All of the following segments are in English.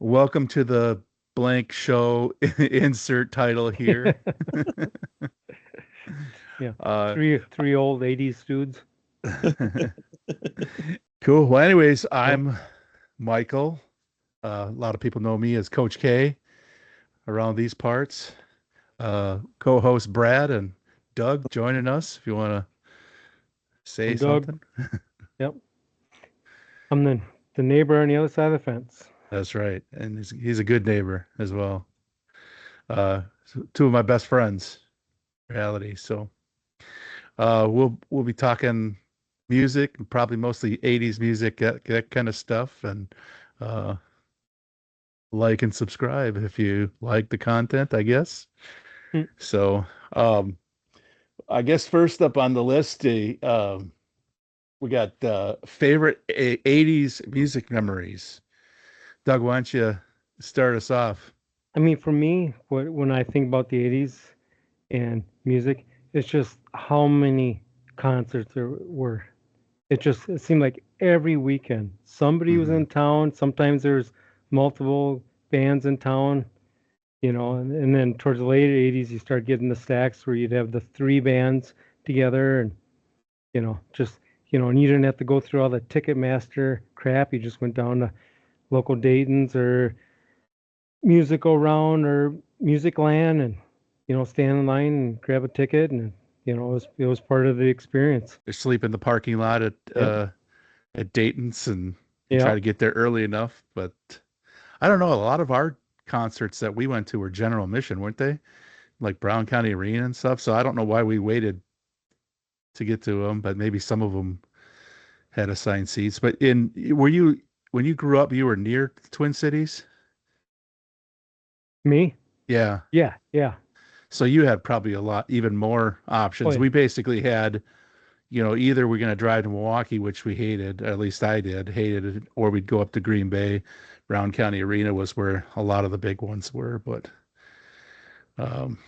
Welcome to the blank show insert title here. Yeah, Uh, three old '80s dudes. cool. Well, anyways, Yep. I'm Michael. A lot of people know me as Coach K around these parts. Co-host Brad and Doug joining us. If you want to say I'm Doug. something, Yep. I'm the neighbor on the other side of the fence. that's right. And he's a good neighbor as well. Two of my best friends, reality. So we'll be talking music, probably mostly 80s music, that kind of stuff. And uh, like and subscribe if you like the content, I guess. Hmm. So um, I guess first up on the list, we got favorite 80s music memories. Doug, why don't you start us off? I mean, for me, when I think about the '80s and music, it's just how many concerts there were. It seemed like every weekend somebody was Hmm. in town. Sometimes there's multiple bands in town. And then towards the late '80s, you start getting the stacks where you'd have the three bands together, and just and you didn't have to go through all the Ticketmaster crap. You just went down to local Dayton's or Music Around or Music Land, and stand in line and grab a ticket, and it was part of the experience. They sleep in the parking lot Yep. at Dayton's and you try Yep. to get there early enough. But I don't know. A lot of our concerts that we went to were general admission, weren't they? Like Brown County Arena and stuff. So I don't know why we waited to get to them, but maybe some of them had assigned seats. But were you when you grew up, you were near the Twin Cities? Me? Yeah. Yeah. Yeah. So you had probably a lot, even more Oh options. yeah. We basically had, either we're going to drive to Milwaukee, which we hated, at least I did, hated it, or we'd go up to Green Bay. Brown County Arena was where a lot of the big ones were. But um,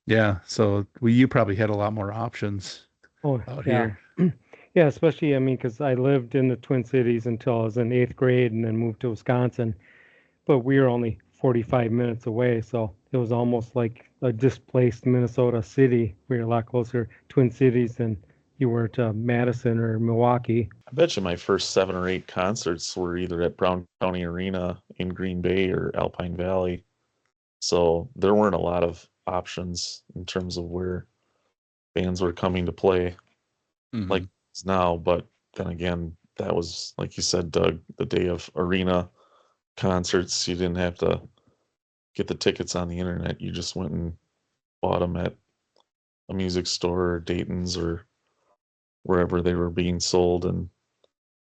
yeah, so you probably had a lot more options Oh out yeah. here. Yeah, especially I mean, because I lived in the Twin Cities until I was in eighth grade, and then moved to Wisconsin. But we were only 45 minutes away, so it was almost like a displaced Minnesota city. We were a lot closer Twin Cities than you were to Madison or Milwaukee. I bet you my first 7 or 8 concerts were either at Brown County Arena in Green Bay or Alpine Valley. So there weren't a lot of options in terms of where bands were coming to play like Hmm. it's now. But then again, that was, like you said, Doug, the day of arena concerts. You didn't have to get the tickets on the internet. You just went and bought them at a music store or Dayton's or wherever they were being sold. And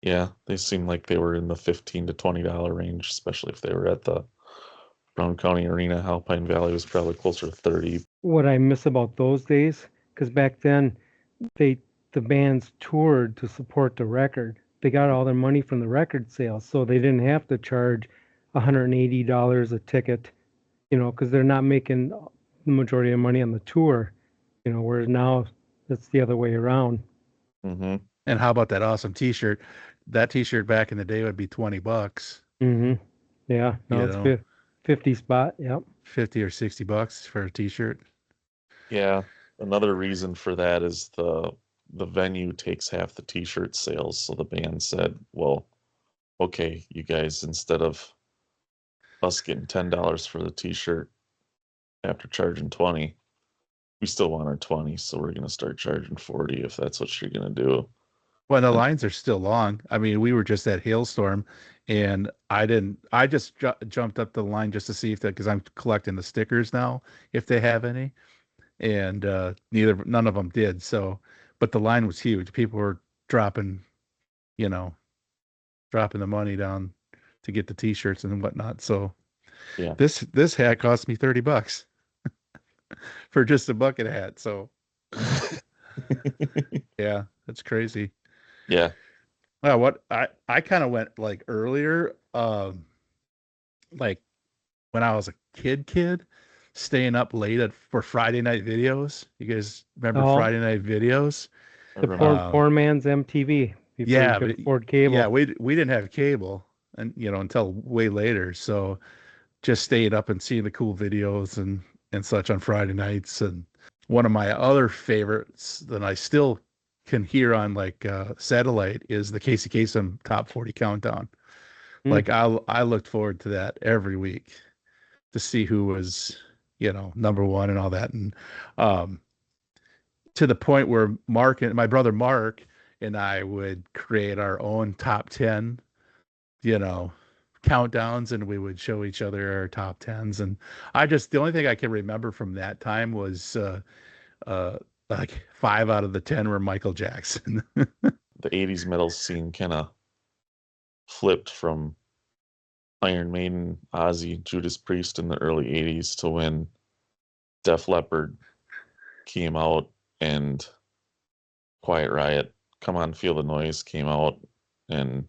yeah, they seemed like they were in the $15 to $20 range, especially if they were at the Brown County Arena. Alpine Valley was probably closer to 30. What I miss about those days, because back then they the bands toured to support the record. They got all their money from the record sales, so they didn't have to charge $180 a ticket, because they're not making the majority of money on the tour, whereas now it's the other way around. Mm-hmm. And how about that awesome T-shirt? That T-shirt back in the day would be $20, Hmm. Yeah, no, you it's know, 50 spot. Yep. 50 or $60 for a T-shirt. Yeah, another reason for that is the venue takes half the t-shirt sales. So the band said, well, okay, you guys, instead of us getting $10 for the t-shirt after charging 20, we still want our 20, so we're gonna start charging 40 if that's what you're gonna do. Well, the And lines are still long. I mean, we were just at Hailstorm, and I just jumped up the line just to see if that because I'm collecting the stickers now, if they have any, and none of them did. So, but the line was huge. People were dropping, you know, dropping the money down to get the T-shirts and whatnot. So yeah, this hat cost me $30 for just a bucket hat. So yeah, that's crazy. yeah. Well, what I kind of went like earlier, like when I was a kid, staying up late for Friday night videos. You guys remember Oh, Friday night videos? I the poor remember. Um, poor man's MTV before you yeah, could but afford yeah, cable. we didn't have cable, and until way later. So just staying up and seeing the cool videos and such on Friday nights. And one of my other favorites that I still can hear on like satellite is the Casey Kasem Top 40 Countdown. Mm. Like I looked forward to that every week to see who was number one and all that. And um, to the point where Mark and my brother Mark and I would create our own top 10, you know, countdowns, and we would show each other our top tens. And the only thing I can remember from that time was uh, like 5 out of the 10 were Michael Jackson. The 80s metal scene kind of flipped from Iron Maiden, Ozzy, Judas Priest in the early 80s to when Def Leppard came out and Quiet Riot, Come On Feel the Noise came out, and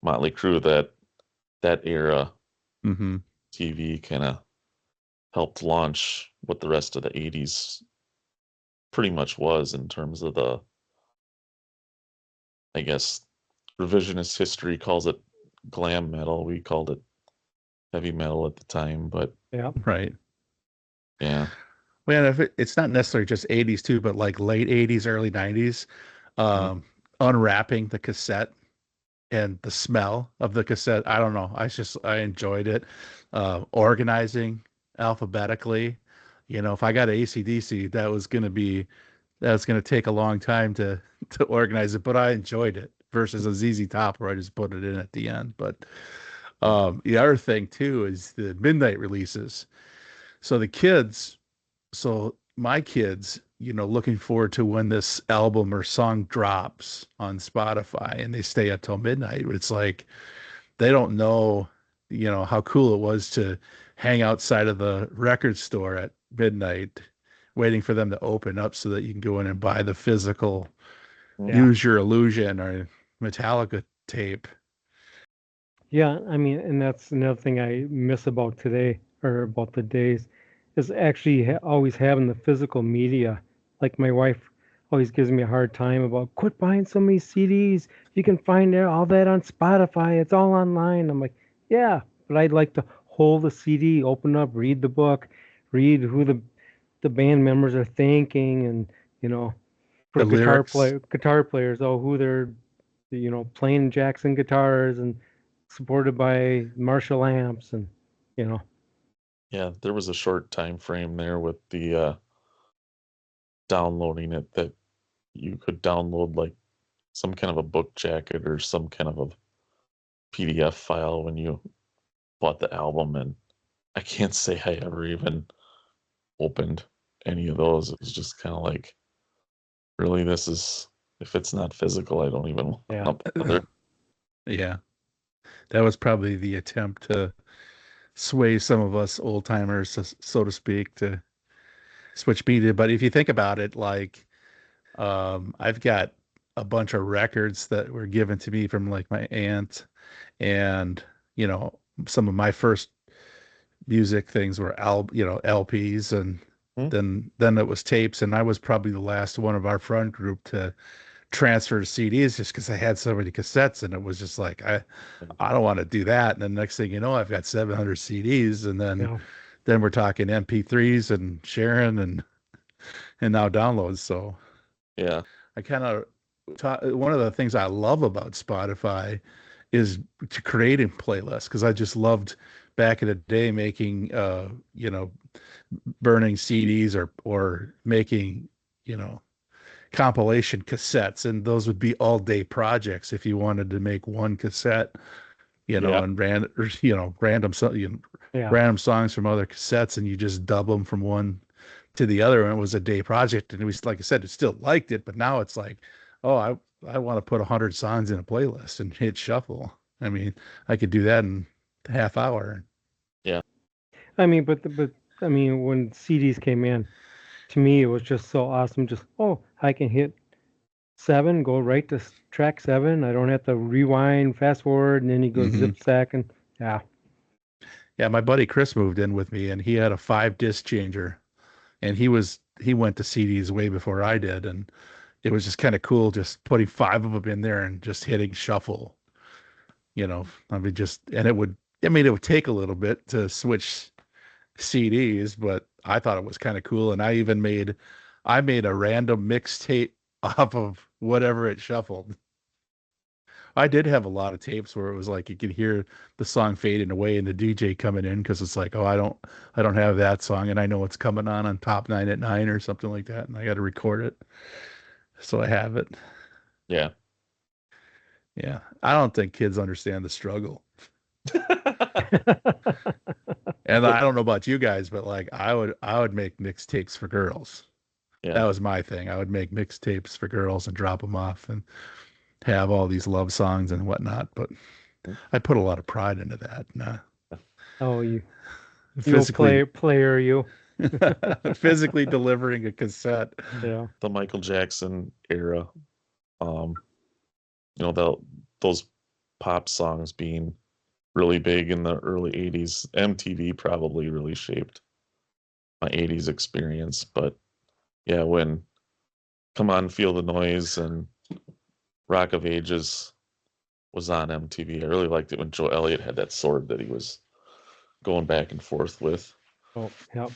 Motley Crue. That era hmm TV kind of helped launch what the rest of the 80s pretty much was in terms of the, I guess, revisionist history calls it glam metal. We called it heavy metal at the time, but Yeah. Right. yeah. Well, if it's not necessarily just 80s too, but like late 80s, early 90s, Mhm. unwrapping the cassette and the smell of the cassette. I don't know. I enjoyed it. Organizing alphabetically. If I got a AC/DC, that was gonna take a long time to to organize it, but I enjoyed it versus a ZZ Top where I just put it in at the end. But the other thing too is the midnight releases. So the kids, so my kids, looking forward to when this album or song drops on Spotify, and they stay up till midnight. It's like they don't know, how cool it was to hang outside of the record store at midnight, waiting for them to open up so that you can go in and buy the physical Yeah. Use Your Illusion or Metallica tape. Yeah, I mean, and that's another thing I miss about today or about the days is actually always having the physical media. Like my wife always gives me a hard time about quit buying so many CDs. You can find all that on Spotify. It's all online. I'm like, yeah, but I'd like to hold the CD, open up, read the book, read who the band members are thinking, and you know, for The lyrics. guitar players, oh, who they're playing Jackson guitars and supported by Marshall amps and you know Yeah, there was a short time frame there with the downloading it that you could download like some kind of a book jacket or some kind of a PDF file when you bought the album, and I can't say I ever even opened any of those. It was just kind of like, really, this is, if it's not physical, I don't even yeah. want to bother. Yeah, that was probably the attempt to sway some of us old timers, so to speak, to switch media. But if you think about it, like I've got a bunch of records that were given to me from like my aunt, and you know, some of my first music things were LPs, and Hmm? then it was tapes, and I was probably the last one of our friend group to transfer to CDs just because I had so many cassettes, and it was just like I don't want to do that. And then next thing you know, I've got 700 CDs, and then Yeah. then we're talking MP3s and sharing and now downloads. So Yeah, I kind of one of the things I love about Spotify is to creating playlists because I just loved back in the day making burning CDs or making you know compilation cassettes, and those would be all day projects if you wanted to make one cassette, yeah, and Yeah. random songs from other cassettes, and you just dub them from one to the other, and it was a day project. And it was, like I said, it still liked it, but now it's like, oh, I want to put 100 songs in a playlist and hit shuffle. I mean, I could do that in a half hour. yeah, I mean, but I mean, when CDs came in, to me it was just so awesome. Just I can hit seven, go right to track seven. I don't have to rewind, fast forward, and then you go hmm zip stack and yeah, Yeah, my buddy Chris moved in with me, and he had a 5 disc changer, and he went to CDs way before I did, and it was just kind of cool just putting 5 of them in there and just hitting shuffle, I mean, it would take a little bit to switch CDs, but I thought it was kind of cool. And I made a random mixtape off of whatever it shuffled. I did have a lot of tapes where it was like you could hear the song fading away and the DJ coming in because it's like, oh, I don't have that song, and I know it's coming on Top 9 at 9 or something like that, and I got to record it, so I have it. Yeah. Yeah, I don't think kids understand the struggle, and I don't know about you guys, but like I would make mixtapes for girls. That Yeah. was my thing. I would make mixtapes for girls and drop them off and have all these love songs and whatnot. But I put a lot of pride into that. Nah, Oh, you physically player, you. physically delivering a cassette. Yeah. The Michael Jackson era, um, those pop songs being really big in the early 80s. MTV probably really shaped my 80s experience. But yeah, when Come On, Feel the Noise and Rock of Ages was on MTV, I really liked it when Joe Elliott had that sword that he was going back and forth with. Oh, yep.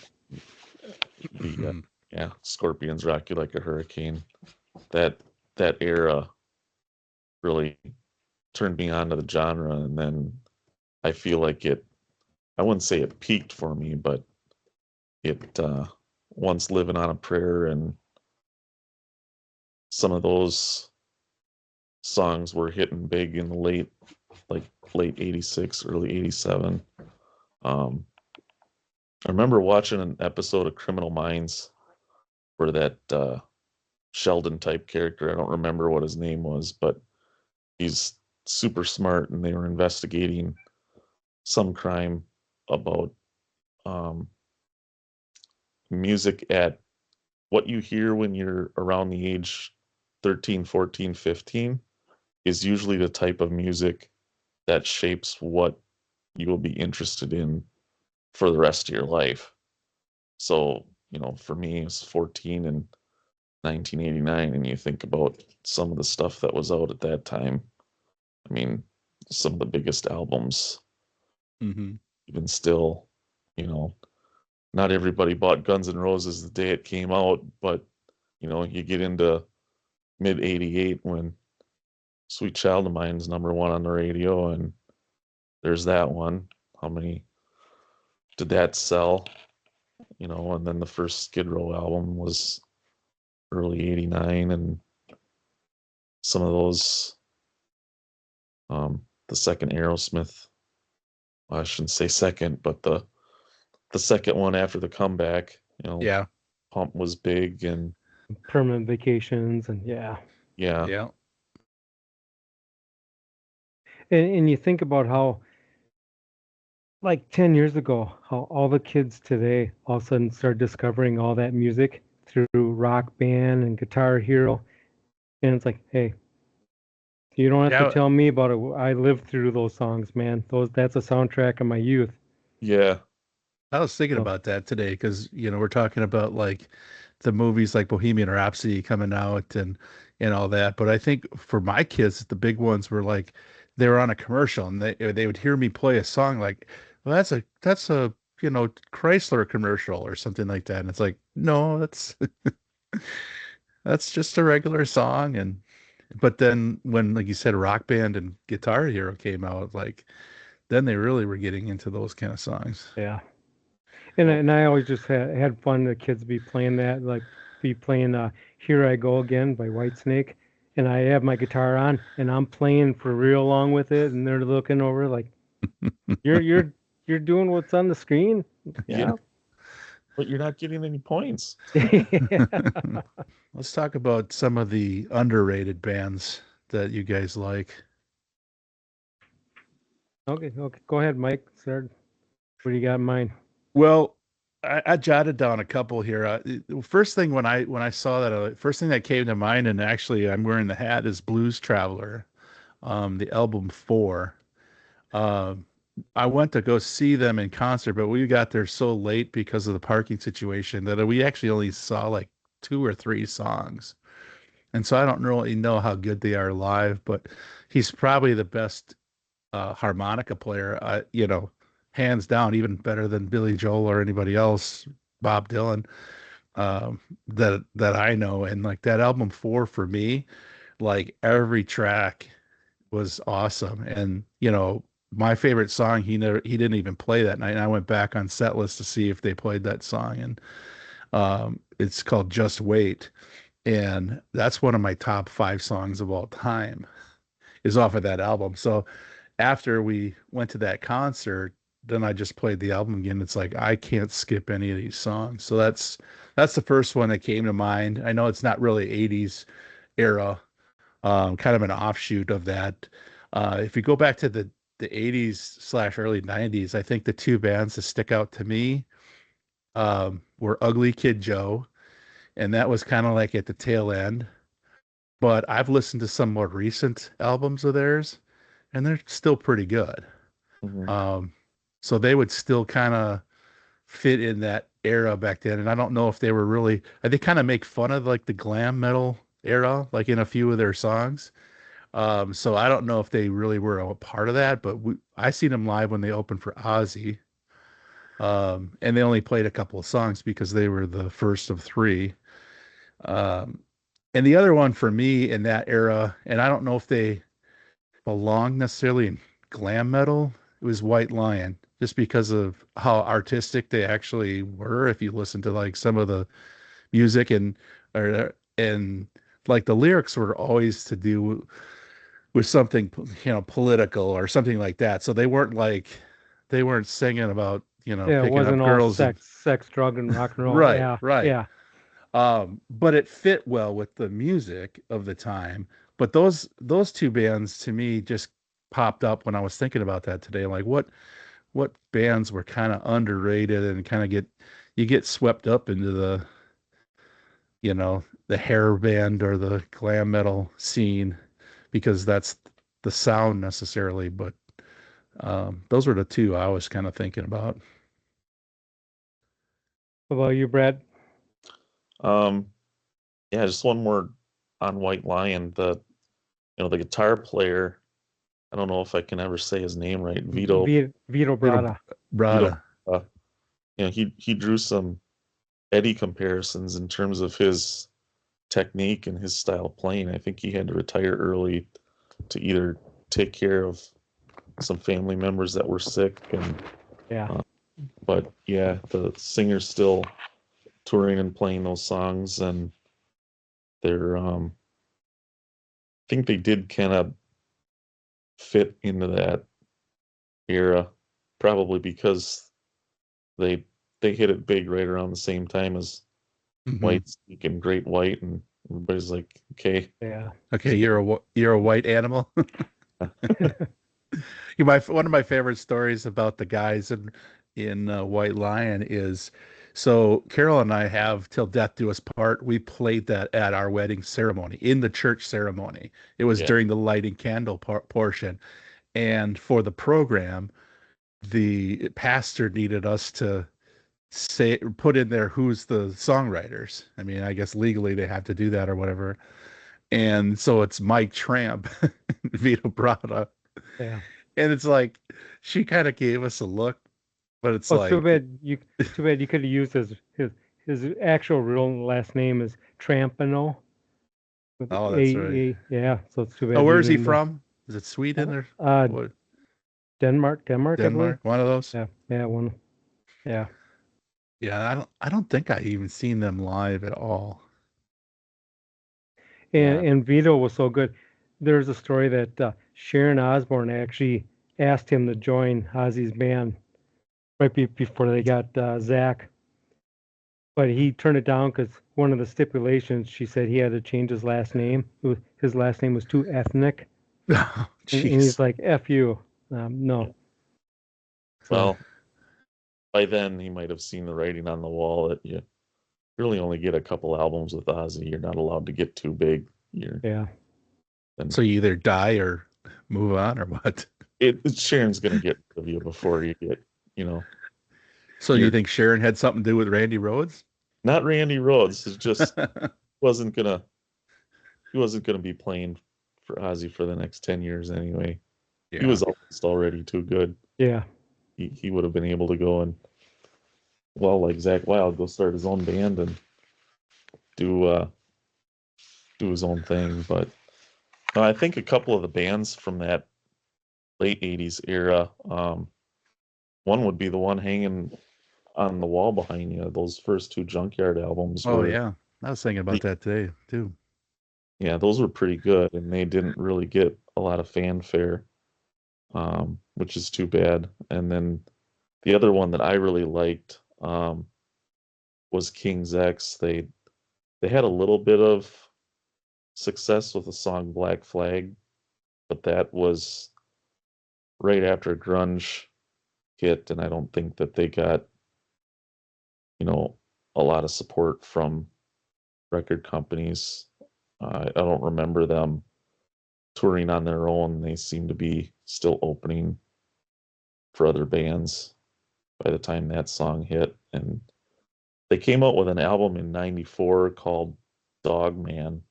Yeah, Scorpions Rock You Like a Hurricane. That era really turned me on to the genre, and then I feel like I wouldn't say it peaked for me, but it once Living on a Prayer and some of those songs were hitting big in the late 86, early 87. I remember watching an episode of Criminal Minds where that Sheldon type character, I don't remember what his name was, but he's super smart, and they were investigating some crime about music at what you hear when you're around the age 13, 14, 15 is usually the type of music that shapes what you will be interested in for the rest of your life. So, for me, it's 14 in 1989, and you think about some of the stuff that was out at that time. I mean, some of the biggest albums, Mm-hmm. even still, not everybody bought Guns N' Roses the day it came out, but, you get into mid 88 when Sweet Child of Mine's #1 on the radio, and there's that one. How many did that sell? And then the first Skid Row album was early 89, and some of those, the second Aerosmith, well, I shouldn't say second, but the second one after the comeback, Yeah. Pump was big, and Permanent Vacations, and yeah. Yeah. And you think about how, like 10 years ago, how all the kids today all of a sudden start discovering all that music through Rock Band and Guitar Hero. And it's like, hey, you don't have to Yeah. tell me about it. I lived through those songs, man. That's a soundtrack of my youth. yeah, I was thinking So, about that today because we're talking about like the movies like Bohemian Rhapsody coming out and all that. But I think for my kids, the big ones were like they were on a commercial and they would hear me play a song like, well, that's a Chrysler commercial or something like that. And it's like, no, that's just a regular song. And but then when, like you said, Rock Band and Guitar Hero came out, like then they really were getting into those kind of songs. yeah. And I always just had fun. The kids be playing that, like be playing "Here I Go Again" by Whitesnake, and I have my guitar on, and I'm playing for real along with it, and they're looking over like, "You're doing what's on the screen." Yeah. but you're not getting any points. Let's talk about some of the underrated bands that you guys like. Okay. Go ahead, Mike. Start. What do you got in mind? Well, I jotted down a couple here. First thing when I saw that, first thing that came to mind, and actually I'm wearing the hat, is Blues Traveler, the album 4. Um, I went to go see them in concert, but we got there so late because of the parking situation that we actually only saw like 2 or 3 songs. And so I don't really know how good they are live, but he's probably the best harmonica player, hands down, even better than Billy Joel or anybody else, Bob Dylan, that I know. And like that album 4 for me, like every track was awesome. And my favorite song, he didn't even play that night. And I went back on set list to see if they played that song, and it's called Just Wait. And that's one of my top 5 songs of all time, is off of that album. So after we went to that concert, then I just played the album again. It's like I can't skip any of these songs. So that's the first one that came to mind. I know it's not really 80s era, kind of an offshoot of that. If you go back to the 80s slash early 90s, I think the two bands that stick out to me were Ugly Kid Joe, and that was kind of like at the tail end. But I've listened to some more recent albums of theirs, and they're still pretty good. Mhm. So they would still kind of fit in that era back then. And I don't know if they were really, they kind of make fun of like the glam metal era, like in a few of their songs. So I don't know if they really were a part of that, but I seen them live when they opened for Ozzy. And they only played a couple of songs because they were the first of 3. Um, and the other one for me in that era, and I don't know if they belong necessarily in glam metal, it was White Lion, just because of how artistic they actually were. If you listen to like some of the music and like the lyrics were always to do with something, political or something like that. So they weren't singing about, Yeah, it picking up wasn't all girls and sex, drug, and rock and roll. right, Yeah, right. yeah. But it fit well with the music of the time. But those two bands to me just popped up when I was thinking about that today. Like what bands were kind of underrated and kind of you get swept up into the hair band or the glam metal scene because that's the sound necessarily. But those were the two I was kind of thinking about. What about you, Brad? Um, yeah, just one more on White Lion. The guitar player. I don't know if I can ever say his name right. Vito Little Bratta. Vito. Brada. He drew some Eddie comparisons in terms of his technique and his style of playing. I think he had to retire early to either take care of some family members that were sick, and Yeah. but yeah, the singer's still touring and playing those songs, and they're I think they did kind of fit into that era, probably because they they hit it big right around the same time as Mhm. White Snake and Great White, and everybody's like, okay, Yeah. Okay, you're a white animal. One of my favorite stories about the guys in White Lion is, so Carol and I have Till Death Do Us Part. We played that at our wedding ceremony, in the church ceremony. It was yeah, during the lighting candle portion, and for the program, the pastor needed us to say put in there who's the songwriters. I mean, I guess legally they have to do that or whatever. And so it's Mike Tramp, Vito Bratta. Yeah. And it's like she kind of gave us a look, but it's Well, it's like, too bad you could have used his actual real last name is Trampano with oh, that's right. yeah. So it's too Oh, bad where you is he didn't. from? Is it Sweden or what? Denmark, I believe. Denmark? One of those? Yeah, yeah, one. Yeah. Yeah, I don't think I even seen them live at all. yeah, And Vito was so good. There's a story that Sharon Osbourne actually asked him to join Ozzy's band right before they got Zach, but he turned it down because one of the stipulations, she said he had to change his last name. His last name was too ethnic, Oh, and he's jeez. like, "F you, no." So well, by then he might have seen the writing on the wall that you really only get a couple albums with Ozzy. You're not allowed to get too big. You're yeah, and So you either die or move on or what? Sharon's gonna get rid of you before you get, you know, So you you're think Sharon had something to do with Randy Rhoads? not Randy Rhoads. It's just wasn't gonna he wasn't gonna be playing for Ozzy for the next 10 years anyway. he was almost already too good. Yeah. He would have been able to go and, well, like Zach Wild, go start his own band and do do his own thing. But I think a couple of the bands from that late '80s era, one would be the one hanging on the wall behind you. Those first two Junkyard albums Oh were, yeah, I was thinking about that today too. yeah, those were pretty good, and they didn't really get a lot of fanfare, which is too bad. And then the other one that I really liked was King's X. They had a little bit of success with the song Black Flag, but that was right after grunge hit, and I don't think that they got, you know, a lot of support from record companies. I don't remember them touring on their own. They seem to be still opening for other bands by the time that song hit. And they came out with an album in '94 called Dog Man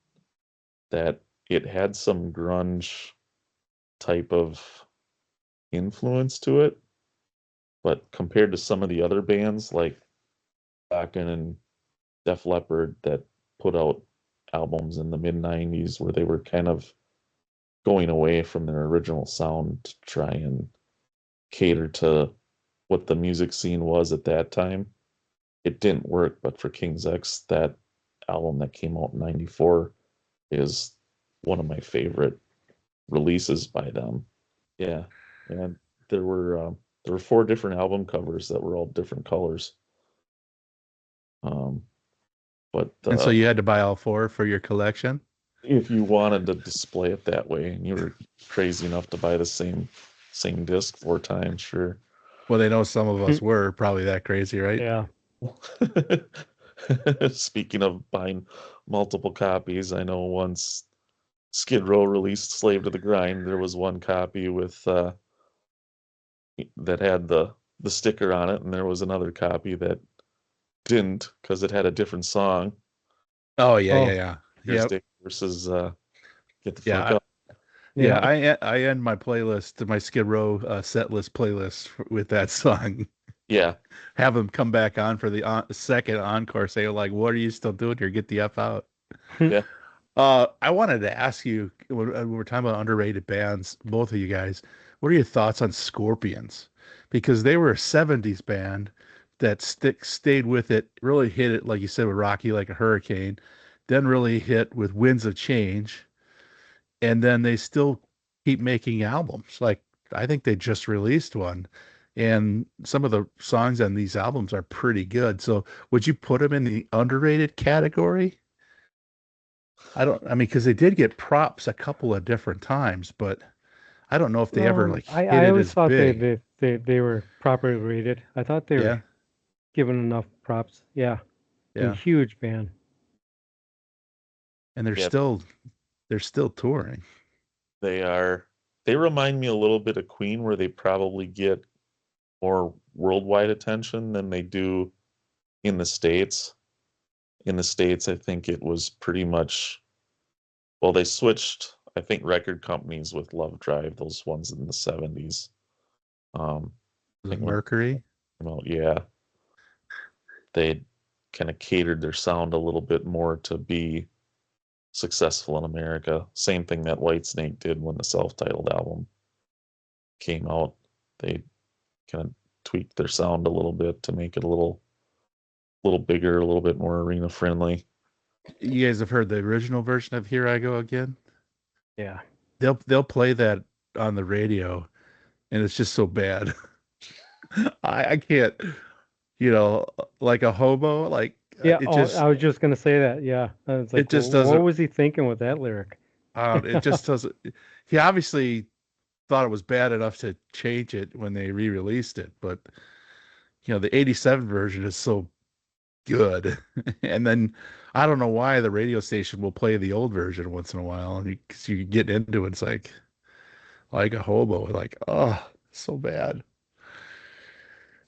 that it had some grunge type of influence to it. But compared to some of the other bands like Dokken and Def Leppard that put out albums in the mid '90s where they were kind of going away from their original sound to try and cater to what the music scene was at that time, it didn't work. But for King's X, that album that came out in '94 is one of my favorite releases by them. Yeah, and there were four different album covers that were all different colors. Um, but And so you had to buy all four for your collection. if you wanted to display it that way, and you were crazy enough to buy the same disc four times, sure. Well, they know some of us were probably that crazy, right? Yeah. Speaking of buying multiple copies, I know once Skid Row released Slave to the Grind, there was one copy with that had the sticker on it, and there was another copy that didn't because it had a different song. Oh yeah, Oh. yeah, yeah. Here's Yep. Dick versus Get the Yeah, Fuck Up. yeah. Yeah. I end my playlist, my Skid Row set list playlist with that song. Yeah, Have them come back on for the second encore. Say like, "What are you still doing here? Get the f out." yeah. I wanted to ask you when we're talking about underrated bands, both of you guys, what are your thoughts on Scorpions? Because they were a '70s band that stayed with it, really hit it like you said with Rocky like a hurricane, then really hit with Winds of Change, and then they still keep making albums. Like I think they just released one, and some of the songs on these albums are pretty good. So would you put them in the underrated category? I mean, because they did get props a couple of different times, but I don't know if they ever like hit I it always as thought big. they were properly rated. I thought they were Yeah, given enough props. Yeah. And yeah, huge band. and Yeah, they're still touring. they are. They remind me a little bit of Queen, where they probably get more worldwide attention than they do in the States. In the States, I think it was pretty much, well, they switched, I think, record companies with Love Drive, those ones in the '70s. I The think when, Mercury. well, yeah, they kind of catered their sound a little bit more to be successful in America. Same thing that Whitesnake did when the self-titled album came out. They kind of tweaked their sound a little bit to make it a little bigger, a little bit more arena friendly. You guys have heard the original version of "Here I Go Again"? Yeah. They'll play that on the radio, and it's just so bad. I can't, like a hobo, like Yeah. it Oh, just I was just gonna say that. Yeah. I was it like, just what doesn't. was he thinking with that lyric? It just doesn't. He obviously thought it was bad enough to change it when they re-released it, but the '87 version is so good. And then I don't know why the radio station will play the old version once in a while, and because you get into it, it's like a hobo, like oh, so bad.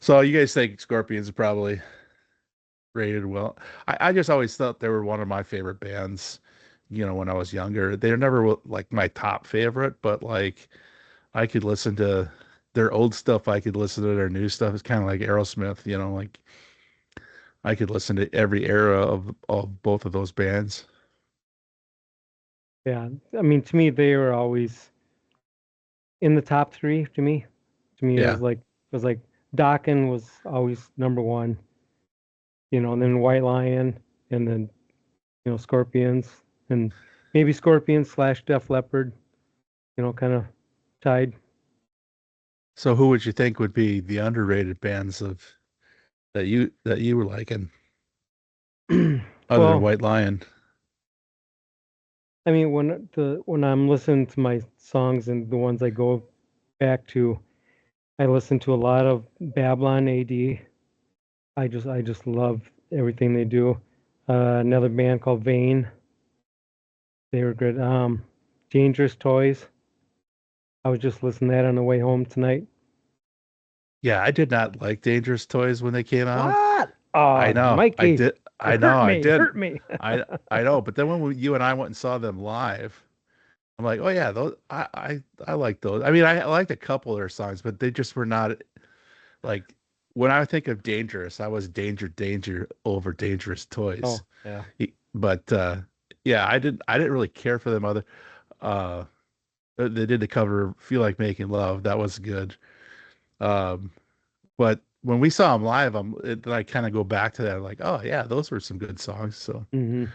So you guys think Scorpions are probably rated well? I just always thought they were one of my favorite bands. When I was younger, they're never like my top favorite, but like I could listen to their old stuff. I could listen to their new stuff. It's kind of like Aerosmith, you know, like I could listen to every era of both of those bands. Yeah, I mean, to me, they were always in the top three. To me, Yeah. it was like Dokken was always number one, and then White Lion, and then Scorpions, and maybe Scorpions slash Def Leppard, kind of tied. So who would you think would be the underrated bands of that you were liking other than Well, White Lion? I mean, when I'm listening to my songs and the ones I go back to, I listen to a lot of Babylon AD. I just love everything they do. Another band called Vane. They were good. Dangerous Toys. I was just listening to that on the way home tonight. Yeah, I did not like Dangerous Toys when they came out. What? I Oh, know. I Mikey, did. it I know. hurt I me. did. Hurt me. I know. But then when you and I went and saw them live, I'm like, oh yeah, those I like those. I mean, I liked a couple of their songs, but they just were not like when I think of Dangerous, I was Danger over Dangerous Toys. Oh, yeah. But yeah, I didn't really care for them other uh they did the cover Feel Like Making Love. That was good. Um but when we saw them live, then I kind of go back to that like, oh yeah, those were some good songs. So Hmm.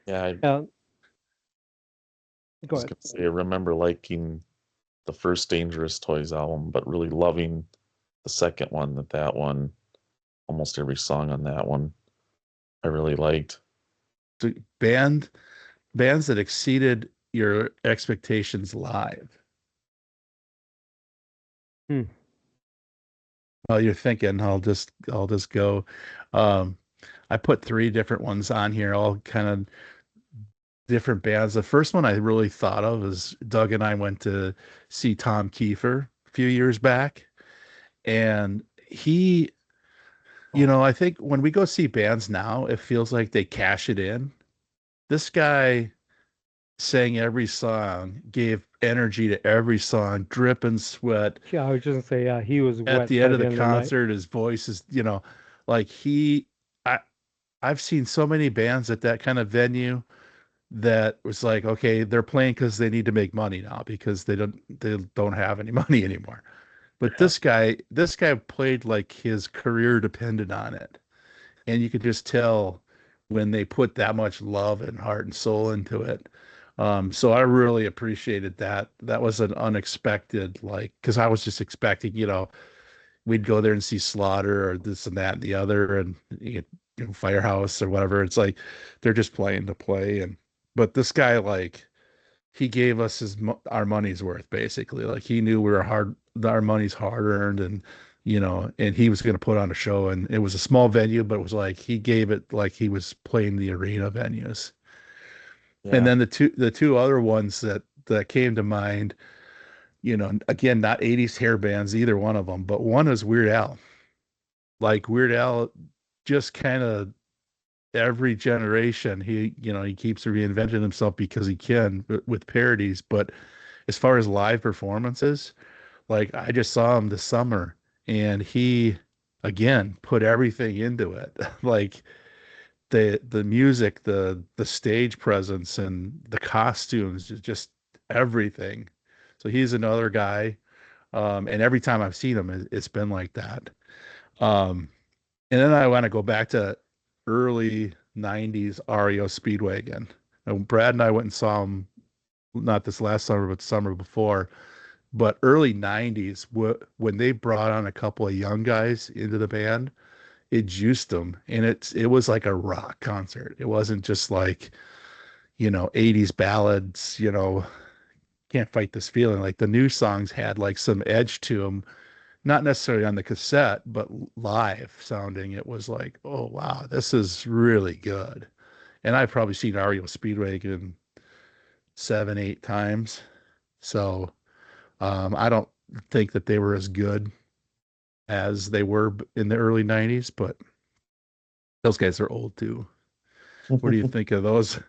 Yeah, I Go was ahead. gonna say I remember liking the first Dangerous Toys album, but really loving the second one. That one, almost every song on that one, I really liked. so bands that exceeded your expectations live. Hmm. Well, you're thinking I'll just go. Um, I put three different ones on here, all kind of different bands. The first one I really thought of is Doug and I went to see Tom Kiefer a few years back, and he, Oh, I think when we go see bands now, it feels like they cash it in. This guy sang every song, gave energy to every song, dripping sweat. yeah. I was just gonna say, yeah, he was At wet the by end of the the end of the night. concert, his voice is, like I I've seen so many bands at that kind of venue that was like, okay, they're playing because they need to make money now because they don't have any money anymore. But Yeah. this guy played like his career depended on it. And you could just tell when they put that much love and heart and soul into it. So I really appreciated that. That was an unexpected, like, because I was just expecting, we'd go there and see Slaughter or this and that and the other, and Firehouse or whatever. It's like they're just playing to play, but this guy, like, he gave us our money's worth basically. Like he knew our money's hard earned, and he was going to put on a show, and it was a small venue, but it was like he gave it like he was playing the arena venues. And Yeah. then the two other ones that came to mind, again, not 80s hair bands, either one of them, but one is Weird Al. Like Weird Al just kind of every generation he keeps reinventing himself because he can with parodies. But as far as live performances, like I just saw him this summer, and he again put everything into it. Like the music, the stage presence, and the costumes, just everything. So he's another guy. And every time I've seen him, it's been like that. Um, and then I want to go back to early 90s REO Speedwagon. Now, Brad and I went and saw him not this last summer, but the summer before. But early 90s, when they brought on a couple of young guys into the band, it juiced them. And it was like a rock concert. It wasn't just like, 80s ballads, can't fight this feeling. Like the new songs had like some edge to them, not necessarily on the cassette, but live sounding. It was like, oh wow, this is really good. And I've probably seen REO Speedwagon 7, 8 times. So I don't think that they were as good as they were in the early 90s, but those guys are old too. What do you think of those?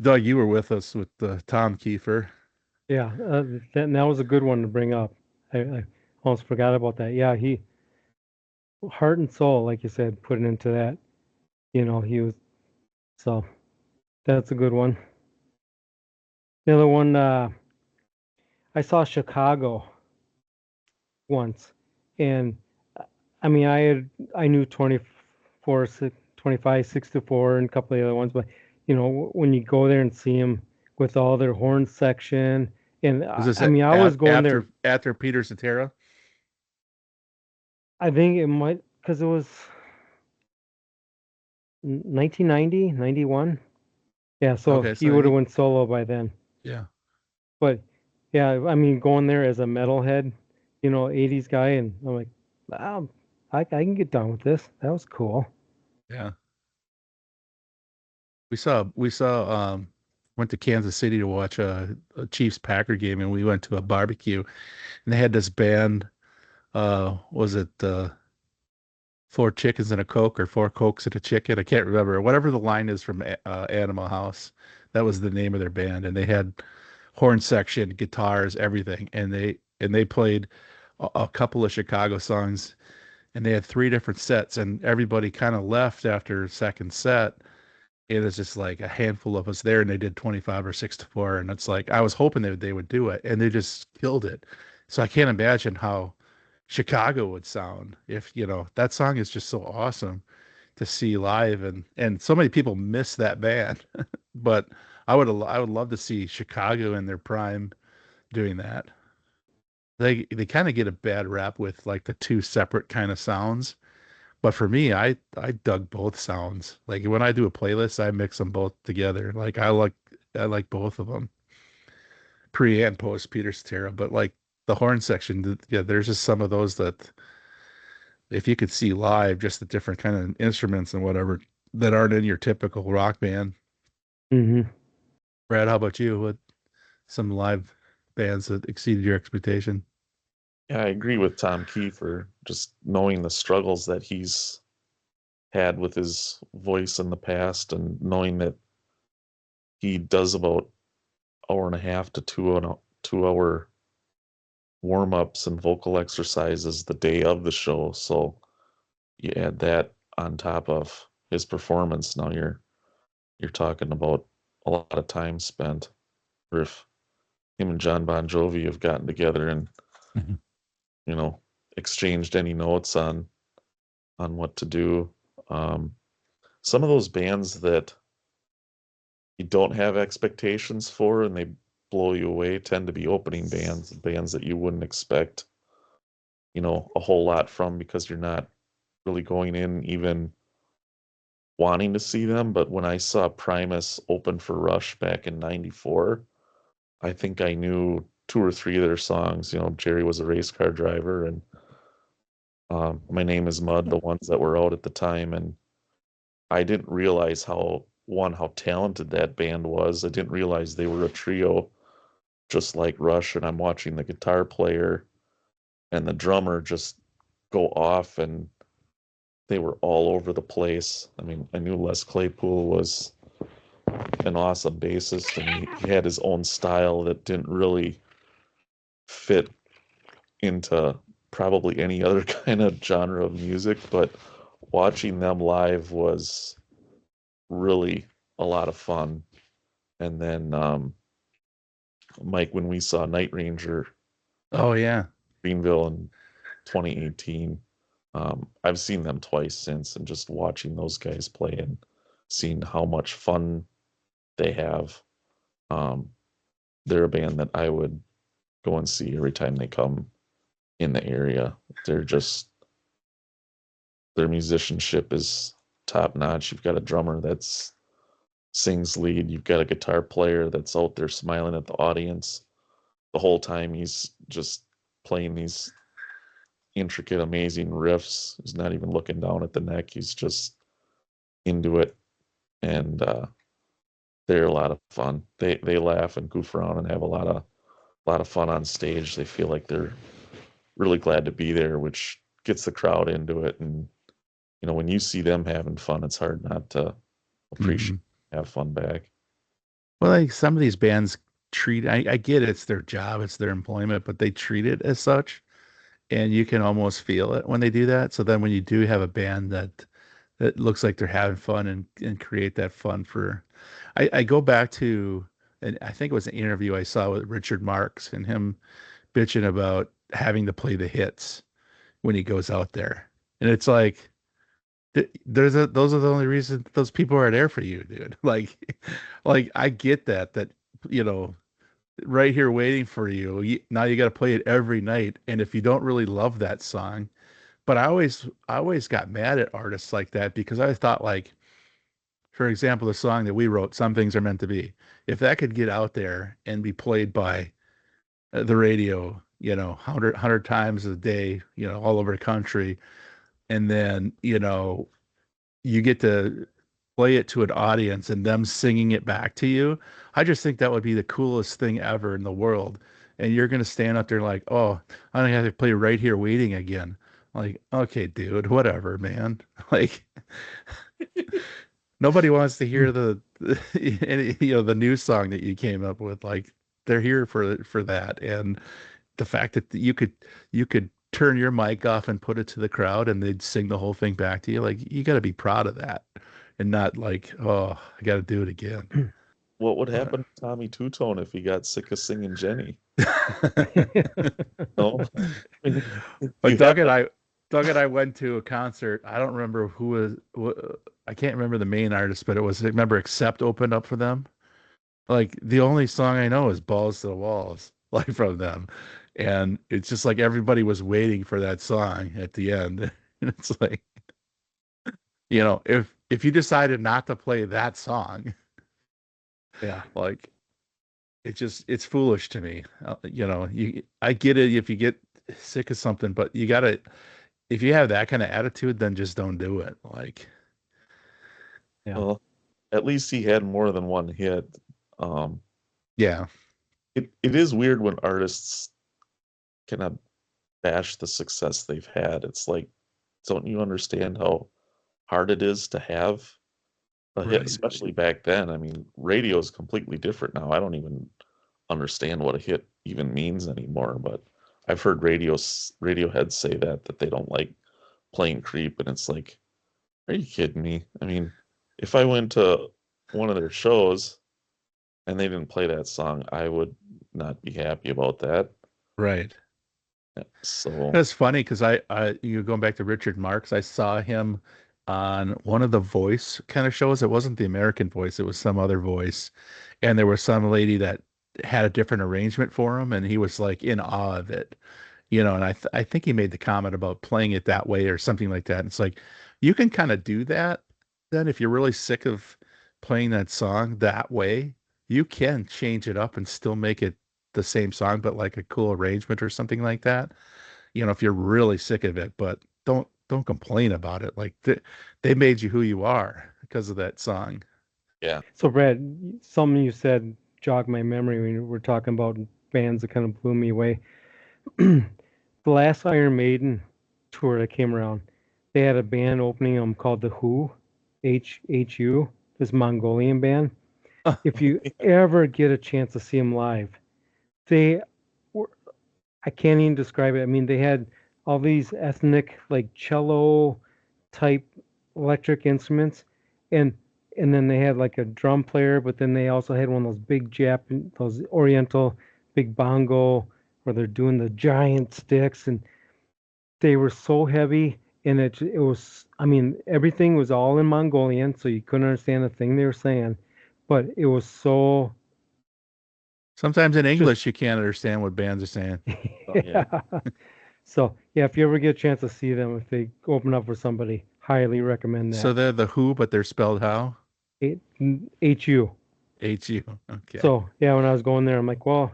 Doug, you were with us with Tom Kiefer. Yeah, that was a good one to bring up. I almost forgot about that. Yeah, he heart and soul, like you said, put it into that. He was so that's a good one. The other one, I saw Chicago once, and I mean, I knew 24, 25, 6 to 4, and a couple of the other ones, but when you go there and see them with all their horn section, and Was this I mean, I was going there. after Peter Cetera? I think it might because it was 1990, 91. Yeah, so Okay, he so would have went solo by then. yeah, But yeah, I mean, going there as a metalhead, 80s guy, and I'm like, wow, I can get down with this. That was cool. yeah. We saw went to Kansas City to watch a Chiefs Packer game, and we went to a barbecue, and they had this band. Was it four chickens and a Coke or four Cokes and a chicken? I can't remember. Whatever the line is from Animal House, that was the name of their band, and they had horn section, guitars, everything, and they played a couple of Chicago songs, and they had three different sets, and everybody kind of left after second set. It was just like a handful of us there, and they did 25 or 6 to 4, and it's like I was hoping they would do it, and they just killed it. So I can't imagine how Chicago would sound if, that song is just so awesome to see live, and so many people miss that band. But I would love to see Chicago in their prime doing that. They kind of get a bad rap with like the two separate kind of sounds. But for me, I dug both sounds. Like when I do a playlist, I mix them both together. Like I like both of them, pre and post Peter Cetera. But like the horn section, yeah, there's just some of those that if you could see live, just the different kind of instruments and whatever that aren't in your typical rock band. Hmm. Brad, how about you? What some live bands that exceeded your expectation? Yeah, I agree with Tom Kiefer. Just knowing the struggles that he's had with his voice in the past, and knowing that he does about hour and a half to 2 hour warm-ups and vocal exercises the day of the show. So you add that on top of his performance. Now you're talking about a lot of time spent. Or if him and John Bon Jovi have gotten together and Mhm. you know exchanged any notes on what to do. Um, some of those bands that you don't have expectations for and they blow you away tend to be opening bands that you wouldn't expect, a whole lot from, because you're not really going in even wanting to see them. But when I saw Primus open for Rush back in '94, I think I knew two or three of their songs. Jerry Was a Race Car Driver and My Name is Mud, the ones that were out at the time. And I didn't realize how talented that band was. I didn't realize they were a trio just like Rush. And I'm watching the guitar player and the drummer just go off, and they were all over the place. I mean, I knew Les Claypool was an awesome bassist, and he had his own style that didn't really fit into probably any other kind of genre of music. But watching them live was really a lot of fun. And then Mike, when we saw Night Ranger Oh yeah. Greenville in 2018, I've seen them twice since, and just watching those guys play and seeing how much fun they have. Um, they're a band that I would go and see every time they come in the area. They're just their musicianship is top notch. You've got a drummer that's sings lead. You've got a guitar player that's out there smiling at the audience the whole time. He's just playing these intricate, amazing riffs. He's not even looking down at the neck. He's just into it, and they're a lot of fun. They laugh and goof around and have a lot of fun on stage. They feel like they're really glad to be there, which gets the crowd into it. And when you see them having fun, it's hard not to appreciate Mhm. have fun back. Well, like some of these bands treat, I get it's their job, it's their employment, but they treat it as such, and you can almost feel it when they do that. So then when you do have a band that looks like they're having fun and create that fun for, I go back to, and I think it was an interview I saw with Richard Marx and him bitching about having to play the hits when he goes out there, and it's like. Those are the only reasons those people are there for you, dude. Like I get that, you know, right here waiting for you. Now you got to play it every night, and if you don't really love that song, but I always got mad at artists like that because I thought like, for example, the song that we wrote, "Some Things Are Meant to Be," if that could get out there and be played by the radio, you know, hundred times a day, you know, all over the country, and then you get to play it to an audience and them singing it back to you. I just think that would be the coolest thing ever in the world. And you're gonna stand up there like, oh, I don't have to play right here waiting again. Like, okay, dude, whatever, man. Like nobody wants to hear the new song that you came up with. Like they're here for that. And the fact that you could turn your mic off and put it to the crowd and they'd sing the whole thing back to you, like you got to be proud of that and not like, oh, I got to do it again. What would happen to Tommy Two Tone if he got sick of singing Jenny? No, I mean, Like you Doug have and to, I went to a concert. I don't remember who was I can't remember the main artist, but it was, I remember Accept opened up for them. Like the only song I know is Balls to the Walls, like from them. And it's just like everybody was waiting for that song at the end. And it's like, if you decided not to play that song, Yeah. like it's foolish to me. I get it if you get sick of something, but you gotta, if you have that kind of attitude, then just don't do it. Like, Yeah. well, at least he had more than one hit. Um, yeah, it is weird when artists kind of bash the success they've had. It's like, don't you understand how hard it is to have a hit, right. especially back then? I mean, radio is completely different now. I don't even understand what a hit even means anymore, but I've heard Radiohead say that they don't like playing Creep, and it's like, are you kidding me? I mean, if I went to one of their shows and they didn't play that song, I would not be happy about that. Right. So, That's funny because you going back to Richard Marx, I saw him on one of the Voice kind of shows. It wasn't the American Voice, it was some other voice. And there was some lady that had a different arrangement for him, and he was like in awe of it. And I think he made the comment about playing it that way or something like that. And it's like you can kind of do that then if you're really sick of playing that song that way, you can change it up and still make it the same song, but like a cool arrangement or something like that. If you're really sick of it, but don't complain about it. Like they made you who you are because of that song. yeah. So, Brad, something you said jogged my memory when you were talking about bands that kind of blew me away. The last Iron Maiden tour that came around, they had a band opening them called the Who, HHU, this Mongolian band. If you ever get a chance to see them live, they were, I can't even describe it. I mean, they had all these ethnic, like cello type electric instruments, and and then they had like a drum player, but then they also had one of those big those Oriental big bongo where they're doing the giant sticks, and they were so heavy, and it was, I mean, everything was all in Mongolian, so you couldn't understand a thing they were saying, but it was so Sometimes in just English you can't understand what bands are saying. Oh, yeah. yeah. So yeah, if you ever get a chance to see them, if they open up for somebody, highly recommend So that. they're the Who, but they're spelled how? It, HU. HU. Okay. So yeah, when I was going there, I'm like, well,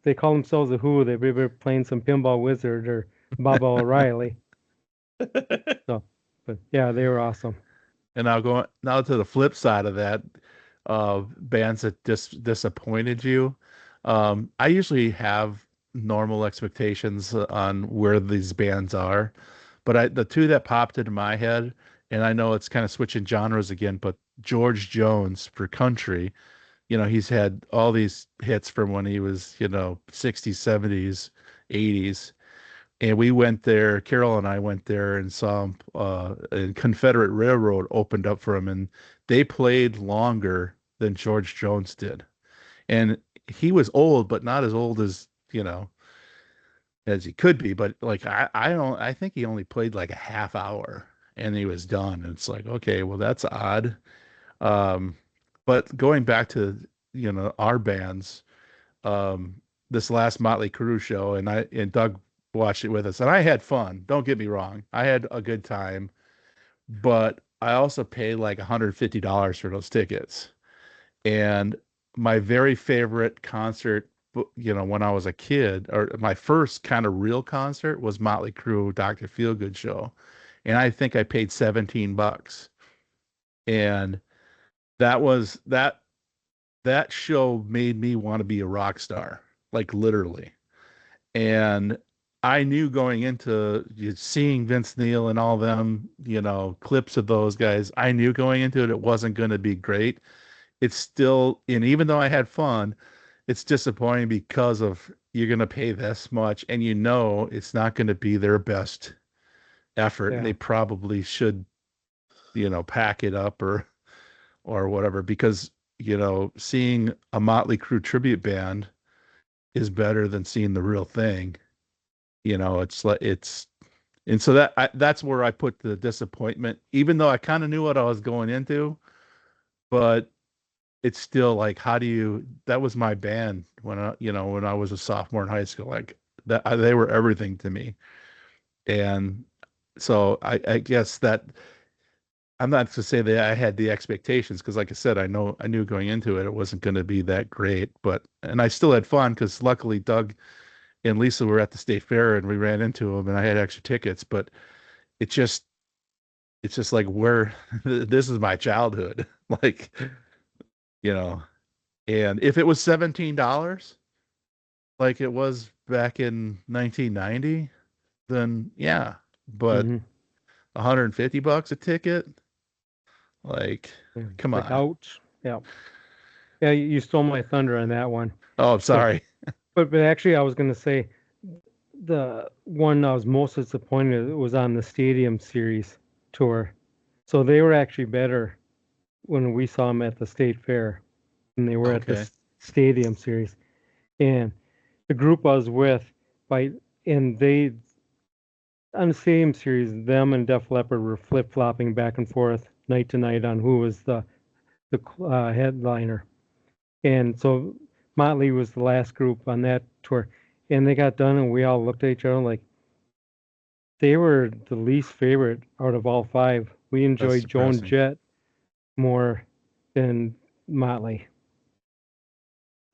they call themselves a Who, they were playing some Pinball Wizard or Baba O'Reilly. So, but yeah, they were awesome. And now to the flip side of that, bands that disappointed you. I usually have normal expectations on where these bands are, but the two that popped into my head, and I know it's kind of switching genres again, but George Jones for country, he's had all these hits from when he was, 60s, 70s, 80s. And we went there, Carol and I went there and saw him, and Confederate Railroad opened up for him, and they played longer than George Jones did. And he was old, but not as old as, as he could be. But like, I think he only played like a half hour and he was done. And it's like, okay, well, that's odd. Um, but going back to, our bands, um, this last Motley Crue show, and Doug watched it with us, and I had fun. Don't get me wrong, I had a good time, but I also paid like $150 for those tickets. And my very favorite concert, when I was a kid, or my first kind of real concert was Motley Crue, Dr. Feelgood show, and I think I paid $17, and that show made me want to be a rock star, like literally. And I knew going into seeing Vince Neil and all them, clips of those guys, I knew going into it, it wasn't going to be great. It's still, and even though I had fun, it's disappointing because of you're going to pay this much and it's not going to be their best effort. And Yeah. they probably should, pack it up or whatever, because, seeing a Motley Crue tribute band is better than seeing the real thing. It's like and so that's where I put the disappointment, even though I kind of knew what I was going into, but it's still like, that was my band when I was a sophomore in high school, like that, they were everything to me. And so I guess that I'm not to say that I had the expectations, because like I said, I knew going into it, it wasn't going to be that great, and I still had fun because luckily Doug and Lisa were at the state fair and we ran into them and I had extra tickets. But it just, it's just like, where this is my childhood. Like, you know, and if it was $17 like it was back in 1990, then yeah, but Hmm. $150 a ticket, like, Yeah. come Like, on. ouch. Yeah. Yeah, you stole my thunder on that one. Oh, I'm So, sorry. but actually, I was going to say the one I was most disappointed was on the Stadium Series tour. So they were actually better when we saw them at the State Fair than they were at the Okay. Stadium Series. And the group I was with, by and they on the Stadium Series, them and Def Leppard were flip flopping back and forth night to night on who was the headliner. And so Motley was the last group on that tour. And they got done, and we all looked at each other like they were the least favorite out of all five. We That's enjoyed Joan depressing. Jett more than Motley.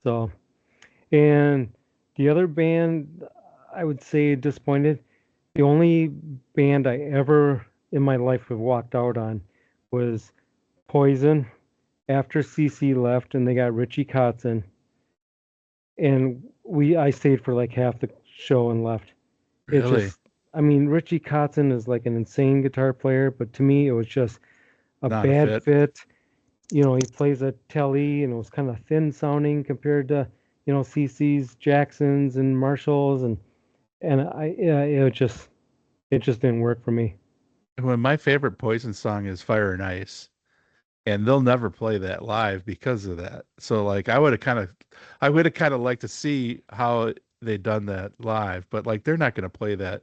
So, and the other band, I would say disappointed. The only band I ever in my life have walked out on was Poison after CC left and they got Richie Kotzen, and I stayed for like half the show and left. It Really just, I mean, Richie Kotzen is like an insane guitar player, but to me it was just a not a bad fit. fit. He plays a telly and it was kind of thin sounding compared to, CC's, Jackson's and Marshalls, and yeah, it just didn't work for me. When my favorite Poison song is Fire and Ice, and they'll never play that live because of that. So like I would have kind of liked to see how they done that live, but like they're not going to play that.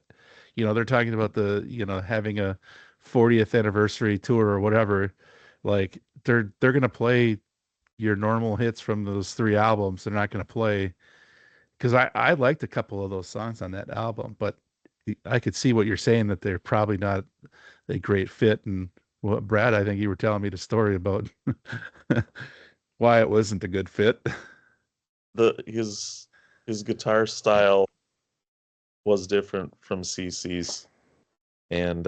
They're talking about having a 40th anniversary tour or whatever. Like they're going to play your normal hits from those three albums. They're not going to play, because I liked a couple of those songs on that album, but I could see what you're saying, that they're probably not a great fit. And well, Brad, I think you were telling me the story about why it wasn't a good fit. His guitar style was different from CC's, and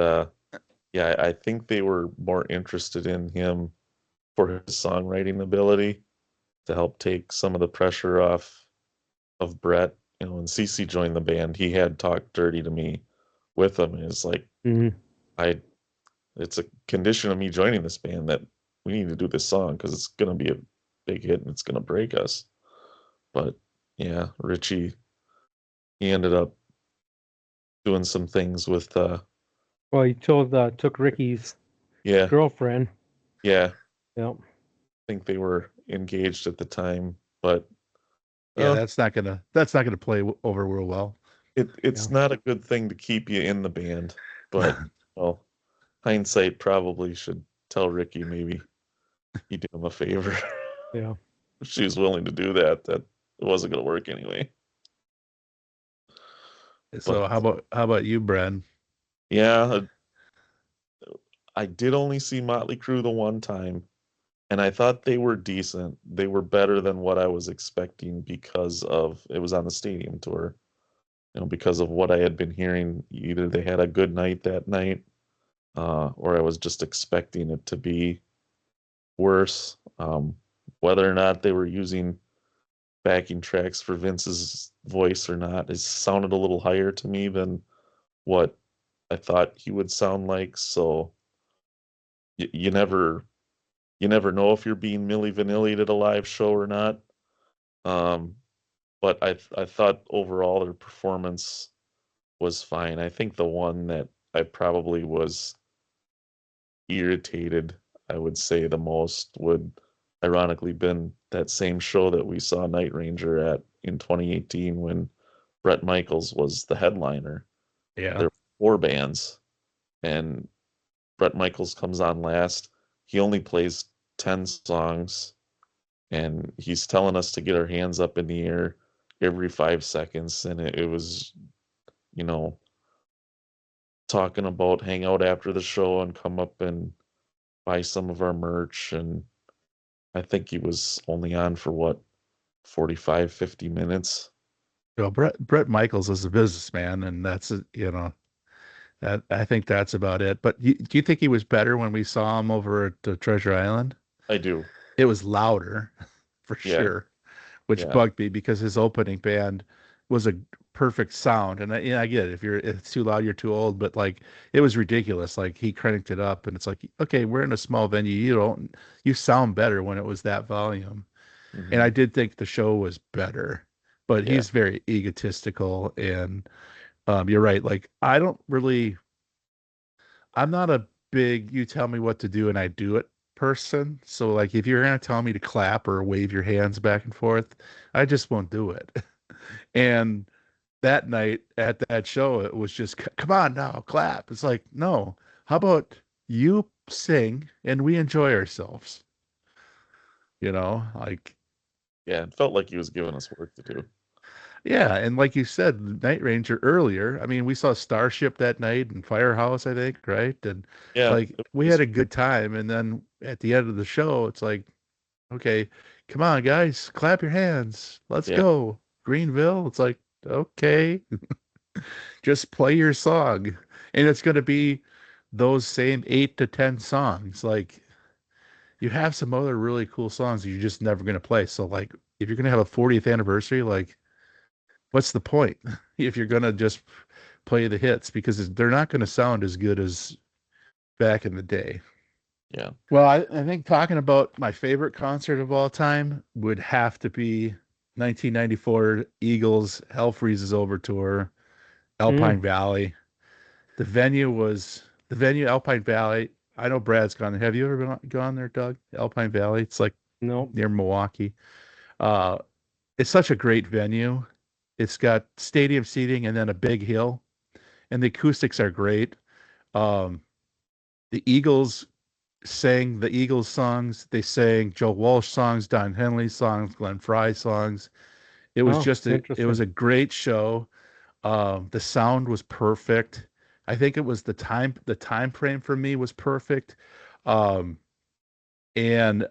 yeah, I think they were more interested in him for his songwriting ability to help take some of the pressure off of Brett. When CC joined the band, he had talked dirty to me with him, and it's like, Hmm. I it's a condition of me joining this band that we need to do this song because it's gonna be big hit and it's going to break us. But yeah, Richie, he ended up doing some things with, Well, he took Ricky's yeah, girlfriend. yeah. Yep. I think they were engaged at the time, but Yeah, uh, that's not gonna play over real well. Yeah. it's not a good thing to keep you in the band. But well, hindsight probably should tell Ricky maybe he did him a favor. Yeah. If she was willing to do that, that it wasn't going to work anyway. So But how about you, Bren? yeah, I did only see Motley Crue the one time, and I thought they were decent. They were better than what I was expecting because of it was on the stadium tour. Because of what I had been hearing, either they had a good night that night, or I was just expecting it to be worse. Whether or not they were using backing tracks for Vince's voice or not, it sounded a little higher to me than what I thought he would sound like. So you never know if you're being Milli Vanilli at a live show or not. Um, but I thought overall their performance was fine. I think the one that I probably was irritated, I would say the most would ironically been that same show that we saw Night Ranger at in 2018 when Bret Michaels was the headliner. Yeah. There were four bands, and Bret Michaels comes on last. He only plays 10 songs, and he's telling us to get our hands up in the air every 5 seconds. And it was, you know, talking about hang out after the show and come up and buy some of our merch. And I think he was only on for what, 45, 50 minutes. Brett Michaels is a businessman, and that I think that's about it. But do you think he was better when we saw him over at Treasure Island? I do. It was louder, for Yeah. sure, which Yeah. bugged me because his opening band was a perfect sound. And I get it. If it's too loud, you're too old. But like, it was ridiculous. Like he cranked it up, and it's like, okay, we're in a small venue. You sound better when it was that volume. And I Hmm. did think the show was better, but Yeah. he's very egotistical. And you're right. Like, I'm not a big you tell me what to do and I do it person. So like if you're gonna tell me to clap or wave your hands back and forth, I just won't do it. And that night at that show, it was just come on now, clap. It's like, no, how about you sing and we enjoy ourselves? Like Yeah. It felt like he was giving us work to do. yeah, and like you said, Night Ranger earlier. I mean, we saw Starship that night and Firehouse, I think, right? And Yeah. like It we had was, a good time. And then at the end of the show, it's like, okay, come on, guys, clap your hands. Let's yeah. go. Greenville. It's like, okay, just play your song. And it's going to be those same 8 to 10 songs. Like you have some other really cool songs that you're just never going to play. So like if you're going to have a 40th anniversary, like what's the point if you're going to just play the hits because they're not going to sound as good as back in the day. Yeah. Well, I think talking about my favorite concert of all time would have to be 1994 Eagles Hell Freezes Over tour, Mm, Alpine Valley. The venue Alpine Valley. I know Brad's gone there. Have you ever gone there, Doug? Alpine Valley. It's like nope. near Milwaukee. Uh, it's such a great venue. It's got stadium seating and then a big hill, and the acoustics are great. Um, the Eagles sang the Eagles songs. They sang Joe Walsh songs, Don Henley songs, Glenn Fry songs. Oh, It was interesting. a great show. The sound was perfect. I think it was the time frame for me was perfect. Um, and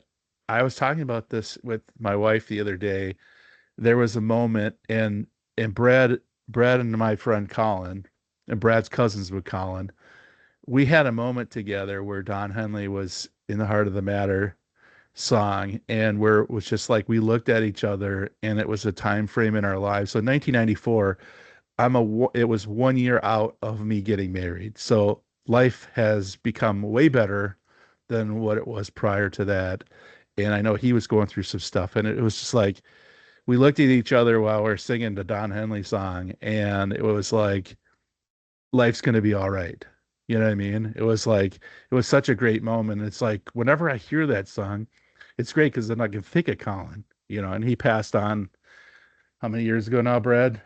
I was talking about this with my wife the other day. There was a moment and Brad and my friend Colin and Brad's cousins with Colin, we had a moment together where Don Henley was in the Heart of the Matter song and where it was just like we looked at each other and it was a time frame in our lives. So 1994, it was 1 year out of me getting married. So life has become way better than what it was prior to that. and I know he was going through some stuff, and it was just like we looked at each other while we are singing the Don Henley song, and it was like life's gonna be all right. You know what I mean? It was like it was such a great moment. It's like whenever I hear that song, it's great because then I can think of Colin, and he passed on how many years ago now, Brad?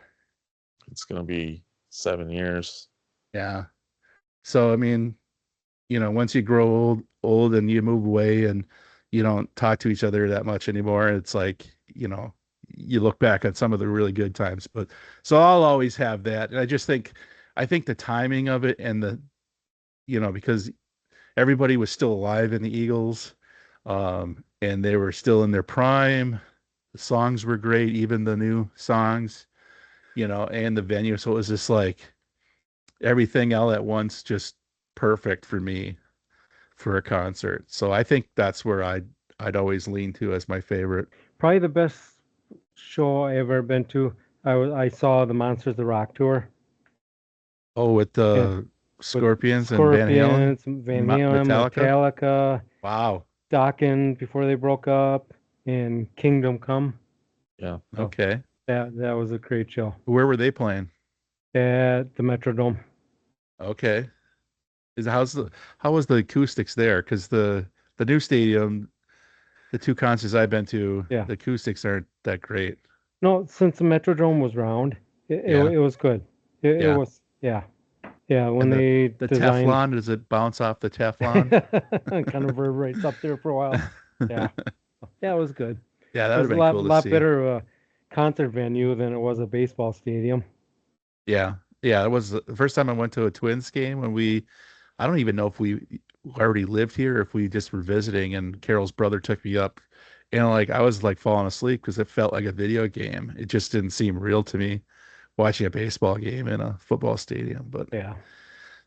It's going to be 7 years. Yeah. So I mean, once you grow old and you move away and you don't talk to each other that much anymore, it's like, you look back at some of the really good times. But so I'll always have that. And I think the timing of it and because everybody was still alive in the Eagles, and they were still in their prime. The songs were great, even the new songs, and the venue. So it was just like everything all at once, just perfect for me for a concert. So I think that's where I'd always lean to as my favorite. Probably the best show I ever been to. I saw the Monsters of the Rock tour, Oh, with and the with Scorpions and Van Halen Scorpions, Van and Halen, Metallica. Metallica, Wow. Dokken before they broke up, and Kingdom Come. Yeah. So Okay. that was a great show Where were they playing? at the Metrodome. Okay. How was the acoustics there? Because the new stadium, the two concerts I've been to, Yeah. the acoustics aren't that great. No, since the Metrodome was round, Yeah. it was good. It Yeah. was, yeah. When And the they the designed, Teflon, does it bounce off the Teflon? kind of reverberates up there for a while. Yeah, yeah, it was good. Yeah, that It would was have a been cool to lot see. better of a concert venue than it was a baseball stadium. Yeah. Yeah, it was the first time I went to a Twins game when I don't even know if we already lived here, or if we just were visiting, and Carol's brother took me up, and like I was like falling asleep because it felt like a video game. It just didn't seem real to me watching a baseball game in a football stadium. But Yeah.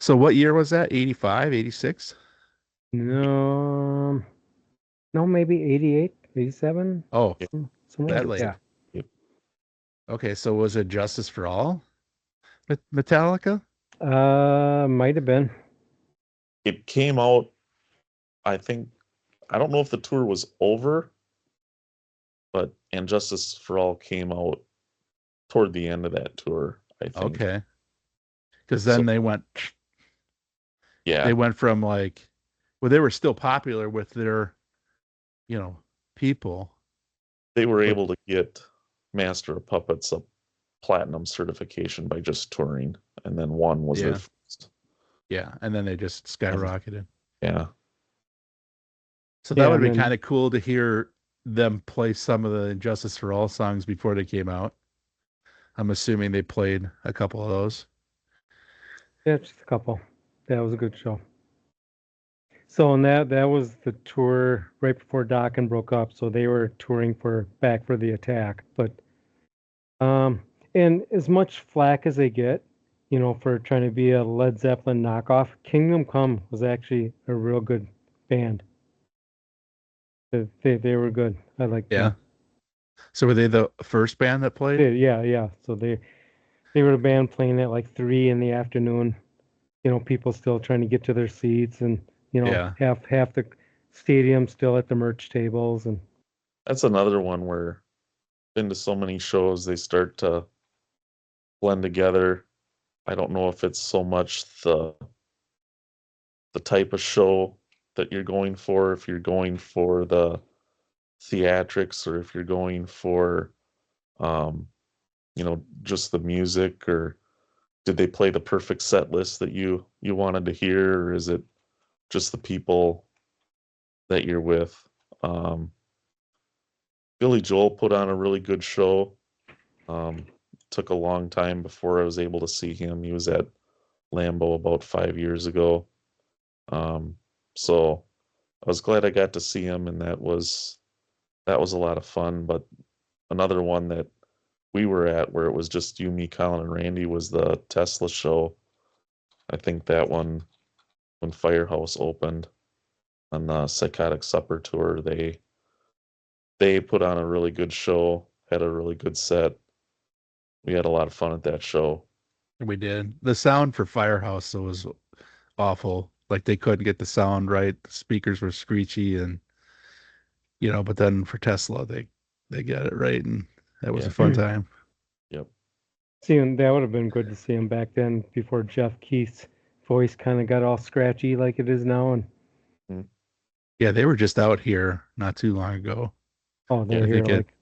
so what year was that? 85, 86? No, no, maybe 88, 87, Oh, It, something think that like it's late. yeah. it, Okay, so was it Justice for All? Metallica? Might have been. it came out. I think I don't know if the tour was over, but And Justice for All came out toward the end of that tour. I think Okay. Because so. then they Yeah, went from like, well, they were still popular with their, you know, people, they were but able to get Master of Puppets a platinum certification by just touring, and then one was their yeah, first. yeah, and then they just And skyrocketed. yeah, So that Yeah, would and have been kind then of cool to hear them play some of the Justice for All songs before they came out. I'm assuming they played a couple of those. yeah, just a couple. That was a good show. So and that was the tour right before Dokken broke up. So they were touring for Back for the Attack. But and as much flack as they get, for trying to be a Led Zeppelin knockoff, Kingdom Come was actually a real good band. They were good. I liked Yeah. them. So were they the first band that played? Yeah. So they were a band playing at like 3 in the afternoon. People still trying to get to their seats, and Yeah. half the stadium still at the merch tables, and that's another one where been to so many shows they start to blend together. I don't know if it's so much the type of show that you're going for, if you're going for the theatrics or if you're going for um, just the music, or did they play the perfect set list that you wanted to hear, or is it just the people that you're with? Um, Billy Joel put on a really good show. Um, Took a long time before I was able to see him. He was at Lambeau about 5 years ago. Um, so I was glad I got to see him, and that was a lot of fun. But another one that we were at where it was just you, me, Colin, and Randy was the Tesla show. I think that one, when Firehouse opened on the Psychotic Supper tour, they put on a really good show, had a really good set. We had a lot of fun at that show. We did. The sound for Firehouse was awful. Like they couldn't get the sound right. The speakers were screechy, and but then for Tesla, they got it right, and that was a Yeah. fun time. Yep. Seeing that would have been good to see him back then before Jeff Keith's voice kind of got all scratchy like it is now. And Mm. Yeah, they were just out here not too long ago. oh, Yeah, they're I here think it. like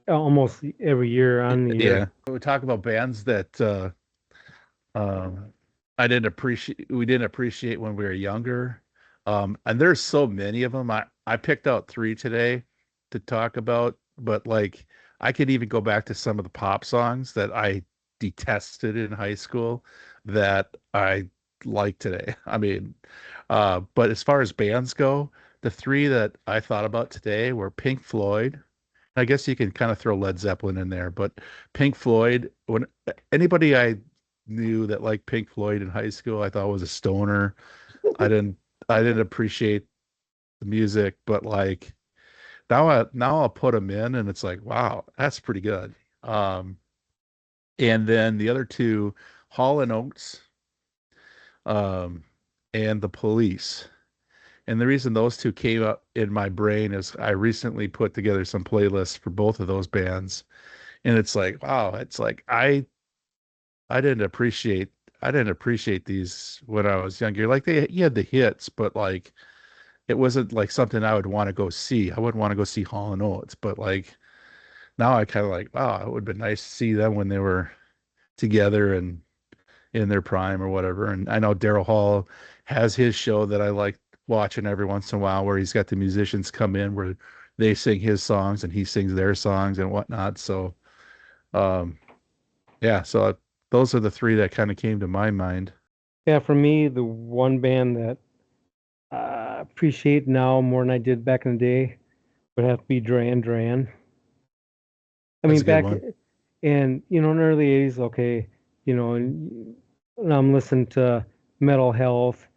almost every year on the Yeah, year. we talk about bands that um, we didn't appreciate when we were younger. And there's so many of them. I picked out three today to talk about, but like I could even go back to some of the pop songs that I detested in high school that I like today. I mean, but as far as bands go, the three that I thought about today were Pink Floyd. I guess you can kind of throw Led Zeppelin in there, but Pink Floyd, when anybody I knew that liked Pink Floyd in high school, I thought was a stoner. I didn't I didn't appreciate the music, but like now I'll put them in and it's like, wow, that's pretty good. Um, and then the other two, Hall and Oates, um, and The Police. And the reason those two came up in my brain is I recently put together some playlists for both of those bands. And it's like, wow, it's like I didn't appreciate I didn't appreciate these when I was younger. Like you had the hits, but like it wasn't like something I would want to go see. I wouldn't want to go see Hall and Oates, but like now I kind of like, wow, it would have been nice to see them when they were together and in their prime or whatever. And I know Daryl Hall has his show that I like watching every once in a while where he's got the musicians come in where they sing his songs and he sings their songs and whatnot. So um yeah, so those are the three that kind of came to my mind. Yeah, for me, the one band that I appreciate now more than I did back in the day would have to be Duran Duran. I That's mean, a good back one. in in the early '80s, okay, and I'm listening to Metal Health,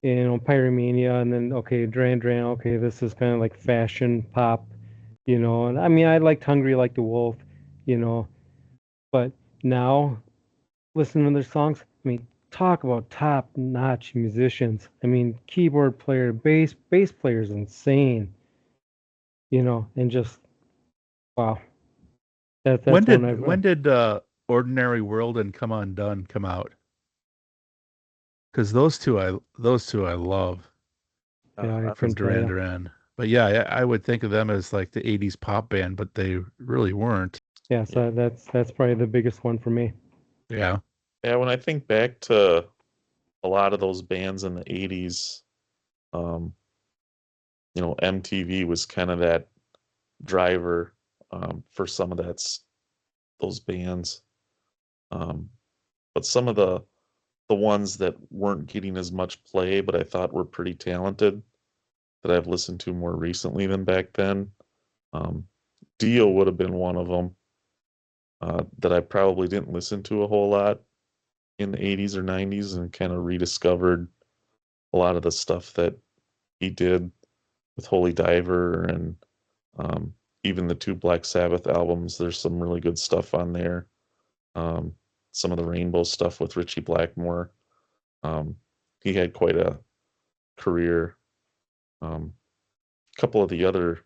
Pyromania, and then okay, Duran Duran. Okay, this is kind of like fashion pop, And I mean, I liked Hungry Like the Wolf, you know, but now listening to their songs, I mean, talk about top-notch musicians. I mean, keyboard player, bass player is insane, and just wow, that's one I've When did Ordinary World and Come Undone come out? Because those two I love I from couldn't tell Duran you. Duran. But yeah, I would think of them as like the 80s pop band, but they really weren't. Yeah, Yeah. so that's probably the biggest one for me. Yeah. Yeah, when I think back to a lot of those bands in the 80s, um, MTV was kind of that driver for some of those bands. Um, but some of the ones that weren't getting as much play, but I thought were pretty talented that I've listened to more recently than back then. Um, Dio would have been one of them that I probably didn't listen to a whole lot in the 80s or 90s and kind of rediscovered a lot of the stuff that he did with Holy Diver and um, even the two Black Sabbath albums. There's some really good stuff on there. Um, some of the Rainbow stuff with Richie Blackmore. Um, he had quite a career. A couple of the other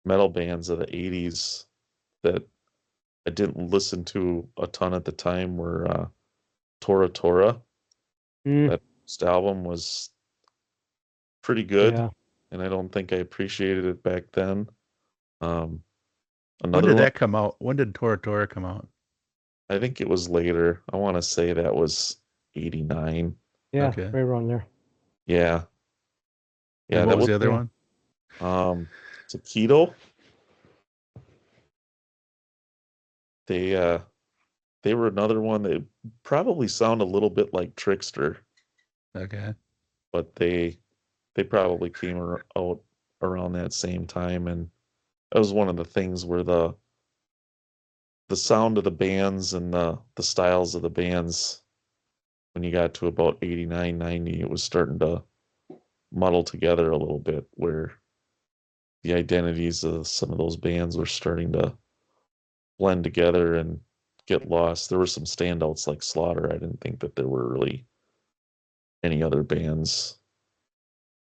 metal bands of the 80s that I didn't listen to a ton at the time were Tora Tora. Mm, That first album was pretty good, yeah, and I don't think I appreciated it back then. Um, When another did one, that come out? When did Tora Tora come out? I think it was later. I want to say that was 89. yeah, Okay. right around there. Yeah. And Yeah, what that was was the other Yeah, one? um Taquito. They they were another one that probably sound a little bit like Trickster, Okay. but they probably came out around that same time, and that was one of the things where the sound of the bands and the styles of the bands when you got to about 89, 90, it was starting to muddle together a little bit where the identities of some of those bands were starting to blend together and get lost. There were some standouts like Slaughter. I didn't think that there were really any other bands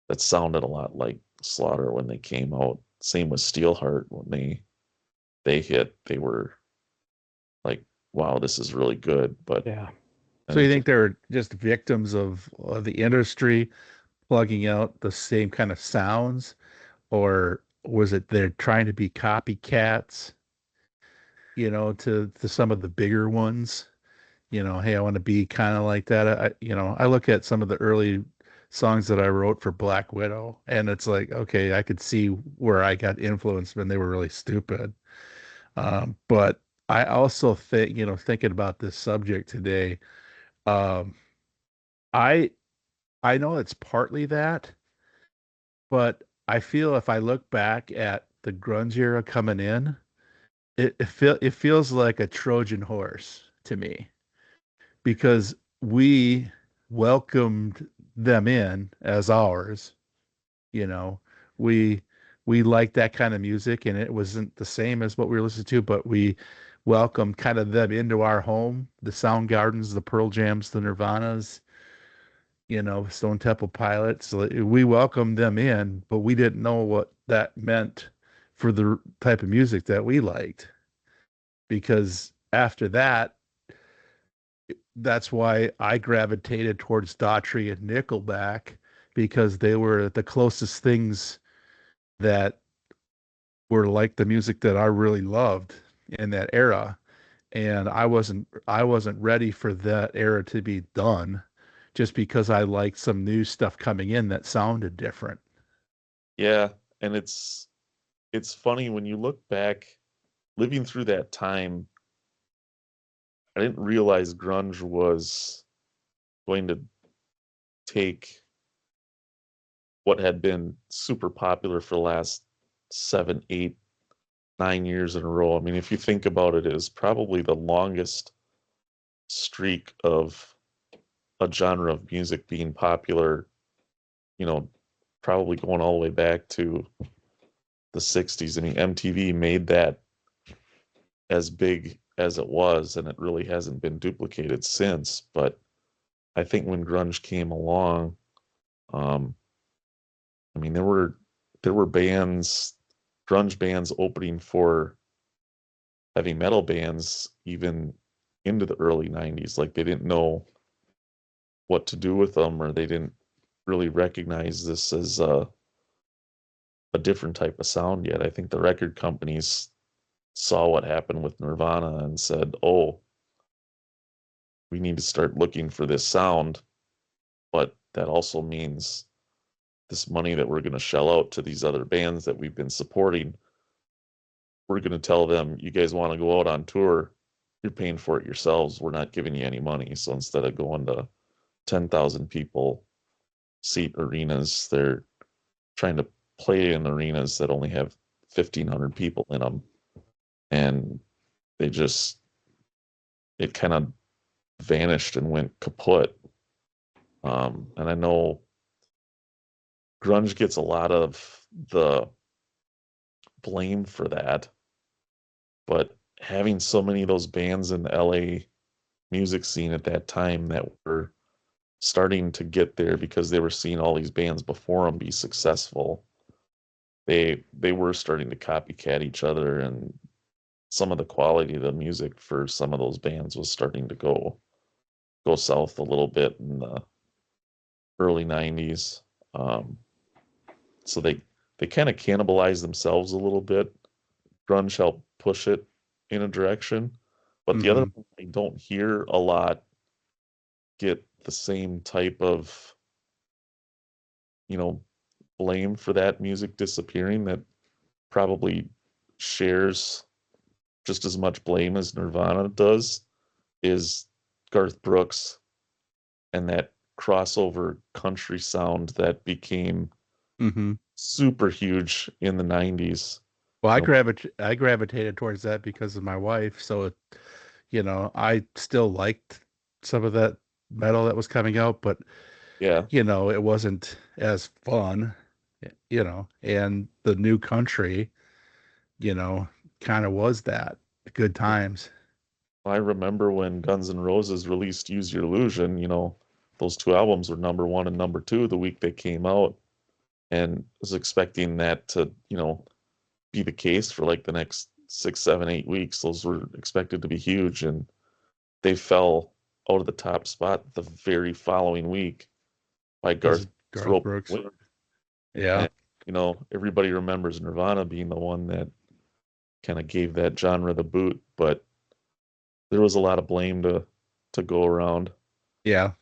that sounded a lot like Slaughter when they came out. same with Steelheart. When they hit, they were like, wow, this is really good. But Yeah. So then you it think just, they're just victims of the industry plugging out the same kind of sounds, or was it they're trying to be copycats, to some of the bigger ones? Hey, I want to be kind of like that. I look at some of the early songs that I wrote for Black Widow, and it's like, okay, I could see where I got influenced when they were really stupid. But I also think, thinking about this subject today, um, I I know it's partly that, but I feel if I look back at the grunge era coming in, it feels like a Trojan horse to me because we welcomed them in as ours. You know, we we liked that kind of music, and it wasn't the same as what we were listening to, but we welcomed kind of them into our home, the Soundgardens, the Pearl Jams, the Nirvanas, Stone Temple Pilots. We welcomed them in, but we didn't know what that meant for the type of music that we liked. Because after that, that's why I gravitated towards Daughtry and Nickelback because they were the closest things that were like the music that I really loved in that era. And I wasn't ready for that era to be done just because I liked some new stuff coming in that sounded different. yeah, and it's funny when you look back, living through that time. I didn't realize grunge was going to take what had been super popular for the last 7, 8, 9 years in a row. I mean, if you think about it, it is probably the longest streak of a genre of music being popular, you know, probably going all the way back to the 60s. I mean, MTV made that as big as it was, and it really hasn't been duplicated since. But I think when grunge came along, um, I mean, there were bands, grunge bands opening for heavy metal bands even into the early 90s. Like they didn't know what to do with them, or they didn't really recognize this as a different type of sound yet. I think the record companies saw what happened with Nirvana and said, "Oh, we need to start looking for this sound." But that also means this money that we're going to shell out to these other bands that we've been supporting, we're going to tell them, you guys want to go out on tour, you're paying for it yourselves. We're not giving you any money. So instead of going to 10,000 people seat arenas, they're trying to play in arenas that only have 1,500 people in them. And they just, it kind of vanished and went kaput. And I know grunge gets a lot of the blame for that, but having so many of those bands in the LA music scene at that time that were starting to get there because they were seeing all these bands before them be successful. They were starting to copycat each other, and some of the quality of the music for some of those bands was starting to go south a little bit in the early 90s. Um, so they kind of cannibalized themselves a little bit. Grunge helped push it in a direction, but the other Hmm. one I don't hear a lot get the same type of, you know, blame for that music disappearing that probably shares just as much blame as Nirvana does is Garth Brooks and that crossover country sound that became Hmm. super huge in the 90s. Well, You know, I gravitated towards that because of my wife. So, I still liked some of that metal that was coming out, but yeah. it wasn't as fun, and the new country, you know, kind of was that good times. I remember when Guns N' Roses released Use Your Illusion, those two albums were number one and number two the week they came out, and was expecting that to, be the case for like the next 6, 7, 8 weeks. Those were expected to be huge, and they fell out of the top spot the very following week by Because Garth Garth Thrope. Brooks. Yeah. And, everybody remembers Nirvana being the one that kind of gave that genre the boot, but there was a lot of blame to go around. Yeah.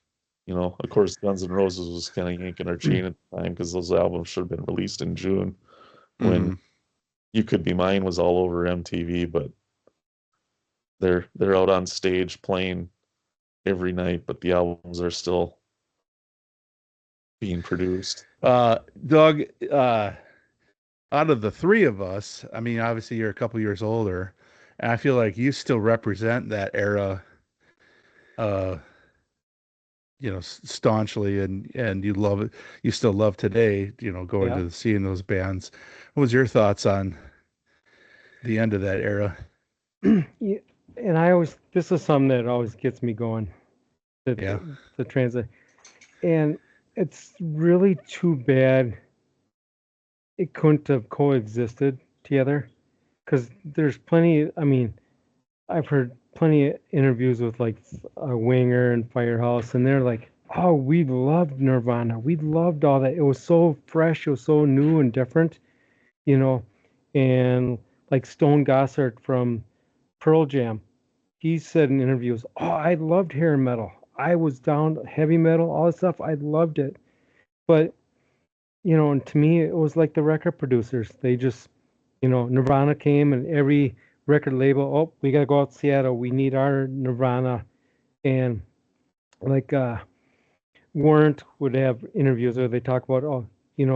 Of course, Guns N' Roses was kind of yanking our chain at the time because those albums should have been released in June when Hmm. You Could Be Mine was all over MTV, but they're out on stage playing every night, but the albums are still being produced. Doug, out of the three of us, I mean, obviously you're a couple years older, and I feel like you still represent that era, uh, staunchly, and you love it. You still love today, going Yeah. to seeing those bands. What was your thoughts on the end of that era? Yeah, and this is something that always gets me going. Yeah. The transit, and it's really too bad it couldn't have coexisted together. Because there's plenty. I mean, I've heard plenty of interviews with like Winger and Firehouse, and they're like, "Oh, we loved Nirvana. We loved all that. It was so fresh. It was so new and different, you know." And like Stone Gossard from Pearl Jam, he said in interviews, "Oh, I loved hair metal. I was down heavy metal, all this stuff. I loved it." But and to me, it was like the record producers. They just, Nirvana came and every record label, oh, we gotta go out to Seattle. We need our Nirvana. And like Warrant would have interviews where they talk about, oh,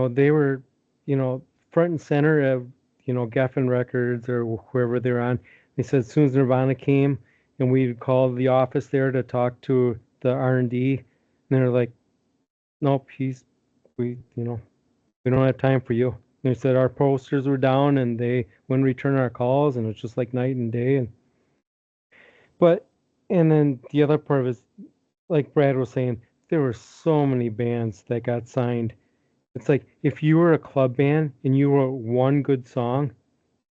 they were, you know, front and center of, Geffen Records or wherever they're on. They said as soon as Nirvana came and we'd call the office there to talk to the R&D, and they're like, nope, we don't have time for you. They said our posters were down and they wouldn't return our calls, and it's just like night and day. But and then the other part of it is, like Brad was saying, there were so many bands that got signed. It's like if you were a club band and you wrote one good song,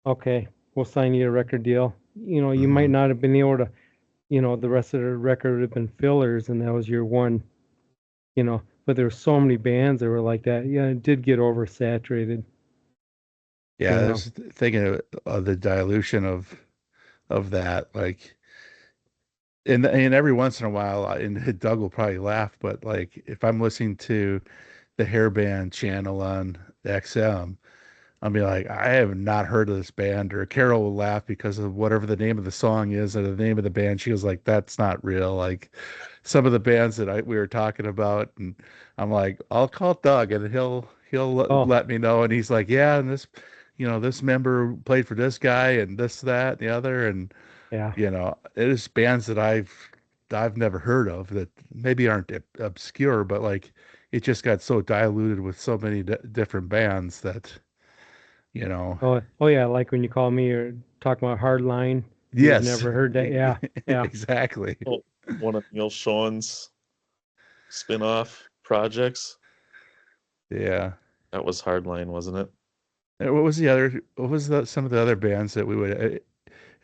okay, we'll sign you a record deal. You might Hmm. not have been able to, the rest of the record would have been fillers, and that was your one, But there were so many bands that were like that. Yeah, it did get oversaturated, you Yeah, I know. was thinking of the dilution of that, like, and every once in a while, and Doug will probably laugh, but like if I'm listening to the hairband channel on XM, I'll be like, I have not heard of this band. Or Carol will laugh because of whatever the name of the song is or the name of the band. She was like, that's not real. Like some of the bands that we were talking about, and I'm like, I'll call Doug and he'll Oh, let me know. And he's like, yeah, and this member played for this guy and this, that, and the other. And yeah. it is bands that I've never heard of that maybe aren't obscure, but like it just got so diluted with so many different bands that, you know, Oh yeah, like when you call me or talk about Hardline, you've yes, never heard that. Yeah, yeah. exactly. Oh, one of Neil Sean's spin-off projects. Yeah. That was Hardline, wasn't it? And what was some of the other bands that we would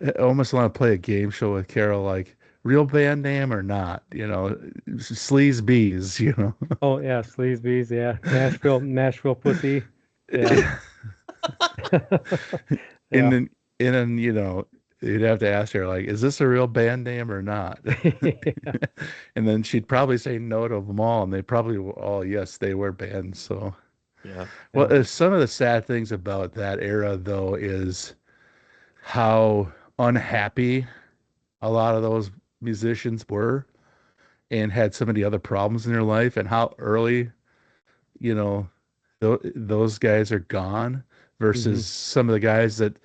I almost want to play a game show with Carol, like real band name or not, Sleaze Bees, Oh yeah, Sleazebees. Yeah, Nashville Pussy. Yeah, And yeah. then, you'd have to ask her, like, is this a real band name or not? Yeah. And then she'd probably say no to them all, and they probably were all, yes, they were bands. So, Yeah. well, Yeah. some of the sad things about that era, though, is how unhappy a lot of those musicians were and had so many other problems in their life, and how early, you know, those guys are gone Hmm. versus some of the guys that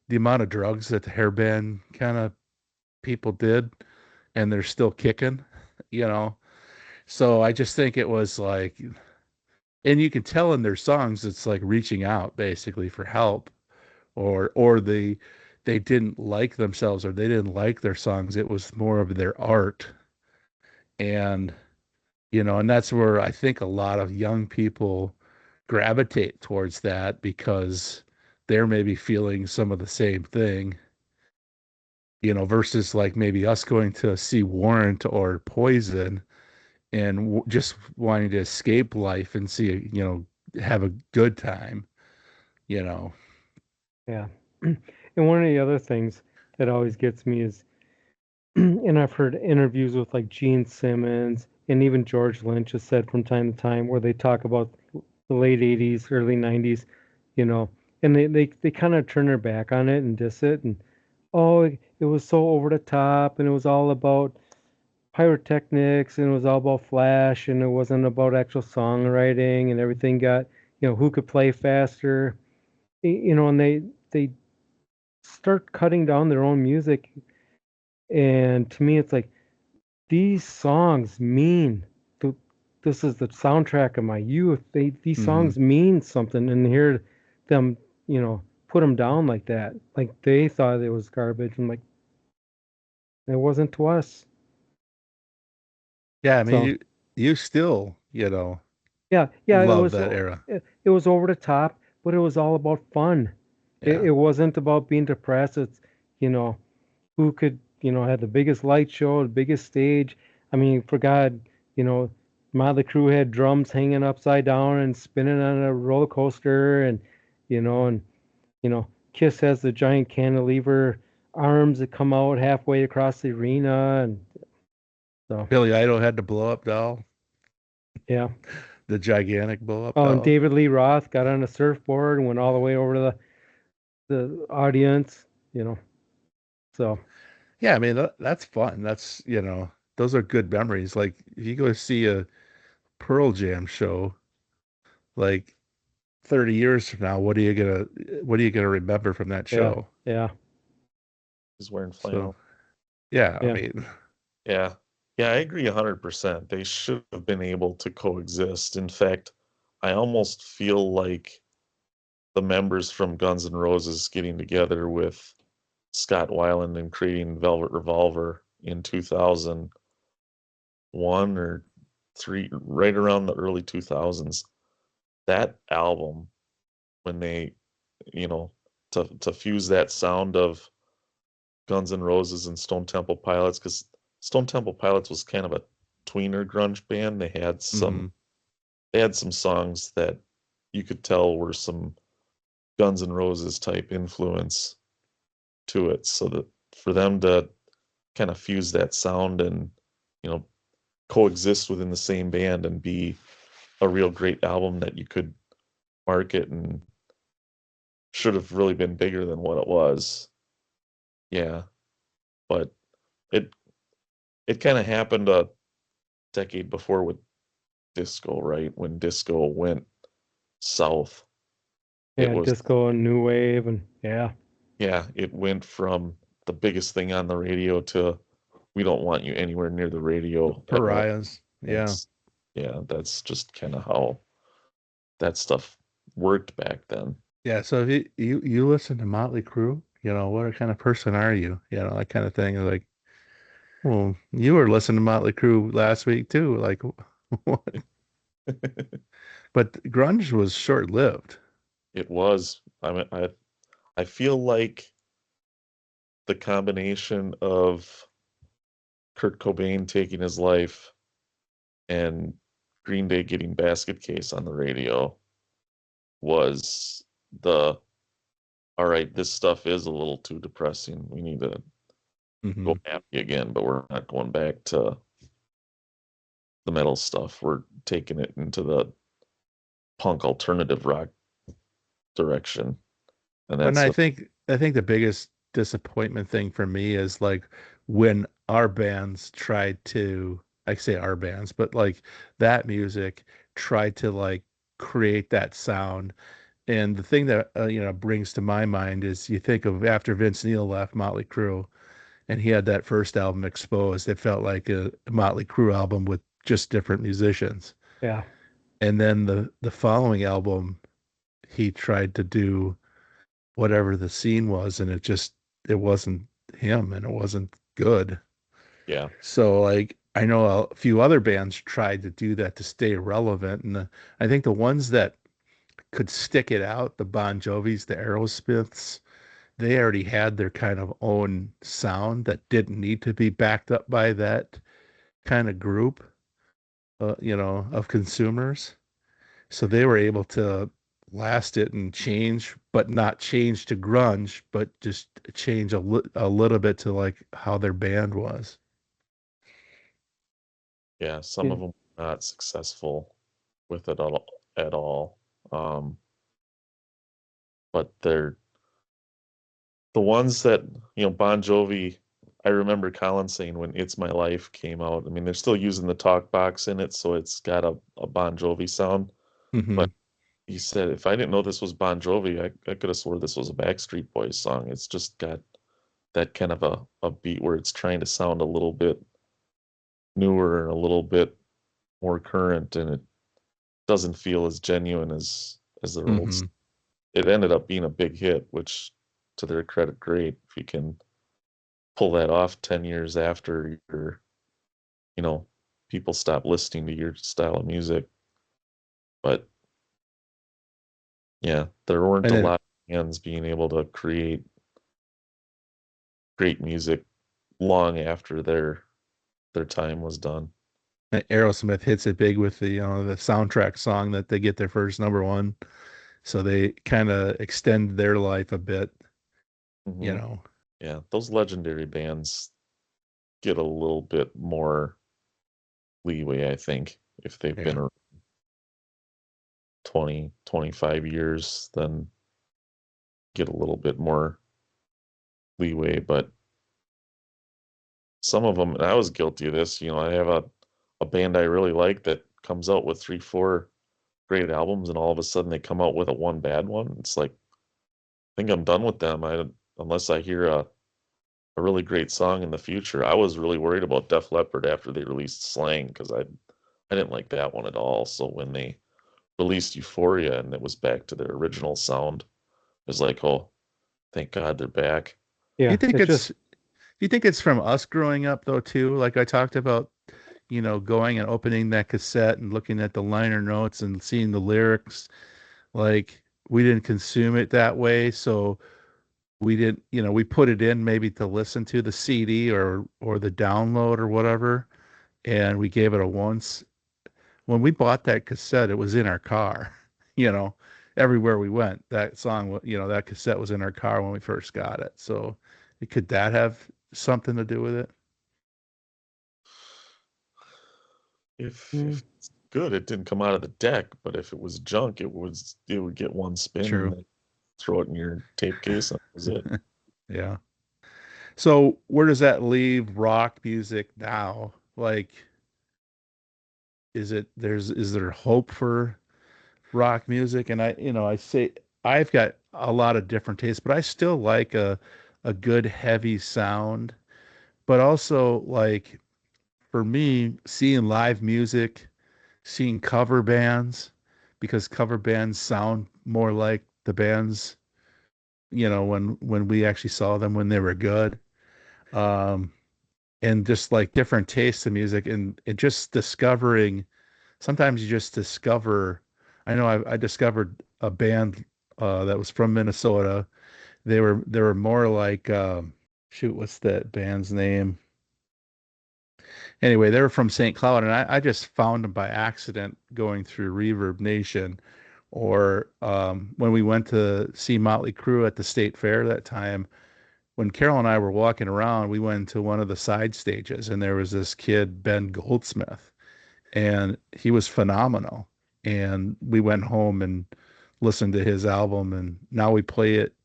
the amount of drugs that the hairband kind of people did and they're still kicking, you know. So I just think it was like, and you can tell in their songs it's like reaching out basically for help, or they didn't like themselves or they didn't like their songs. It was more of their art. And and that's where I think a lot of young people gravitate towards that because they're maybe feeling some of the same thing, versus like maybe us going to see Warrant or Poison and just wanting to escape life and see, have a good time, you know. Yeah. And one of the other things that always gets me is, and I've heard interviews with like Gene Simmons and even George Lynch has said from time to time where they talk about the late 80s, early 90s, you know, and they kind of turn their back on it and diss it. And, oh, it was so over the top and it was all about pyrotechnics and it was all about flash and it wasn't about actual songwriting and everything got, who could play faster, and they start cutting down their own music. And to me, it's like these songs mean th- this is the soundtrack of my youth. These Hmm. songs mean something, and hear them, put them down like that, like they thought it was garbage. I'm like, it wasn't to us. Yeah, I mean, So you still, yeah, love that era. it was over the top, but it was all about fun. It Yeah. wasn't about being depressed. It's you know who could, have the biggest light show, the biggest stage. I mean, for God, you know, Motley Crue had drums hanging upside down and spinning on a roller coaster, and Kiss has the giant cantilever arms that come out halfway across the arena, and so Billy Idol had the blow up doll, yeah. the gigantic blow up Oh, and doll. David Lee Roth got on a surfboard and went all the way over to the audience, you know. So Yeah, I mean, that's fun. That's, those are good memories. Like if you go see a Pearl Jam show, like 30 years from now, what are you gonna remember from that yeah, show? yeah, He's wearing So, flannel. yeah, I yeah, mean, Yeah. Yeah, I agree 100%. They should have been able to coexist. In fact, I almost feel like the members from Guns N' Roses getting together with Scott Weiland and creating Velvet Revolver in 2001 or three, right around the early 2000s. That album, when they, you know, to fuse that sound of Guns N' Roses and Stone Temple Pilots, because Stone Temple Pilots was kind of a tweener grunge band. mhm. They had some songs that you could tell were some Guns N' Roses type influence to it. So that for them to kind of fuse that sound and, you know, coexist within the same band and be a real great album that you could market and should have really been bigger than what it was. Yeah, but it it kind of happened a decade before with disco, right? When disco went south, it yeah. was, Disco and new wave, and yeah, yeah, it went from the biggest thing on the radio to we don't want you anywhere near the radio at all. Pariahs. Yeah. That's, yeah, that's just kind of how that stuff worked back then. Yeah, so if you listen to Motley Crue, what kind of person are you? That kind of thing. Like, well, you were listening to Motley Crue last week too. Like, what? But grunge was short-lived. It was. I mean, I feel like the combination of Kurt Cobain taking his life and Green Day getting Basket Case on the radio was the all right, this stuff is a little too depressing. We need to go Hmm. happy again, but we're not going back to the metal stuff. We're taking it into the punk alternative rock direction. And And that's I think the biggest disappointment thing for me is like when our bands tried to, I say our bands, but like that music tried to like create that sound. And the thing that brings to my mind is you think of after Vince Neil left Motley Crue and he had that first album Exposed, it felt like a Motley Crue album with just different musicians. yeah, And then the following album he tried to do whatever the scene was and it wasn't him and it wasn't good. yeah. So like I know a few other bands tried to do that to stay relevant, and I think the ones that could stick it out. The Bon Jovis, the Aerosmiths, they already had their kind of own sound that didn't need to be backed up by that kind of group, of consumers. So they were able to last it and change, but not change to grunge, but just change a little bit to like how their band was. Yeah, some Yeah. of them were not successful with it at all. Um, but they're the ones that, Bon Jovi, I remember Colin saying when It's My Life came out, I mean, they're still using the talk box in it, so it's got a Bon Jovi sound. Hmm. But he said, if I didn't know this was Bon Jovi, I could have swore this was a Backstreet Boys song. It's just got that kind of a beat where it's trying to sound a little bit newer and a little bit more current, and it doesn't feel as genuine as their old. Hmm. It ended up being a big hit, which to their credit, great. If you can pull that off 10 years after you know, people stop listening to your style of music. But yeah, there weren't And a then lot of bands being able to create great music long after their time was done. Aerosmith hits it big with the soundtrack song that they get their first number one. So they kind of extend their life a bit, you Hmm. know. Yeah, those legendary bands get a little bit more leeway, I think, if they've been Yeah. around 20, 25 years, then get a little bit more leeway. But some of them, and I was guilty of this, I have a band I really like that comes out with three, four great albums, and all of a sudden they come out with a one bad one. It's like, I think I'm done with them. Unless I hear a really great song in the future. I was really worried about Def Leppard after they released Slang because I didn't like that one at all. So when they released Euphoria and it was back to their original sound, it was like, oh, thank God they're back. Do you Yeah. think It's it's just, do you think it's from us growing up though too? Like I talked about, going and opening that cassette and looking at the liner notes and seeing the lyrics. Like we didn't consume it that way, so we didn't, we put it in maybe to listen to the CD or the download or whatever, and we gave it a once. When we bought that cassette, it was in our car, you know, everywhere we went. That song, that cassette was in our car when we first got it. So could that have something to do with it? If mm, it's good, it didn't come out of the deck, but if it was junk, it would get one spin and True. then throw it in your tape case and that was it. Yeah. So where does that leave rock music now? Like, is there hope for rock music? And I say I've got a lot of different tastes, but I still like a good heavy sound. But also like for me, seeing live music, seeing cover bands, because cover bands sound more like the bands, when we actually saw them when they were good. Um, and just like different tastes of music and just discovering, sometimes you just discover, I know I discovered a band that was from Minnesota. They were more like shoot, what's that band's name? Anyway, they were from St. Cloud, and I just found them by accident going through Reverb Nation, or when we went to see Motley Crue at the State Fair that time. When Carol and I were walking around, we went to one of the side stages, and there was this kid, Ben Goldsmith, and he was phenomenal. And we went home and listened to his album, and now we play it,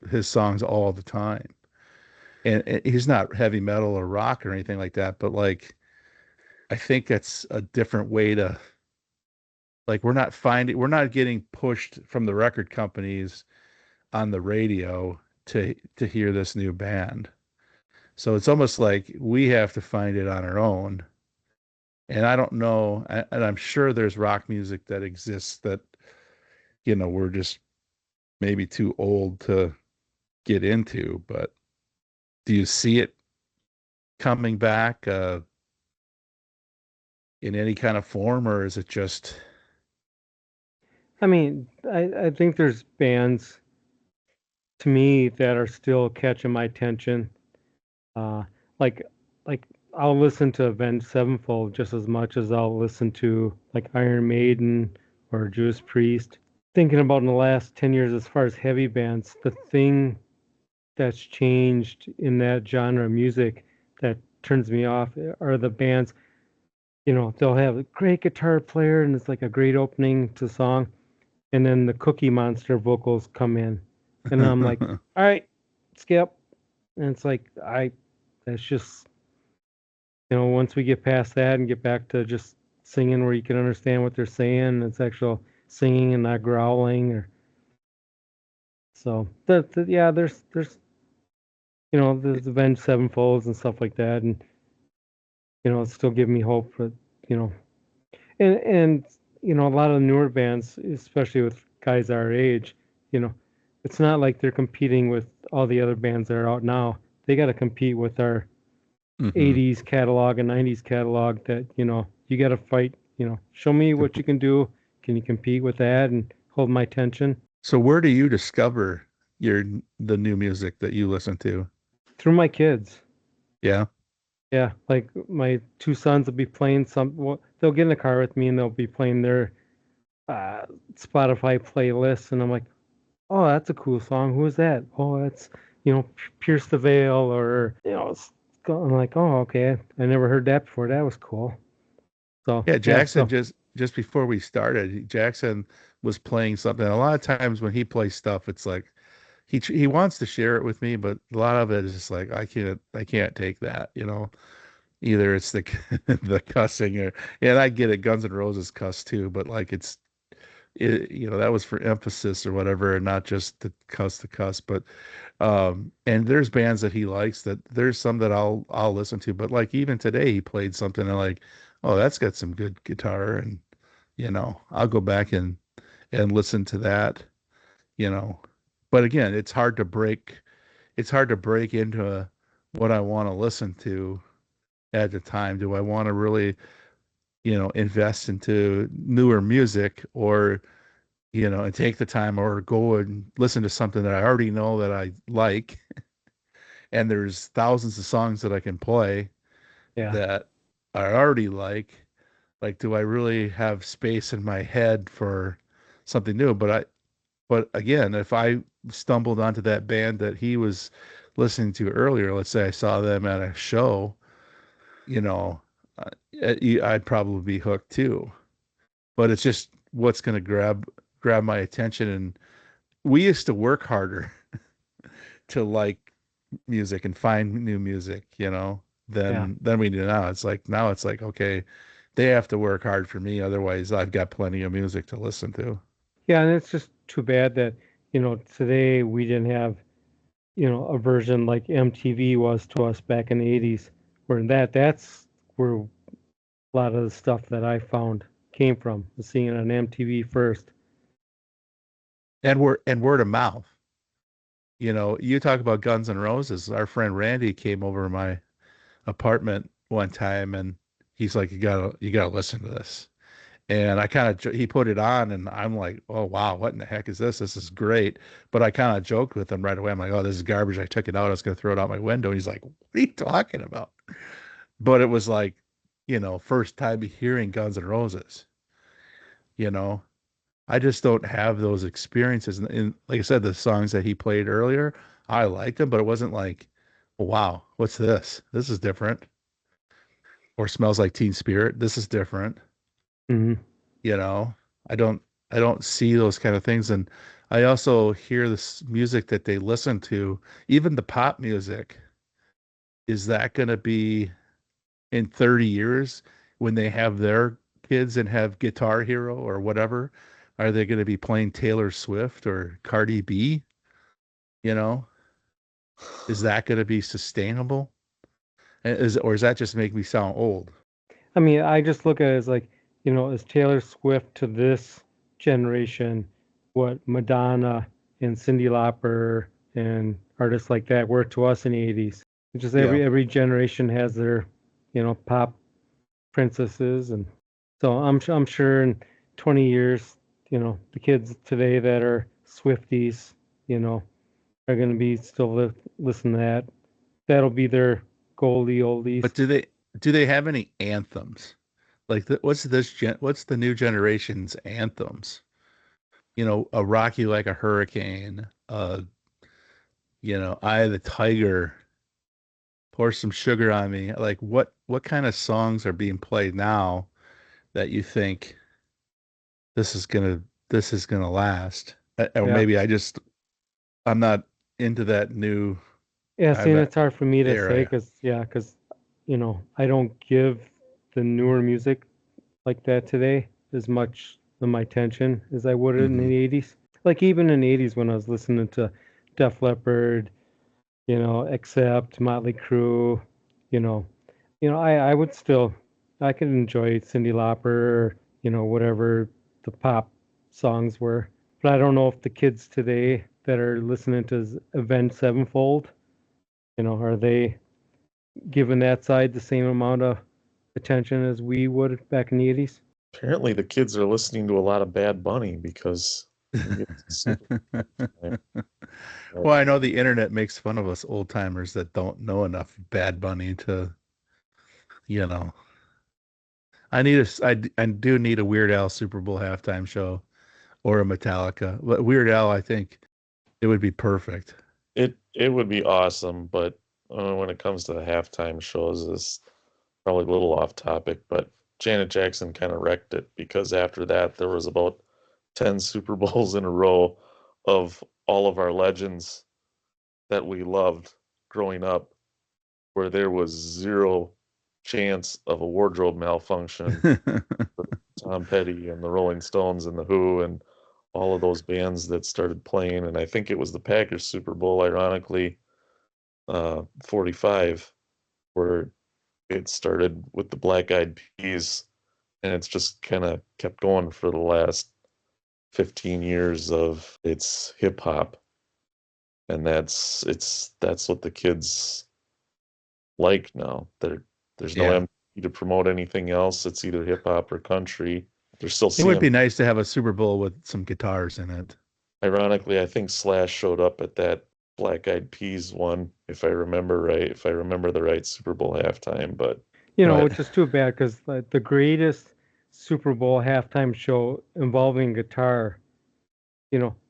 his songs all the time. And he's not heavy metal or rock or anything like that, but like I think that's a different way to, like, we're not getting pushed from the record companies on the radio to hear this new band. So it's almost like we have to find it on our own. And I don't know, and I'm sure there's rock music that exists that, we're just maybe too old to get into, but do you see it coming back in any kind of form, or is it just I mean, I think there's bands to me that are still catching my attention. Uh, like like I'll listen to Avenged Sevenfold just as much as I'll listen to like Iron Maiden or Judas Priest. Thinking about in the last 10 years as far as heavy bands, the thing that's changed in that genre of music that turns me off are the bands, they'll have a great guitar player and it's like a great opening to song, and then the Cookie Monster vocals come in, and then I'm like, all right, skip. And it's like that's just, once we get past that and get back to just singing where you can understand what they're saying, it's actual singing and not growling. Or so yeah, there's there's Avenged Sevenfolds and stuff like that, and it's still giving me hope. But you know, and a lot of the newer bands, especially with guys our age, you know, it's not like they're competing with all the other bands that are out now. They got to compete with our Hmm. 80s catalog and 90s catalog. That you got to fight. Show me what you can do. Can you compete with that and hold my attention? So where do you discover the new music that you listen to? Through my kids. Yeah. Yeah, like my two sons will be playing some. Well, they'll get in the car with me and they'll be playing their uh, Spotify playlist, and I'm like, "Oh, that's a cool song. Who is that? Oh, that's Pierce the Veil, or I'm like, "Oh, okay. I never heard that before. That was cool." So Yeah, yeah, Jackson so just before we started, Jackson was playing something. A lot of times when he plays stuff, it's like he wants to share it with me, but a lot of it is just like I can't take that, you know. Either it's the the cussing or and I get it, Guns N' Roses cuss too, but like that was for emphasis or whatever, and not just to cuss. But and there's bands that he likes that there's some that I'll listen to, but like even today he played something and like, oh, that's got some good guitar, and I'll go back and listen to that, you know. But again, it's hard to break into what I want to listen to at the time. Do I want to really, invest into newer music, or and take the time, or go and listen to something that I already know that I like, and there's thousands of songs that I can play yeah, that I already like. Like, do I really have space in my head for something new? But again, if I stumbled onto that band that he was listening to earlier, let's say I saw them at a show, you know, uh, I'd probably be hooked too. But it's just what's going to grab my attention. And we used to work harder to like music and find new music, yeah, than we do now. It's like now it's like, okay, they have to work hard for me, otherwise I've got plenty of music to listen to. yeah. And it's just too bad that today we didn't have a version like MTV was to us back in the 80s, where that's where a lot of the stuff that I found came from, was seeing it on MTV first. And word of mouth. You talk about Guns N' Roses. Our friend Randy came over to my apartment one time, and he's like, you gotta listen to this. And I kind of he put it on, and I'm like, oh wow, what in the heck is this? This is great. But I kind of joked with him right away. I'm like, oh, this is garbage. I took it out. I was gonna throw it out my window. And he's like, what are you talking about? But it was like, first time hearing Guns N' Roses. You know, I just don't have those experiences. And like I said, the songs that he played earlier, I liked them, but it wasn't like, wow, what's this? This is different. Or Smells Like Teen Spirit. This is different. Hmm. you know I don't see those kind of things. And I also hear this music that they listen to, even the pop music. Is that going to be in 30 years when they have their kids and have Guitar Hero or whatever? Are they going to be playing Taylor Swift or Cardi B? you know is that going to be sustainable? Or does that just make me sound old? I mean, I just look at it as like, is Taylor Swift to this generation what Madonna and Cyndi Lauper and artists like that were to us in the 80s. It's just Yeah. every generation has their, pop princesses, and so I'm sure in 20 years the kids today that are Swifties, are going to be still listen to that. That'll be their goldie oldies. But do they have any anthems? Like what's the new generation's anthems? A Rock You Like a Hurricane, Eye of the Tiger, Pour Some Sugar on Me. Like what kind of songs are being played now that you think this is gonna this is gonna last? Or Yeah. maybe I'm not into that new Yeah, see, and that it's hard for me to say era. because I don't give the newer music like that today as much of my attention as I would in Hmm. the 80s. Like even in the 80s when I was listening to Def Leppard, Accept, Motley Crue, you know, I would still, I could enjoy Cyndi Lauper, or, whatever the pop songs were. But I don't know if the kids today that are listening to Avenged Sevenfold, are they giving that side the same amount of attention as we would back in the 80s? Apparently, the kids are listening to a lot of Bad Bunny because we get super. Well, I know the internet makes fun of us old timers that don't know enough Bad Bunny to, you know. I do need a Weird Al Super Bowl halftime show or a Metallica. But Weird Al, I think it would be perfect. It would be awesome, but when it comes to the halftime shows, it's probably a little off topic. But Janet Jackson kind of wrecked it because after that, there was about 10 Super Bowls in a row of all of our legends that we loved growing up, where there was zero chance of a wardrobe malfunction. Tom Petty and the Rolling Stones and the Who and all of those bands that started playing. And I think it was the Packers Super Bowl, ironically, 45, where it started with the Black Eyed Peas, and it's just kind of kept going for the last 15 years of its hip hop. And that's what the kids like now. There's no Yeah. MTV to promote anything else. It's either hip hop or country. They're still It would seeing. be nice to have a Super Bowl with some guitars in it. Ironically, I think Slash showed up at that Black Eyed Peas one, if I remember right, if I remember the right Super Bowl halftime. But But Which is too bad because the greatest Super Bowl halftime show involving guitar,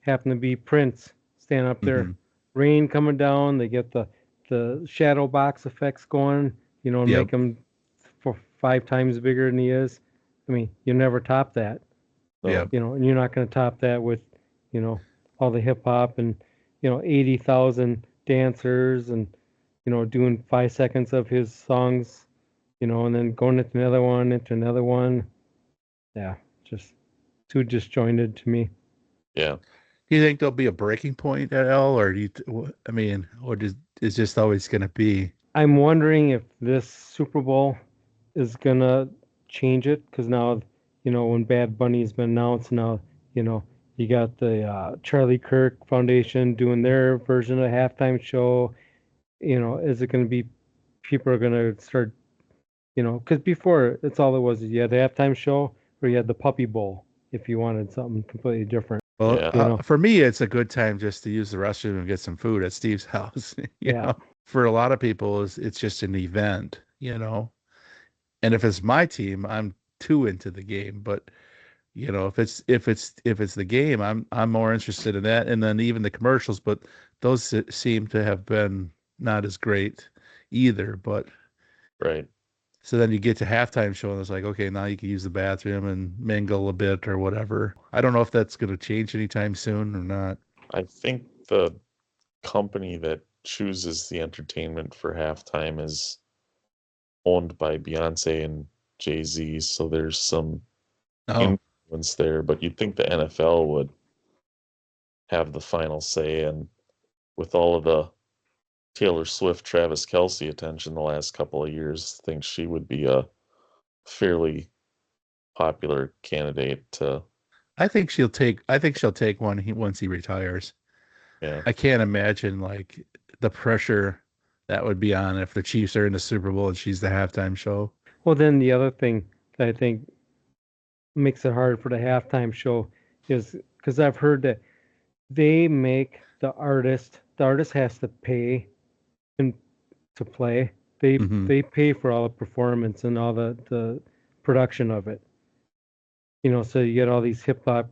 happened to be Prince standing up there, mhm. rain coming down. They get the shadow box effects going, and Yep. make him for 5 times bigger than he is. I mean, you never top that, no, Yep. and you're not going to top that with, you know, all the hip hop and 80,000 dancers and doing 5 seconds of his songs, and then going into another one. Yeah, just too disjointed to me. yeah. Do you think there'll be a breaking point at L, or I mean, or is just always going to be? I'm wondering if this Super Bowl is gonna change it because now, when Bad Bunny's been announced, now, you got the Charlie Kirk Foundation doing their version of the halftime show. Is it gonna be people are gonna start, because before it's all it was. You had the halftime show or you had the Puppy Bowl if you wanted something completely different. Well, Yeah. You know, for me, it's a good time just to use the restroom and get some food at Steve's house. yeah. For a lot of people, it's just an event. And if it's my team, I'm too into the game. But if it's the game, I'm more interested in that. And then even the commercials, but those seem to have been not as great either. But Right. so then you get to halftime show and it's like, okay, now you can use the bathroom and mingle a bit or whatever. I don't know if that's going to change anytime soon or not. I think the company that chooses the entertainment for halftime is owned by Beyonce and Jay-Z, so there's some Oh, influence there, but you'd think the NFL would have the final say, and with all of the Taylor Swift, Travis Kelce attention the last couple of years, I think she would be a fairly popular candidate to, I think she'll take one once he retires. yeah, I can't imagine like the pressure that would be on if the Chiefs are in the Super Bowl and she's the halftime show. Well, then the other thing that I think makes it hard for the halftime show is because I've heard that they make the artist has to pay and to play. Hmm. They pay for all the performance and all the production of it. So you get all these hip hop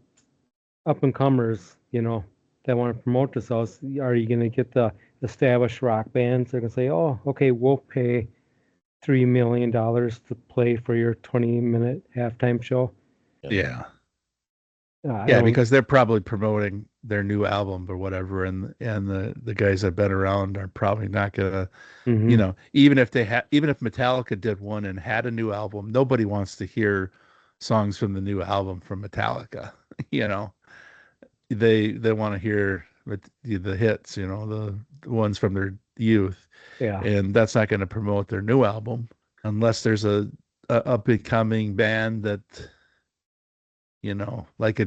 up and comers, that want to promote themselves. Are you going to get the established rock bands? They're going to say, "Oh, okay, we'll pay $3 million to play for your 20-minute halftime show." Yeah. Yeah. I Yeah, don't. because they're probably promoting their new album or whatever, and the guys that have been around are probably not gonna, Hmm. even if Metallica did one and had a new album, nobody wants to hear songs from the new album from Metallica. You know, they want to hear the hits, the ones from their youth, Yeah. and that's not going to promote their new album unless there's a up and coming band that like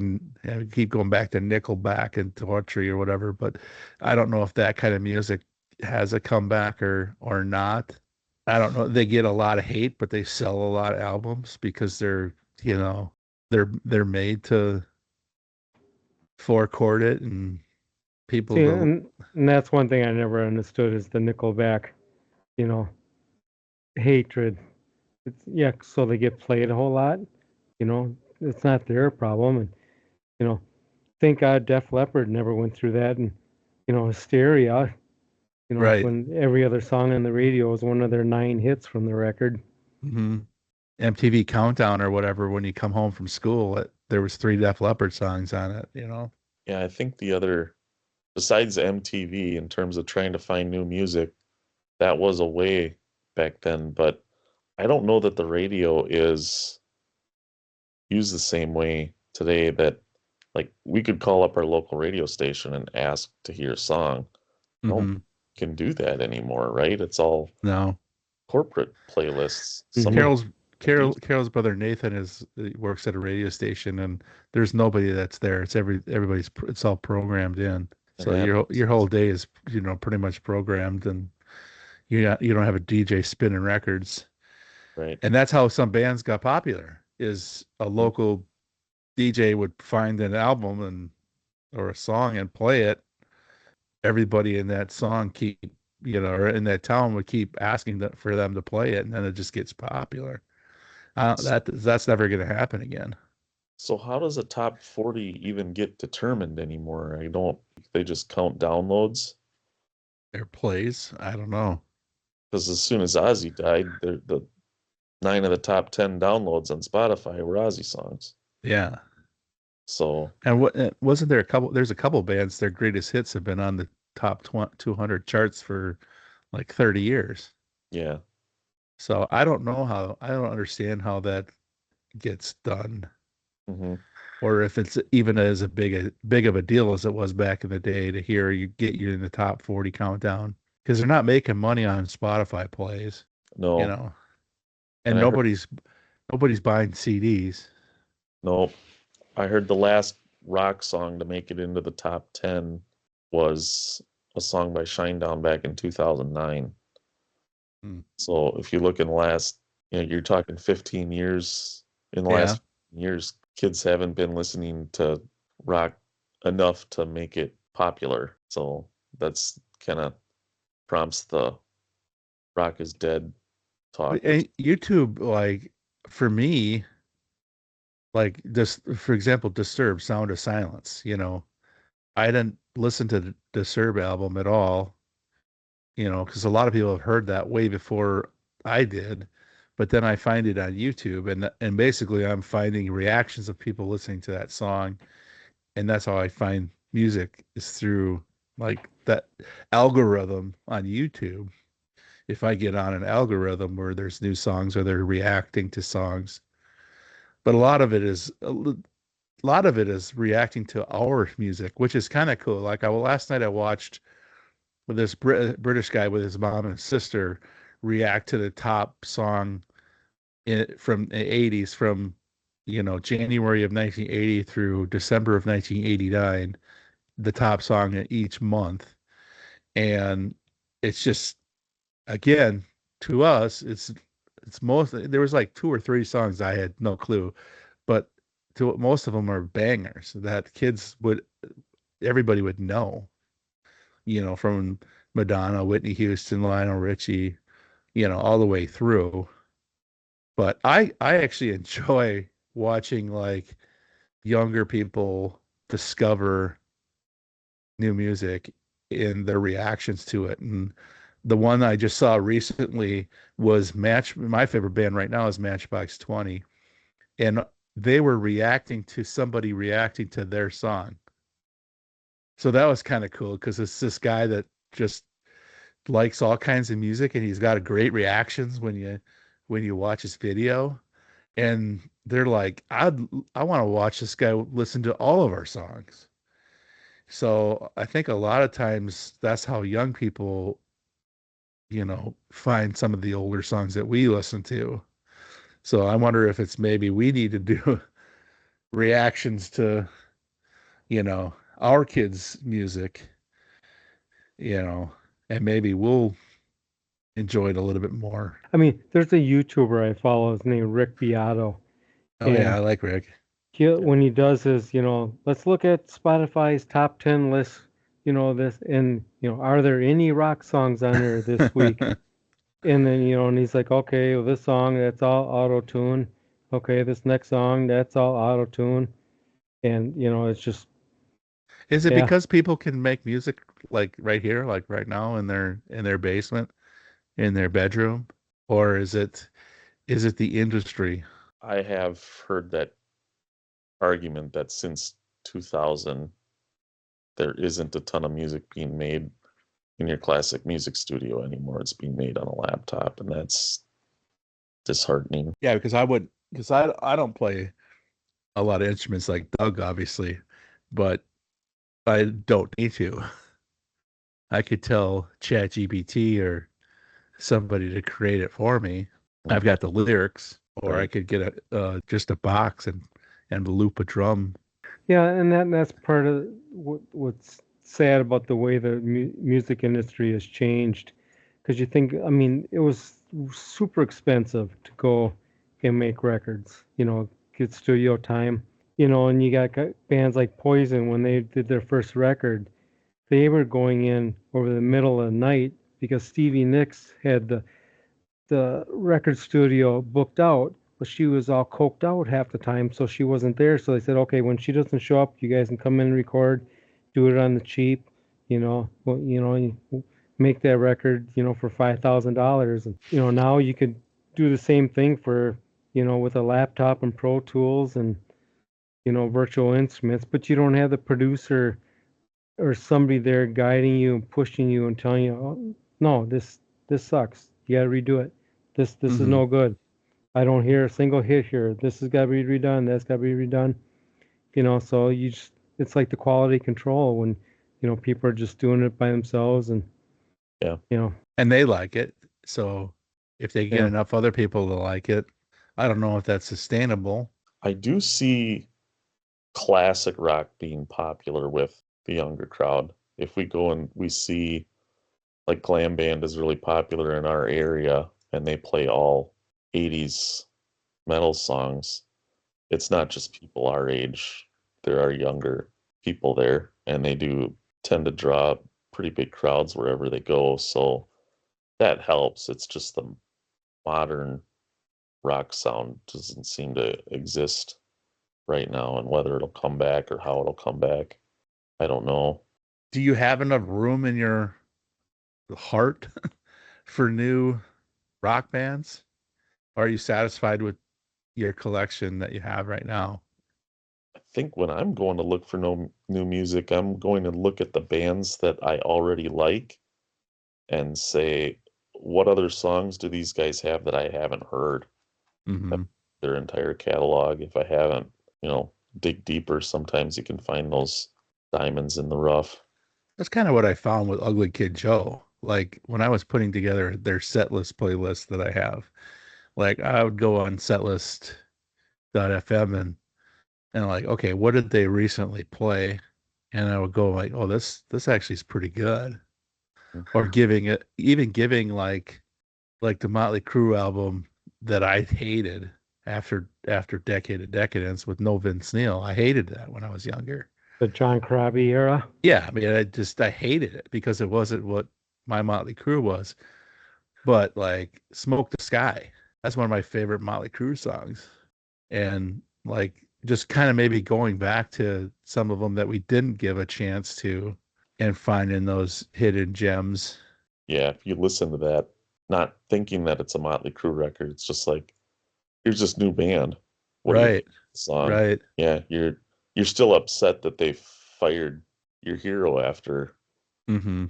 keep going back to Nickelback and Torture or whatever, but I don't know if that kind of music has a comeback or not. I don't know. They get a lot of hate, but they sell a lot of albums because you know, they're made to four-chord it and people See, to and that's one thing I never understood is the Nickelback, you know, hatred. Yeah, so they get played a whole lot. It's not their problem, and you know, thank God Def Leppard never went through that, and hysteria. right. When every other song on the radio was one of their 9 hits from the record. Hmm. MTV Countdown or whatever when you come home from school, there was 3 Def Leppard songs on it. Yeah, I think the other, besides MTV, in terms of trying to find new music, that was a way back then. But I don't know that the radio is used the same way today. That, like, we could call up our local radio station and ask to hear a song. I don't Hmm. can do that anymore, right? It's all No. corporate playlists. Some of Hmm. them Carol's are decent, Carol's brother Nathan works at a radio station, and there's nobody that's there. It's all programmed in. and So your whole day is pretty much programmed, and you don't have a DJ spinning records. right? And that's how some bands got popular. Is a Mhm. local DJ would find an album or a song and play it. Everybody in that song or in that town would keep asking for them to play it, and then it just gets popular. That's never going to happen again. So how does a top 40 even get determined anymore? I don't, they just count downloads? Their plays, I don't know. Because as soon as Ozzy died, the 9 of the top 10 downloads on Spotify were Ozzy songs. Yeah, So and wasn't there a couple? There's a couple bands. Their greatest hits have been on the top 200 charts for like 30 years. yeah, So I don't understand how that gets done, hmm or if it's even as big of a deal as it was back in the day to hear you get you in the top 40 countdown because they're not making money on Spotify plays, you no. know, And and nobody's buying CDs. no, I heard the last rock song to make it into the top 10 was a song by Shinedown back in 2009. Hmm. So if you look in the last, you're talking 15 years. In the Yeah. last years, kids haven't been listening to rock enough to make it popular. So that's kind of prompts the rock is dead talk, which, And YouTube, like for me, like just for example, Disturb Sound of Silence, I didn't listen to the Disturb album at all, because a lot of people have heard that way before I did. But then I find it on YouTube, and basically I'm finding reactions of people listening to that song, and that's how I find music is through like that algorithm on YouTube. If I get on an algorithm where there's new songs or they're reacting to songs, but a lot of it is reacting to our music, which is kind of cool. Like last night I watched with this British guy with his mom and his sister react to the top song from the 80s from January of 1980 through December of 1989, the top song in each month. And it's just, again, to us, it's most, there was like 2 or 3 songs I had no clue, but most of them are bangers that everybody would know, from Madonna, Whitney Houston, Lionel Richie, all the way through. But I actually enjoy watching like younger people discover new music and their reactions to it. And the one I just saw recently was my favorite band right now is Matchbox 20. And they were reacting to somebody reacting to their song. So that was kind of cool because it's this guy that just likes all kinds of music and he's got a great reactions when you watch his video. And they're like, I want to watch this guy listen to all of our songs. So I think a lot of times that's how young people, find some of the older songs that we listen to. So I wonder if it's maybe we need to do reactions to, our kids' music, you know, and maybe we'll enjoy it a little bit more. I mean, there's a YouTuber I follow. His name Rick Beato, Oh yeah, I and like Rick. when he does his, let's look at Spotify's top 10 list. This, and are there any rock songs on there this week? And then and he's like, okay, well, this song that's all auto tune. Okay, this next song that's all auto tune, and it's just Is it yeah. because people can make music like right here, like right now in their basement, in their bedroom, or is it the industry? I have heard that argument that since 2000, there isn't a ton of music being made in your classic music studio anymore. It's being made on a laptop, and that's disheartening. Yeah, because I don't play a lot of instruments like Doug, obviously, but I don't need to. I could tell ChatGPT or somebody to create it for me. I've Mhm. got the lyrics, or I Right. could get just a box and loop a drum. Yeah, and that's part of what's sad about the way the music industry has changed. Because you think, I mean, it was super expensive to go and make records, get studio time, and you got bands like Poison when they did their first record, they were going in over the middle of the night because Stevie Nicks had the record studio booked out, but she was all coked out half the time, so she wasn't there. So they said, okay, when she doesn't show up, you guys can come in and record, do it on the cheap, well, you make that record, for $5,000, and now you could do the same thing for, with a laptop and Pro Tools and virtual instruments, but you don't have the producer or somebody there guiding you and pushing you and telling you, oh, no, this sucks. You got to redo it. This is Hmm. no good. I don't hear a single hit here. This has got to be redone. That's got to be redone. So it's like the quality control when people are just doing it by themselves and Yeah. you know And they like it. So if they get yeah. enough other people to like it, I don't know if that's sustainable. I do see classic rock being popular with the younger crowd. If we go and we see like Glam Band is really popular in our area and they play all 80s metal songs, it's not just people our age. There are younger people there and they do tend to draw pretty big crowds wherever they go. So that helps. It's just the modern rock sound doesn't seem to exist right now, and whether it'll come back or how it'll come back, I don't know. Do you have enough room in your heart for new rock bands? Or are you satisfied with your collection that you have right now? I think when I'm going to look for no new music, I'm going to look at the bands that I already like and say, what other songs do these guys have that I haven't heard? Hmm. Their entire catalog. If I haven't, dig deeper. Sometimes you can find those diamonds in the rough. That's kind of what I found with Ugly Kid Joe. Like when I was putting together their set list playlist that I have, like I would go on setlist.fm and like, okay, what did they recently play? And I would go like, oh, this actually is pretty good. Or giving like the Motley Crue album that I hated. after Decade of Decadence with no Vince Neil. I hated that when I was younger. The John Corabi era. Yeah, I mean, I hated it because it wasn't what my Motley Crue was. But like Smoke the Sky, that's one of my favorite Motley Crue songs. And like just kind of maybe going back to some of them that we didn't give a chance to and finding those hidden gems. Yeah, if you listen to that, not thinking that it's a Motley Crue record, it's just like, here's this new band. What do you think Right, of the song? right. Yeah, you're still upset that they fired your hero after Hmm.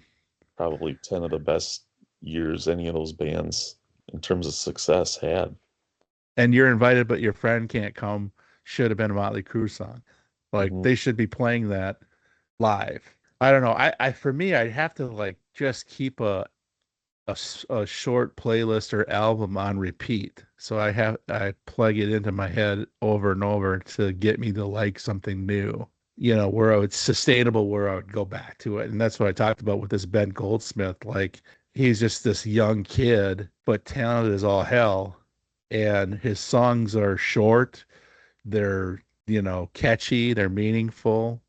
probably 10 of the best years any of those bands in terms of success had. And you're invited, but your friend can't come. Should have been a Motley Crue song. Like Hmm. they should be playing that live. I don't know. I for me, I'd have to like just keep a short playlist or album on repeat. So I plug it into my head over and over to get me to like something new. Where it's sustainable, where I would go back to it. And that's what I talked about with this Ben Goldsmith. Like he's just this young kid, but talented as all hell. And his songs are short, they're, catchy, they're meaningful,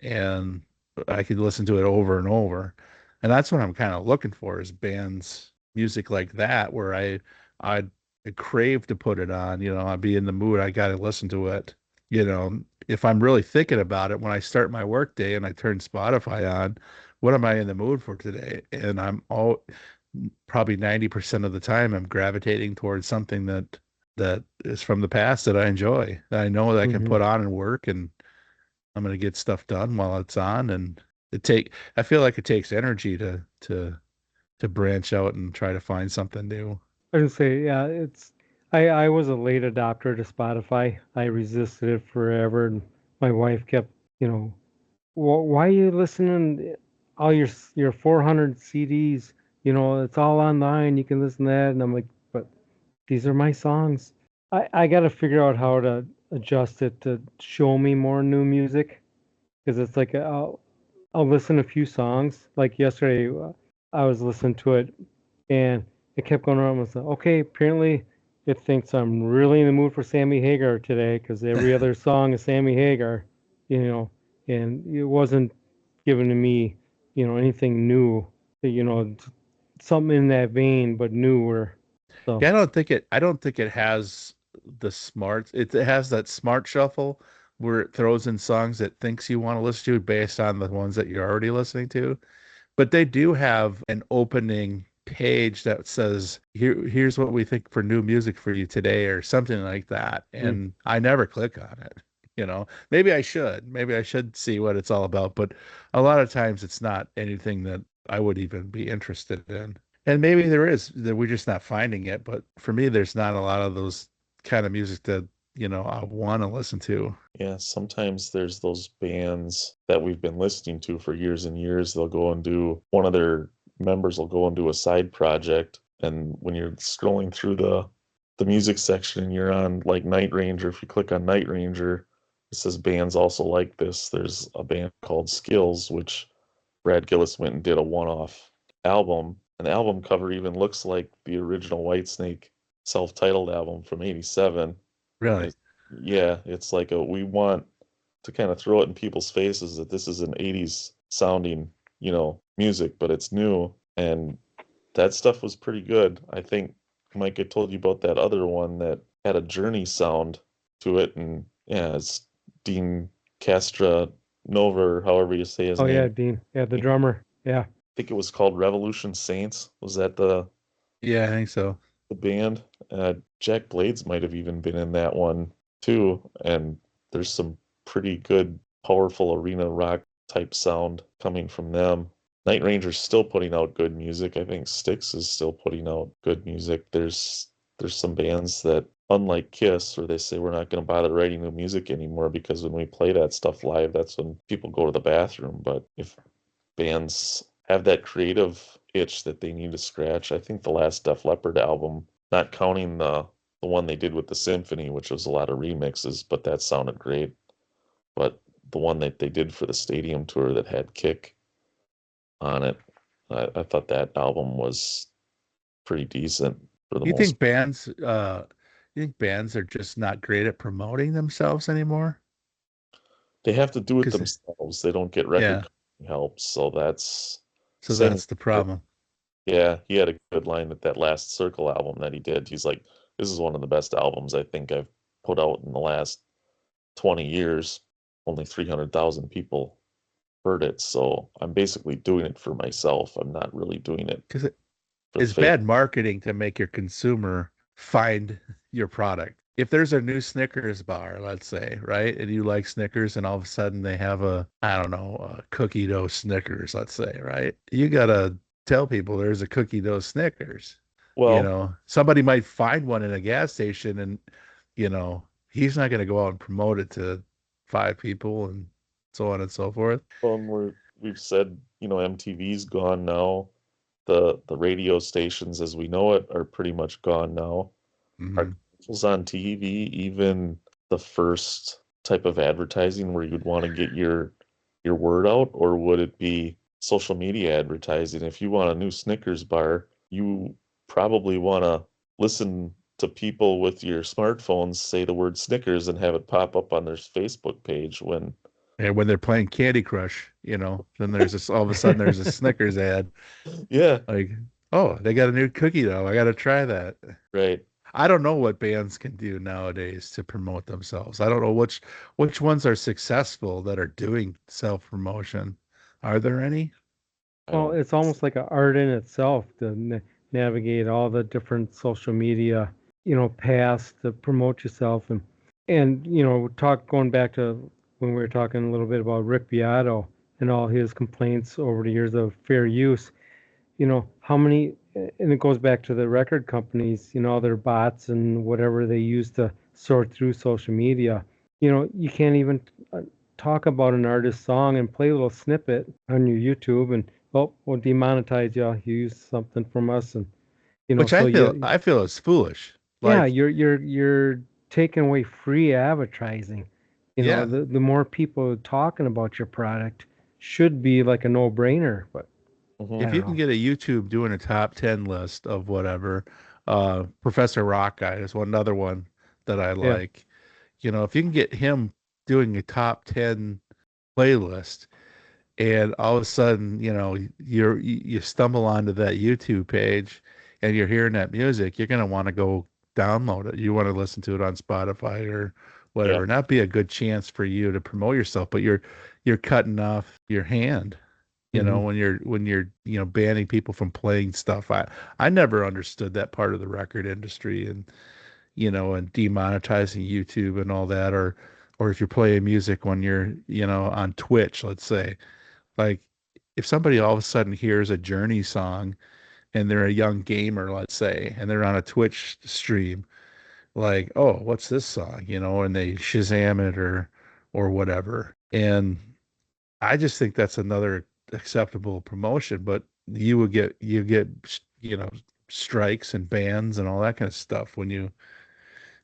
and I could listen to it over and over. And that's what I'm kind of looking for is bands music like that where I'd crave to put it on, I'd be in the mood, I got to listen to it. If I'm really thinking about it when I start my work day and I turn Spotify on, what am I in the mood for today? And I'm all probably 90% of the time I'm gravitating towards something that is from the past that I enjoy, that I know that I can Hmm. put on and work, and I'm gonna get stuff done while it's on. And I feel like it takes energy to branch out and try to find something new. I would say, yeah, I was a late adopter to Spotify. I resisted it forever, and my wife kept, you know, why are you listening all your 400 CDs? It's all online. You can listen to that. And I'm like, but these are my songs. I got to figure out how to adjust it to show me more new music because it's like I'll listen to a few songs. Like yesterday, I was listening to it and it kept going on. I was like, okay, apparently it thinks I'm really in the mood for Sammy Hagar today because every other song is Sammy Hagar, you know, and it wasn't giving to me, anything new, something in that vein, but newer. So, Yeah, I don't think it has the smart. It has that smart shuffle where it throws in songs it thinks you want to listen to based on the ones that you're already listening to. But they do have an opening page that says, here's what we think for new music for you today, or something like that. mm, And I never click on it. Maybe I should. Maybe I should see what it's all about. But a lot of times it's not anything that I would even be interested in. And maybe there is, that we're just not finding it. But for me, there's not a lot of those kind of music that, I want to listen to. Yeah, sometimes there's those bands that we've been listening to for years and years. They'll go and do one of their members will go and do a side project, and when you're scrolling through the music section and you're on like Night Ranger, if you click on Night Ranger, it says bands also like this. There's a band called Skills, which Brad Gillis went and did a one-off album. An album cover even looks like the original Whitesnake self-titled album from '87. Really? It's, yeah, it's like we want to kind of throw it in people's faces that this is an '80s sounding, music, but it's new. And that stuff was pretty good. I think Mike, I told you about that other one that had a Journey sound to it, and yeah, it's Dean Castra Nova, or however you say his oh yeah, name. Dean, yeah, the I drummer, yeah. think it was called Revolution Saints. Was that Yeah, I think so. the band? Jack Blades might have even been in that one too. And there's some pretty good, powerful arena rock type sound coming from them. Night Ranger's still putting out good music. I think Styx is still putting out good music. There's some bands that, unlike Kiss, where they say we're not going to bother writing new music anymore because when we play that stuff live, that's when people go to the bathroom. But if bands have that creative itch that they need to scratch, I think the last Def Leppard album, not counting the one they did with the symphony, which was a lot of remixes, but that sounded great. But the one that they did for the stadium tour that had Kick on it, I thought that album was pretty decent for the You most think bands You think bands are just not great at promoting themselves anymore? They have to do it Because themselves. They don't get record yeah, company help. So that's so same. that's the problem. Yeah, he had a good line at that last Circle album that he did. He's like, "This is one of the best albums I think I've put out in the last 20 years. Only 300,000 people heard it, so I'm basically doing it for myself. I'm not really doing it Because for the it's fame." bad marketing to make your consumer find your product. If there's a new Snickers bar, let's say, right, and you like Snickers, and all of a sudden they have a, I don't know, a cookie dough Snickers, let's say, right? You gotta tell people there's a cookie dough Snickers. Well, Somebody might find one in a gas station, and he's not gonna go out and promote it to five people and so on and so forth. we've said, MTV's gone now. The radio stations as we know it are pretty much gone now. Are Hmm. commercials on TV even the first type of advertising where you'd want to get your word out, or would it be social media advertising? If you want a new Snickers bar, you probably want to listen to people with your smartphones say the word Snickers and have it pop up on their Facebook page when And when they're playing Candy Crush, then there's this all of a sudden there's a Snickers ad. yeah, Like, oh, they got a new cookie dough. I got to try that. right. I don't know what bands can do nowadays to promote themselves. I don't know which ones are successful that are doing self-promotion. Are there any? I Well, don't it's almost like an art in itself to navigate all the different social media, paths to promote yourself, and talk going back to when we were talking a little bit about Rick Beato and all his complaints over the years of fair use. How many, and it goes back to the record companies, their bots and whatever they use to sort through social media. You can't even talk about an artist's song and play a little snippet on your YouTube and, oh, we'll demonetize you. You used something from us. And, Which so I feel is foolish. yeah, Like, you're taking away free advertising. yeah, The more people talking about your product should be like a no-brainer, but I Mhm. if don't you can know. get a YouTube doing a top 10 list of whatever, Professor Rock Guy is one another one that I Yeah. like. If you can get him doing a top 10 playlist, and all of a sudden, you stumble onto that YouTube page and you're hearing that music, you're gonna want to go download it. You want to listen to it on Spotify or Yeah. whatever. And that'd be a good chance for you to promote yourself, but you're cutting off your hand, Hmm. when you're banning people from playing stuff. I never understood that part of the record industry, and demonetizing YouTube and all that, or if you're playing music when you're, on Twitch, let's say. Like, if somebody all of a sudden hears a Journey song and they're a young gamer, let's say, and they're on a Twitch stream, like, oh, what's this song? And they Shazam it or whatever. And I just think that's another acceptable promotion, but you get you know strikes and bans and all that kind of stuff when you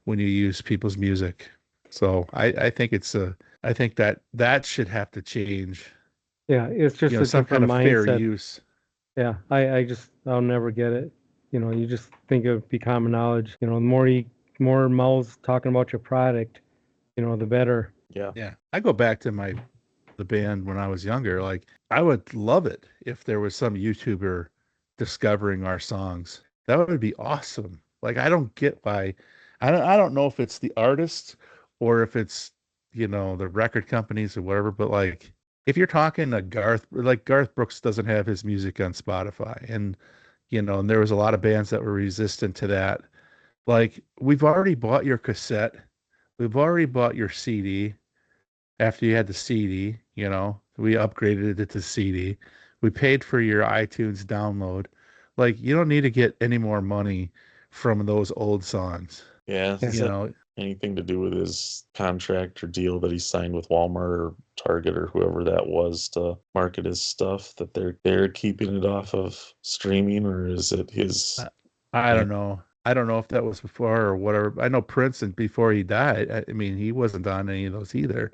use people's music. So I think I think that should have to change. Yeah, it's just a Some kind different of fair mindset. use. Yeah, I'll never get it. You just think it would be common knowledge. The more mouths talking about your product, the better. Yeah. Yeah. I go back to the band when I was younger. Like, I would love it if there was some YouTuber discovering our songs. That would be awesome. Like, I don't get why. I don't know if it's the artists or if it's, the record companies or whatever, but like, if you're talking to Garth Brooks doesn't have his music on Spotify, and there was a lot of bands that were resistant to that. Like, we've already bought your cassette, we've already bought your CD. After you had the CD, we upgraded it to CD. We paid for your iTunes download. Like, you don't need to get any more money from those old songs. Yeah. Yeah. Is You that know, anything to do with his contract or deal that he signed with Walmart or Target or whoever that was to market his stuff, that they're keeping it off of streaming, or is it his I, I yeah. don't know. I don't know if that was before or whatever. I know Prince, and before he died, I mean, he wasn't on any of those either.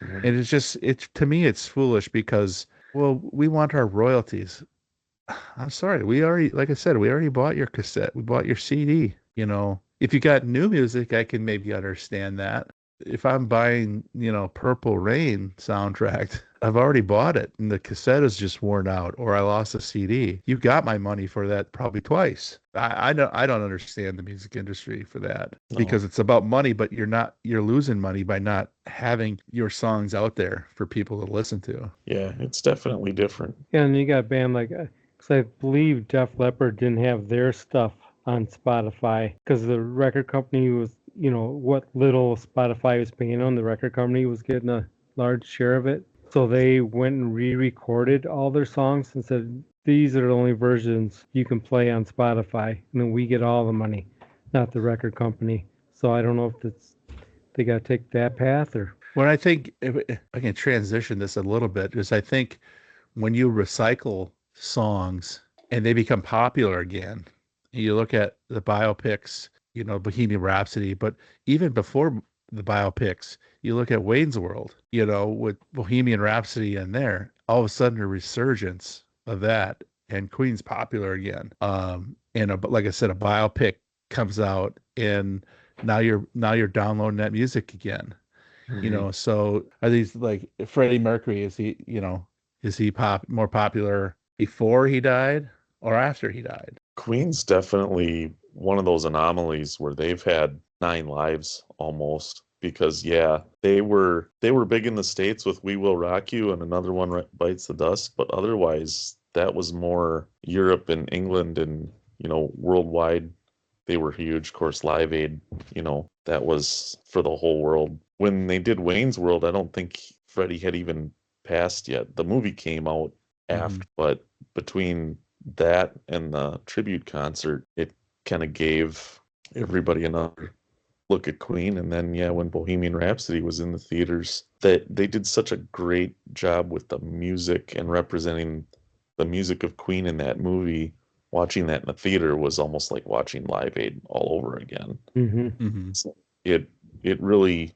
Mhm. And it's to me, it's foolish because, well, we want our royalties. I'm sorry. We already, like I said, we already bought your cassette. We bought your CD. If you got new music, I can maybe understand that. If I'm buying, Purple Rain soundtrack, I've already bought it and the cassette is just worn out or I lost a CD. You got my money for that probably twice. I don't understand the music industry for that No. because it's about money, but you're losing money by not having your songs out there for people to listen to. Yeah, it's definitely different. Yeah, and you got a band like, because I believe Def Leppard didn't have their stuff on Spotify because the record company was, what little Spotify was paying on, the record company was getting a large share of it. So they went and re-recorded all their songs and said, these are the only versions you can play on Spotify, and then we get all the money, not the record company. So I don't know if they got to take that path or. When I think if I can transition this a little bit, is I think when you recycle songs and they become popular again, you look at the biopics, Bohemian Rhapsody, but even before the biopics, you look at Wayne's World, with Bohemian Rhapsody in there, all of a sudden a resurgence of that and Queen's popular again. And like I said, a biopic comes out and now you're downloading that music again. Mhm. So are these like Freddie Mercury? Is he more popular before he died or after he died? Queen's definitely one of those anomalies where they've had 9 lives almost because yeah, they were big in the States with We Will Rock You and Another One Bites the Dust, but otherwise that was more Europe and England and worldwide they were huge. Of course, Live Aid, that was for the whole world. When they did Wayne's World, I don't think Freddie had even passed yet. The movie came out Hmm. after, but between that and the tribute concert, it kind of gave everybody another look at Queen. And then, yeah, when Bohemian Rhapsody was in the theaters, that they did such a great job with the music and representing the music of Queen in that movie. Watching that in the theater was almost like watching Live Aid all over again. Hmm. Hmm. So it really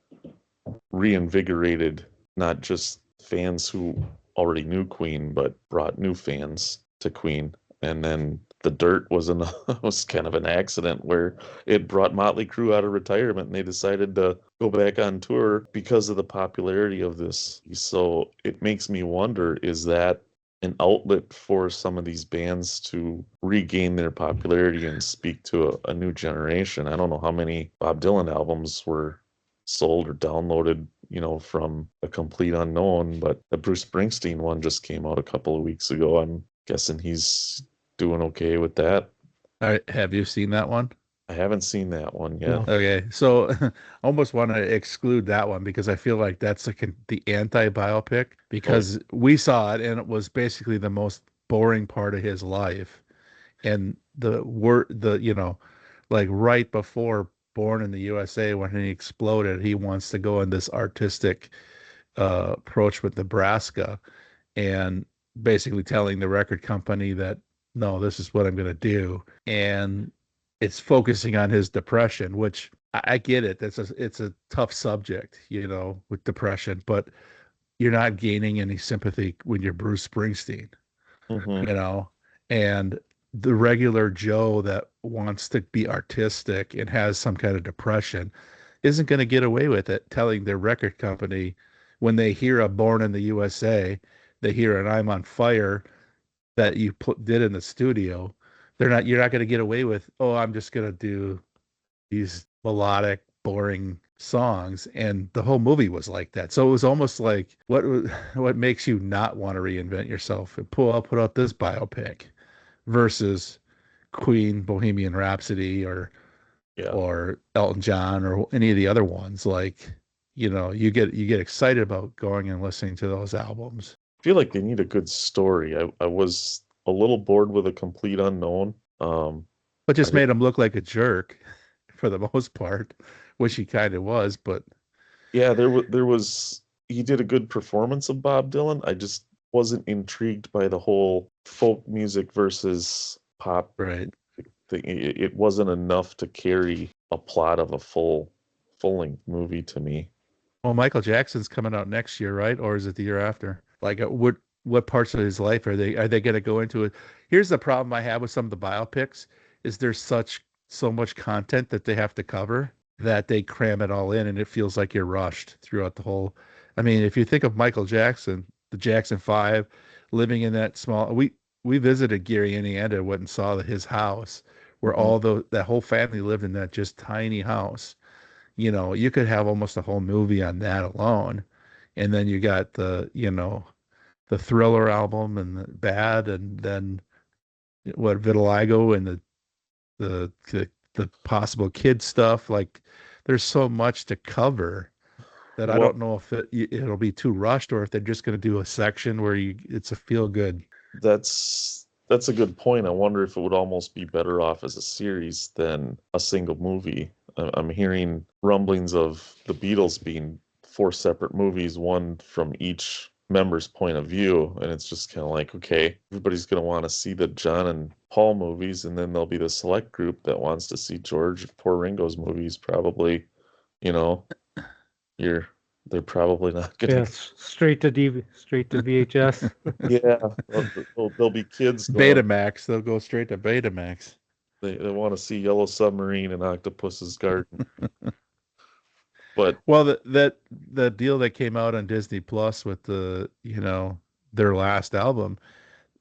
reinvigorated not just fans who already knew Queen, but brought new fans to Queen. And then The Dirt was kind of an accident where it brought Motley Crue out of retirement and they decided to go back on tour because of the popularity of this. So it makes me wonder, is that an outlet for some of these bands to regain their popularity and speak to a new generation? I don't know how many Bob Dylan albums were sold or downloaded, from a complete unknown, but the Bruce Springsteen one just came out a couple of weeks ago. I'm guessing he's doing okay with that. All right, have you seen that one? I haven't seen that one yet. No. Okay, so I almost want to exclude that one because I feel like that's the anti-biopic Oh, because we saw it and it was basically the most boring part of his life. And like right before Born in the USA, when he exploded, he wants to go in this artistic approach with Nebraska and basically telling the record company that no, this is what I'm going to do. And it's focusing on his depression, which I get it. It's a tough subject, with depression, but you're not gaining any sympathy when you're Bruce Springsteen, hmm you know, and the regular Joe that wants to be artistic and has some kind of depression isn't going to get away with it telling their record company when they hear a Born in the USA, they hear an I'm on Fire that did in the studio. You're not going to get away with, oh, I'm just going to do these melodic, boring songs. And the whole movie was like that. So it was almost like, what makes you not want to reinvent yourself and I'll put out this biopic versus Queen, Bohemian Rhapsody, Yeah. or Elton John, or any of the other ones. Like, you get excited about going and listening to those albums. I feel like they need a good story. I was a little bored with a complete unknown. But I just did, made him look like a jerk for the most part, which he kind of was. But yeah, there was he did a good performance of Bob Dylan. I just wasn't intrigued by the whole folk music versus pop right. thing. It wasn't enough to carry a plot of a full length movie to me. Well, Michael Jackson's coming out next year, right? Or is it the year after? Like, what parts of his life are they going to go into it? Here's the problem I have with some of the biopics is there's such so much content that they have to cover that they cram it all in, and it feels like you're rushed throughout the whole. I mean, if you think of Michael Jackson, the Jackson Five, living in that small, we visited Gary, Indiana, went and saw his house where Mhm. all that whole family lived in that just tiny house. You know, you could have almost a whole movie on that alone. And then you got the Thriller album and the Bad, and then what Vitiligo and the possible kid stuff. Like, there's so much to cover that I Well, don't know if it'll be too rushed or if they're just going to do a section where it's a feel good. that's a good point. I wonder if it would almost be better off as a series than a single movie. I'm hearing rumblings of the Beatles being four separate movies, one from each member's point of view, and it's just kind of like, okay, everybody's going to want to see the John and Paul movies, and then there'll be the select group that wants to see George and poor Ringo's movies. Probably, you know, you're they're probably not going to. Yes, straight to VHS. Yeah, there'll be kids going. Betamax, they'll go straight to Betamax. They want to see Yellow Submarine and Octopus's Garden. But Well, the deal that came out on Disney Plus with their last album,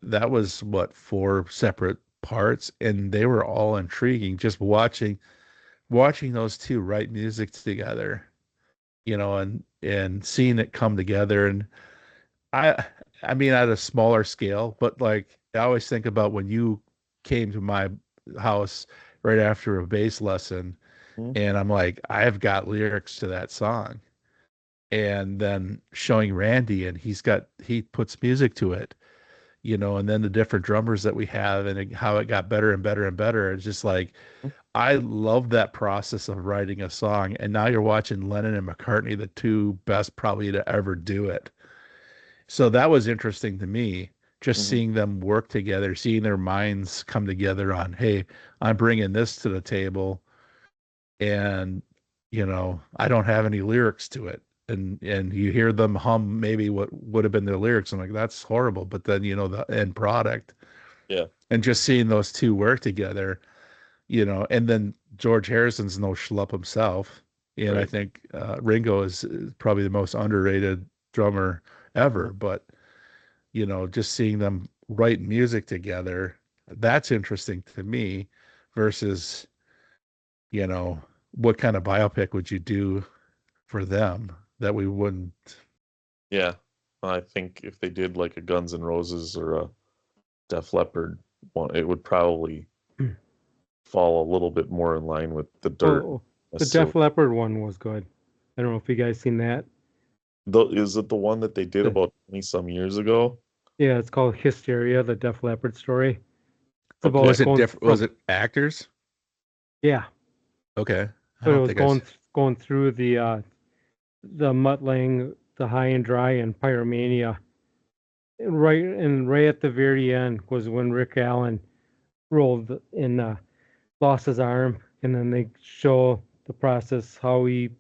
that was what, four separate parts, and they were all intriguing. Just watching those two write music together, and seeing it come together. And I I mean, at a smaller scale, but like I always think about when you came to my house right after a bass lesson, hmm, and I'm like, I've got lyrics to that song. And then showing Randy, and he puts music to it, and then the different drummers that we have, and how it got better and better and better. It's just like, I love that process of writing a song. And now you're watching Lennon and McCartney, the two best probably to ever do it. So that was interesting to me, just hmm, seeing them work together, seeing their minds come together on, hey, I'm bringing this to the table, and I don't have any lyrics to it. And you hear them hum maybe what would have been their lyrics. I'm like, that's horrible. But then the end product, yeah, and just seeing those two work together, and then George Harrison's no schlup himself. And I right. think Ringo is probably the most underrated drummer Mhm. ever. But just seeing them write music together, that's interesting to me versus, you know, what kind of biopic would you do for them that we wouldn't? Yeah, I think if they did like a Guns N' Roses or a Def Leppard one, it would probably fall a little bit more in line with the Dirt. Oh, the Necessarily, Def Leppard one was good. I don't know if you guys seen that. is it the one that they did The, about 20 some years ago? yeah, it's called Hysteria, the Def Leppard story. It's Okay, Was about it going different? Was from, it actors? yeah, Okay, I but it don't was think I. going through the Muttling, the High and Dry, and Pyromania. And right at the very end was when Rick Allen rolled and lost his arm, and then they show the process how he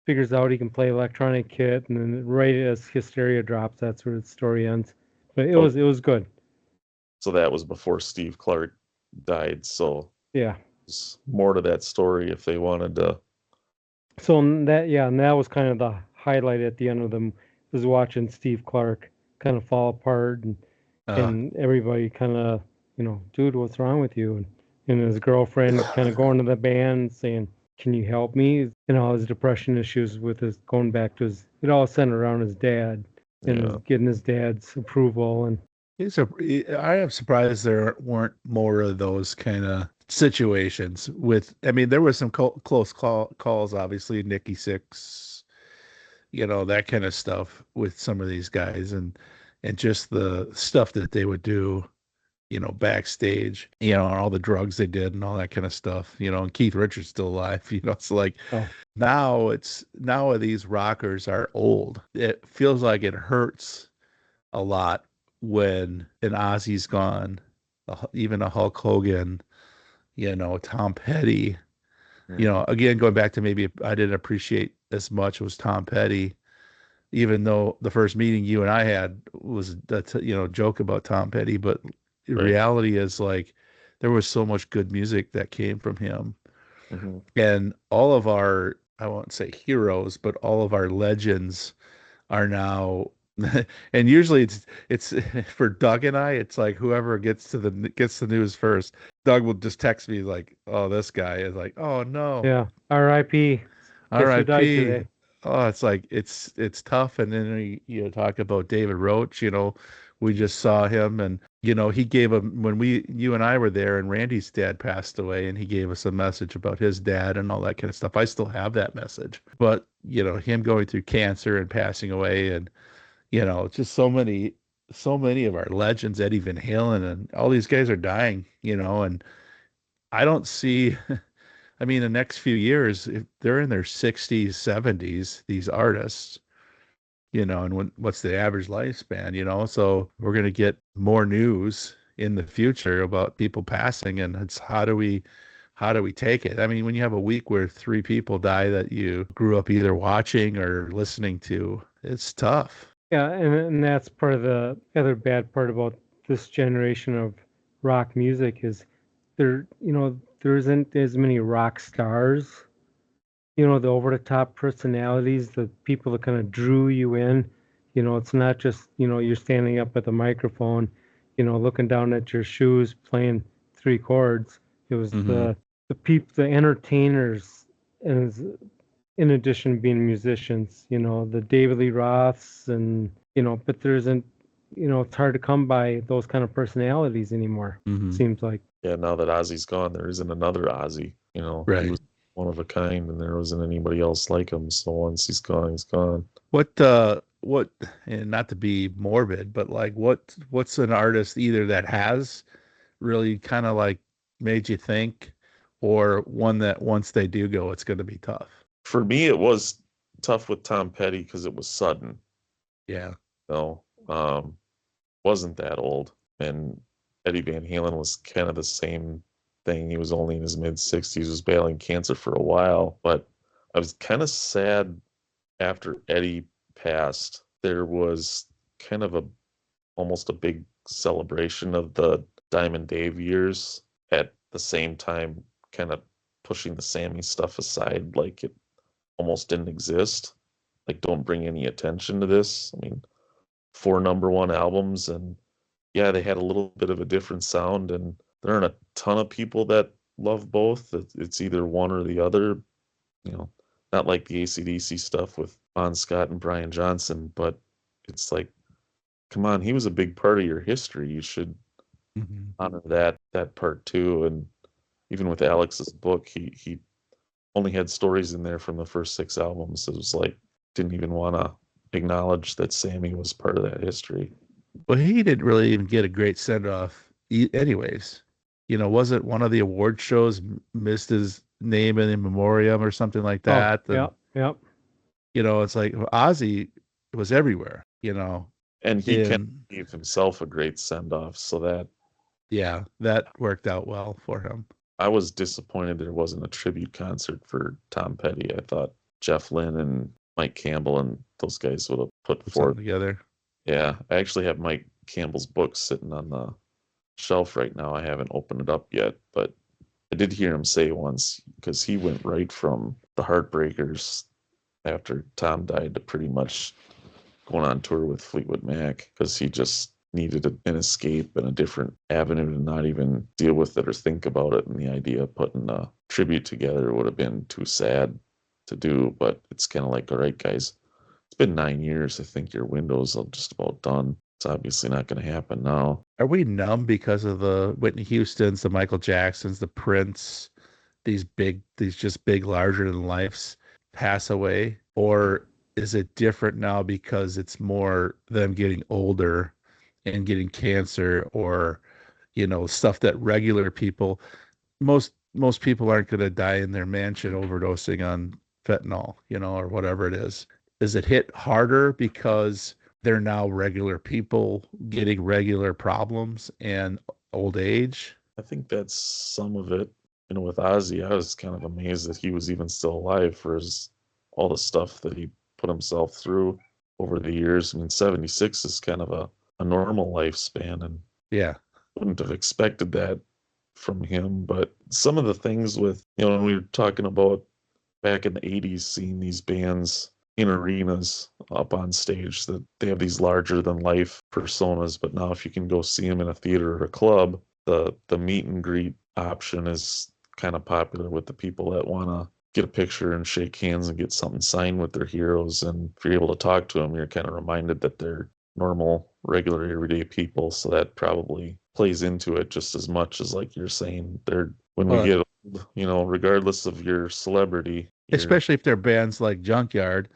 figures out he can play electronic kit, and then right as Hysteria drops, that's where the story ends. But it oh, was good. so that was before Steve Clark died. So Yeah. there's more to that story if they wanted to. So and that was kind of the highlight at the end of them was watching Steve Clark kind of fall apart Uh, and everybody kind of, dude, what's wrong with you? And his girlfriend kind of going to the band saying, can you help me? And all his depression issues with his going back to it all centered around his dad and Yeah, getting his dad's approval. And I am surprised there weren't more of those kind of situations. I mean, there was some close calls, obviously, Nikki Six, that kind of stuff with some of these guys, and just the stuff that they would do, backstage, and all the drugs they did and all that kind of stuff, and Keith Richards still alive, it's like oh, now these rockers are old. It feels like it hurts a lot when an Ozzy's gone, even a Hulk Hogan, Tom Petty, mhm, again, going back to maybe I didn't appreciate as much was Tom Petty, even though the first meeting you and I had was that joke about Tom Petty, but the right. reality is like there was so much good music that came from him. Hmm. And all of our, I won't say heroes, but all of our legends are now and usually it's for Doug and I, it's like whoever gets the news first. Doug will just text me like, "Oh, this guy is like, oh no, Yeah. R.I.P. Guess who died R.I.P." today? Oh, it's like it's tough. And then you talk about David Roach. We just saw him, and he gave him when you and I were there, and Randy's dad passed away, and he gave us a message about his dad and all that kind of stuff. I still have that message, but him going through cancer and passing away, and just so many of our legends, Eddie Van Halen, and all these guys are dying, and I don't see, I mean, the next few years, if they're in their 60s, 70s, these artists, and what's the average lifespan, so we're going to get more news in the future about people passing, and it's how do we take it? I mean, when you have a week where three people die that you grew up either watching or listening to, it's tough. Yeah, and that's part of the other bad part about this generation of rock music is there isn't as many rock stars. The over the top personalities, the people that kind of drew you in. It's not just, you're standing up at the microphone, looking down at your shoes, playing three chords. It was Hmm. the entertainers, and in addition being musicians, the David Lee Roths and, but there isn't, it's hard to come by those kind of personalities anymore, Hmm. seems like. Yeah, now that Ozzy's gone, there isn't another Ozzy. He Right. was one of a kind, and there wasn't anybody else like him. So once he's gone, he's gone. What, and not to be morbid, but like what's an artist either that has really kind of like made you think, or one that once they do go, it's going to be tough. For me, it was tough with Tom Petty because it was sudden. Yeah. No, wasn't that old, and Eddie Van Halen was kind of the same thing. He was only in his mid 60s, was battling cancer for a while, but I was kind of sad after Eddie passed. There was kind of almost a big celebration of the Diamond Dave years at the same time, kind of pushing the Sammy stuff aside like it almost didn't exist. Like, don't bring any attention to this. I mean, four number one albums, and yeah, they had a little bit of a different sound, and there aren't a ton of people that love both. It's either one or the other, you know, not like the AC/DC stuff with Bon Scott and Brian Johnson, but it's like, come on, he was a big part of your history. You should Hmm. honor that part too. And even with Alex's book, he only had stories in there from the first six albums. It was like didn't even want to acknowledge that Sammy was part of that history. Well, he didn't really even get a great send off, anyways. Wasn't one of the award shows missed his name in memoriam or something like Oh, that? yeah, And yeah. it's like Ozzy was everywhere. And he kind And of gave himself a great send off, so that yeah, that worked out well for him. I was disappointed there wasn't a tribute concert for Tom Petty. I thought Jeff Lynne and Mike Campbell and those guys would have put Put forth. something together. Yeah, I actually have Mike Campbell's book sitting on the shelf right now. I haven't opened it up yet, but I did hear him say once, because he went right from the Heartbreakers after Tom died to pretty much going on tour with Fleetwood Mac, because he just needed an escape and a different avenue to not even deal with it or think about it. And the idea of putting a tribute together would have been too sad to do. But it's kind of like, all right, guys, it's been 9 years. I think your window's just about done. It's obviously not going to happen now. Are we numb because of the Whitney Houstons, the Michael Jacksons, the Prince, these just big, larger than lifes pass away? Or is it different now because it's more them getting older and getting cancer, or, stuff that regular people, most people aren't going to die in their mansion overdosing on fentanyl, or whatever it is. Does it hit harder because they're now regular people getting regular problems and old age? I think that's some of it. With Ozzy, I was kind of amazed that he was even still alive for all the stuff that he put himself through over the years. I mean, 76 is kind of a normal lifespan, and Yeah. wouldn't have expected that from him. But some of the things with, when we were talking about back in the 80s, seeing these bands in arenas up on stage, that they have these larger than life personas. But now if you can go see them in a theater or a club, the meet and greet option is kind of popular with the people that want to get a picture and shake hands and get something signed with their heroes. And if you're able to talk to them, you're kind of reminded that they're normal, regular, everyday people. So that probably plays into it just as much as, like you're saying, when we Well, get old, regardless of your celebrity, especially if they're bands like Junkyard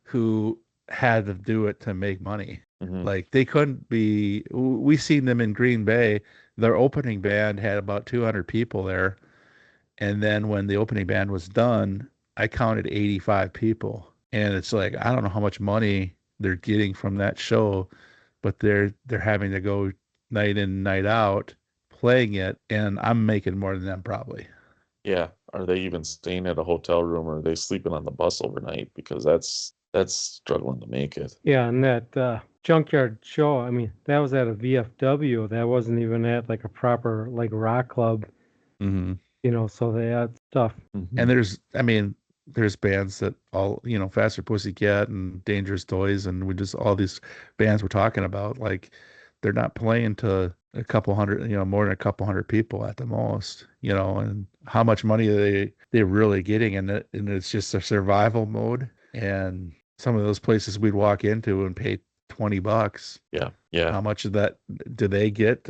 who had to do it to make money. Mhm. Like they couldn't be. We seen them in Green Bay. Their opening band had about 200 people there, and then when the opening band was done, I counted 85 people, and it's like I don't know how much money they're getting from that show, but they're having to go night in night out playing it, and I'm making more than them probably. Yeah. Are they even staying at a hotel room, or are they sleeping on the bus overnight? Because that's struggling to make it. Yeah, and that Junkyard show, I mean, that was at a VFW. That wasn't even at like a proper like rock club, Mm-hmm. So they had stuff. Mhm. And there's bands that all, Faster Pussycat and Dangerous Toys and we just all these bands we're talking about, like they're not playing to a couple hundred, more than a couple hundred people at the most, and how much money are they're really getting and it's just a survival mode. And some of those places we'd walk into and pay $20. Yeah. Yeah. How much of that do they get?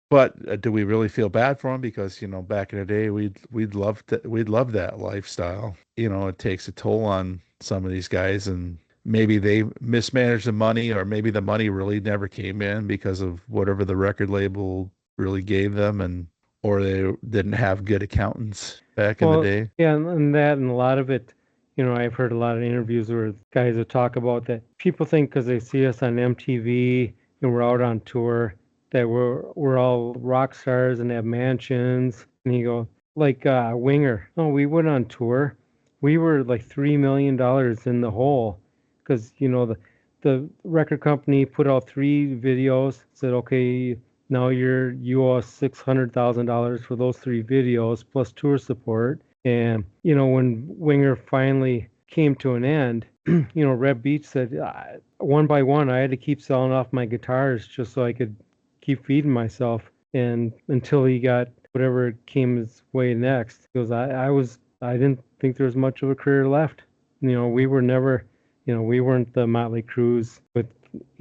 But do we really feel bad for them? Because back in the day, we'd love that lifestyle. It takes a toll on some of these guys, and maybe they mismanaged the money, or maybe the money really never came in because of whatever the record label really gave them, or they didn't have good accountants back in the Well, day. yeah, and a lot of it, I've heard a lot of interviews where guys will talk about that. People think because they see us on MTV and we're out on tour that we're all rock stars and have mansions. And you go like Winger. No, we went on tour. We were like $3 million in the hole because the record company put out 3 videos. Said okay, now you owe us $600,000 for those 3 videos plus tour support. And when Winger finally came to an end, Red Beach said one by one I had to keep selling off my guitars just so I could keep feeding myself. And until he got whatever came his way next, because I didn't think there was much of a career left. We were never, we weren't the Motley Crues with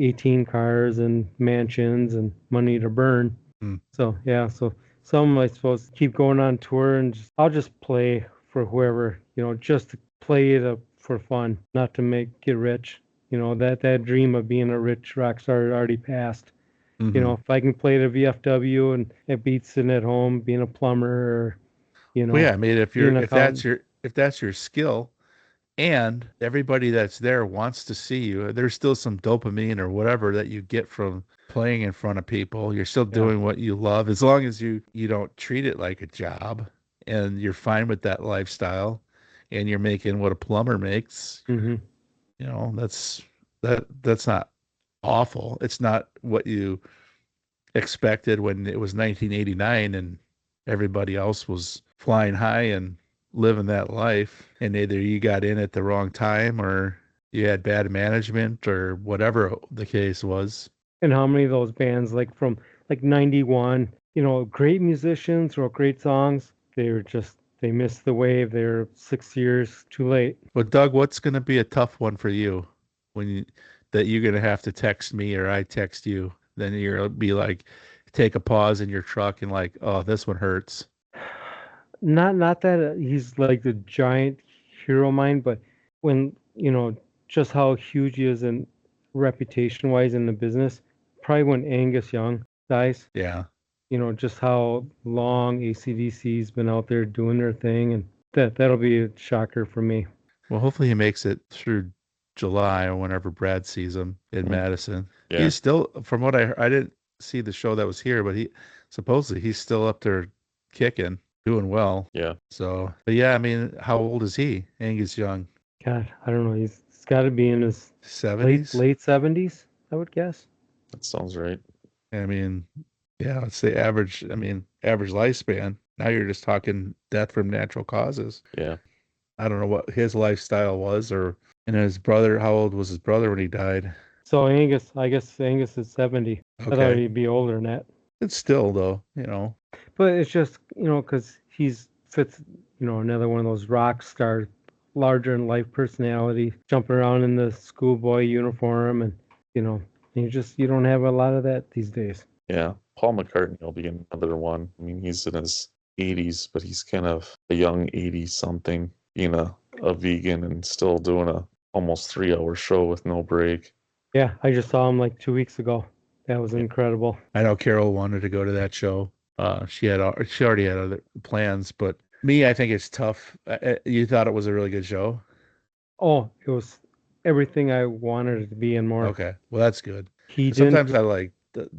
18 cars and mansions and money to burn. Hmm. So yeah, so some I suppose keep going on tour and I'll just play for whoever, just to play it for fun, not to get rich. That dream of being a rich rock star already passed. Mhm. If I can play at a VFW and it beats sitting at home being a plumber or, Well, yeah, I mean, being an accountant. if that's your skill, and everybody that's there wants to see you, there's still some dopamine or whatever that you get from playing in front of people. You're still Yeah. doing what you love, as long as you don't treat it like a job, and you're fine with that lifestyle, and you're making what a plumber makes. hmm That's not awful. It's not what you expected when it was 1989 and everybody else was flying high and living that life, and either you got in at the wrong time or you had bad management or whatever the case was. And how many of those bands like from like 91, great musicians wrote great songs. They missed the wave. They're 6 years too late. But Doug, what's going to be a tough one for you when that you're going to have to text me or I text you? Then you'll be like, take a pause in your truck and like, oh, this one hurts. Not that he's like the giant hero mind, but when just how huge he is in reputation wise in the business, probably when Angus Young dies, Yeah. just how long ACDC's been out there doing their thing, and that'll be a shocker for me. Well, hopefully he makes it through July or whenever Brad sees him in Mhm. Madison. Yeah. He's still, from what I didn't see the show that was here, but supposedly he's still up there kicking, doing well. Yeah. So, but yeah, I mean, how old is he? Angus Young, God, I don't know. He's got to be in his 70s? late 70s, I would guess. That sounds right. I mean, yeah, let's say average. I mean, average lifespan. Now you're just talking death from natural causes. Yeah. I don't know what his lifestyle was, and his brother, how old was his brother when he died? So Angus, I guess Angus is 70. I thought Okay. he'd be older than that. It's still though, you know. But it's just, because he's fits, another one of those rock star, larger in life personality, jumping around in the schoolboy uniform, and you don't have a lot of that these days. Yeah. Paul McCartney will be another one. I mean, he's in his 80s, but he's kind of a young 80 something, being a vegan and still doing a almost 3 hour show with no break. Yeah, I just saw him like 2 weeks ago. That was incredible. I know Carol wanted to go to that show. She already had other plans, but me, I think it's tough. You thought it was a really good show? Oh, it was everything I wanted it to be and more. Okay, well that's good. He Sometimes didn't. I like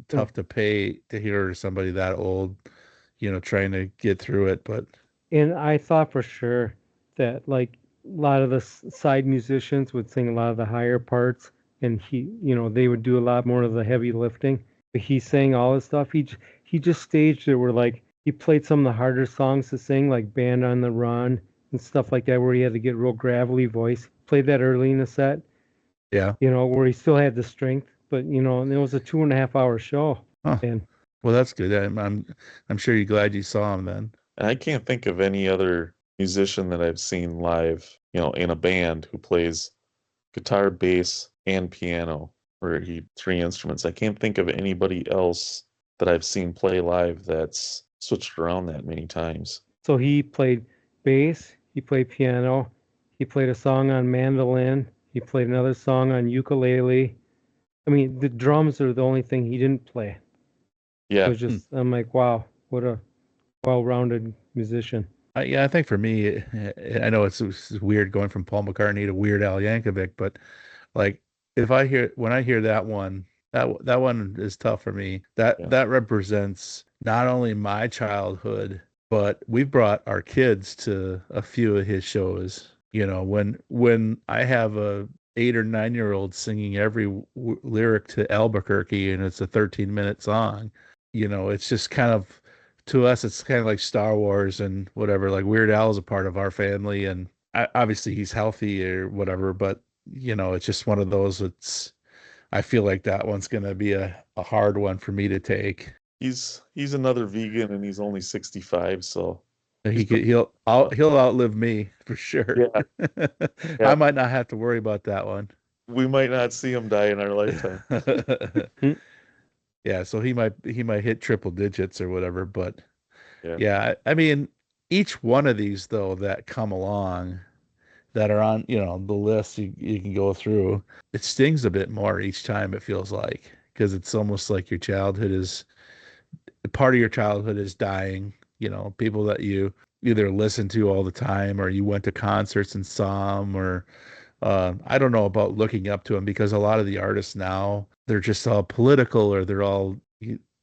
tough to pay to hear somebody that old, trying to get through it. But And I thought for sure that like a lot of the side musicians would sing a lot of the higher parts, and they would do a lot more of the heavy lifting. But he sang all his stuff. He just staged it where like he played some of the harder songs to sing, like Band on the Run and stuff like that, where he had to get real gravelly voice. Played that early in the set, yeah, where he still had the strength. But and it was a 2.5 hour show. huh. And Well, that's good. I'm sure you're glad you saw him then. And I can't think of any other musician that I've seen live, in a band who plays guitar, bass, and piano, where he three instruments. I can't think of anybody else that I've seen play live that's switched around that many times. so he played bass, he played piano, he played a song on mandolin, he played another song on ukulele. I mean, the drums are the only thing he didn't play. It Yeah. was just, I'm like, wow, what a well-rounded musician. Yeah, I think for me, I know it's weird going from Paul McCartney to Weird Al Yankovic, but like when I hear that one, that one is tough for me. Yeah. That represents not only my childhood, but we've brought our kids to a few of his shows. When I have a 8 or 9 year old singing every lyric to Albuquerque and it's a 13-minute song, it's just kind of, to us, it's kind of like Star Wars and whatever. Like Weird Al is a part of our family, and obviously he's healthy or whatever. But it's just one of those. I feel like that one's gonna be a hard one for me to take. He's another vegan and he's only 65, so He'll outlive me for sure. Yeah. I Yeah. might not have to worry about that one. We might not see him die in our lifetime. Yeah, so he might hit triple digits or whatever, but Yeah. yeah, I mean, each one of these though that come along that are on, the list you can go through, it stings a bit more each time, it feels like, because it's almost like your childhood is part of your childhood is dying. People that you either listen to all the time or you went to concerts and saw them, or I don't know about looking up to them, because a lot of the artists now, they're just all political, or they're all,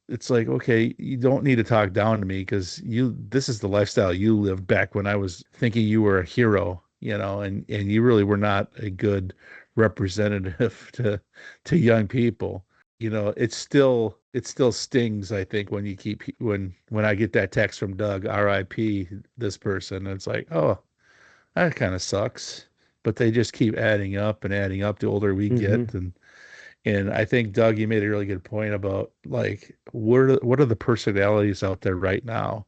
it's like, okay, you don't need to talk down to me, because this is the lifestyle you lived back when I was thinking you were a hero, and you really were not a good representative to young people. It still stings, I think, when when I get that text from Doug, RIP this person. It's like, oh, that kind of sucks. But they just keep adding up and adding up the older we get. And I think, Doug, you made a really good point about like what are the personalities out there right now?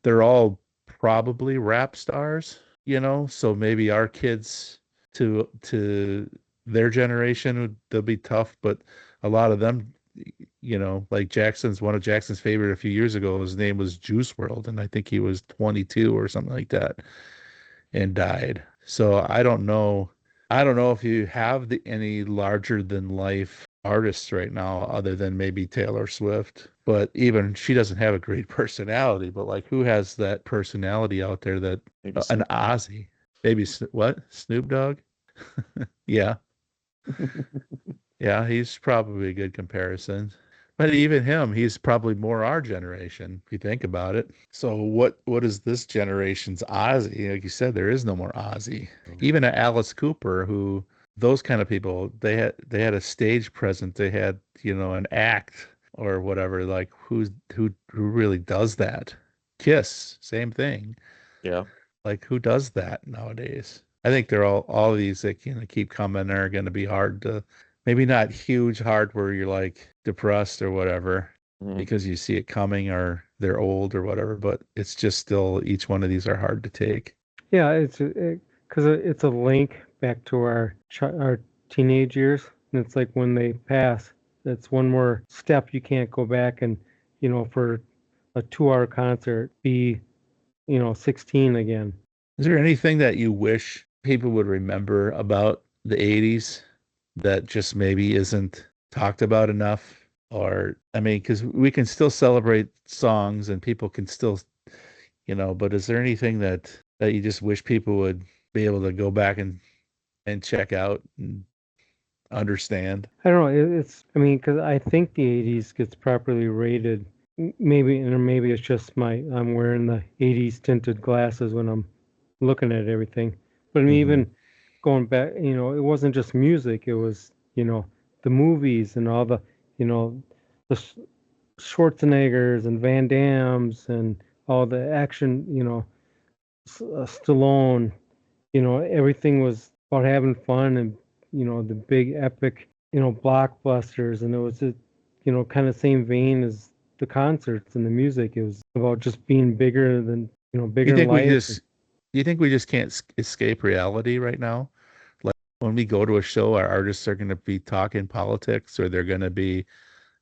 They're all probably rap stars, so maybe our kids to their generation they'll be tough, but a lot of them, like one of Jackson's favorite a few years ago, his name was Juice World, and I think he was 22 or something like that and died. So I don't know. I don't know if you have any larger than life artists right now other than maybe Taylor Swift. But even she doesn't have a great personality. But like, who has that personality out there that Maybe an Ozzy? Maybe what? Snoop Dogg? Yeah. Yeah, he's probably a good comparison. But even him, he's probably more our generation, if you think about it. So what is this generation's Ozzy? Like you said, there is no more Ozzy. Even a Alice Cooper, who those kind of people, they had a stage presence, they had, an act, or whatever. Like who really does that? Kiss, same thing. Yeah. Like who does that nowadays? I think they're all of these that keep coming are going to be hard to, maybe not huge hard where you're like depressed or whatever Mhm. because you see it coming or they're old or whatever, but it's just still each one of these are hard to take. Yeah, because it's a link back to our teenage years, and it's like when they pass, that's one more step. You can't go back and, for a 2-hour concert, be 16 again. Is there anything that you wish people would remember about the 80s that just maybe isn't talked about enough? Or, I mean, because we can still celebrate songs and people can still, but is there anything that you just wish people would be able to go back and check out and understand? I don't know. I mean, because I think the 80s gets properly rated. Maybe it's just I'm wearing the 80s tinted glasses when I'm looking at everything. But I mean, Hmm. even going back, it wasn't just music. It was, the movies and all the Schwarzeneggers and Van Dams and all the action, Stallone, everything was about having fun and, the big epic, blockbusters. And it was, kind of same vein as the concerts and the music. It was about just being bigger than, You bigger than think we life. just, you think we just can't escape reality right now? Like when we go to a show, our artists are going to be talking politics or they're going to be,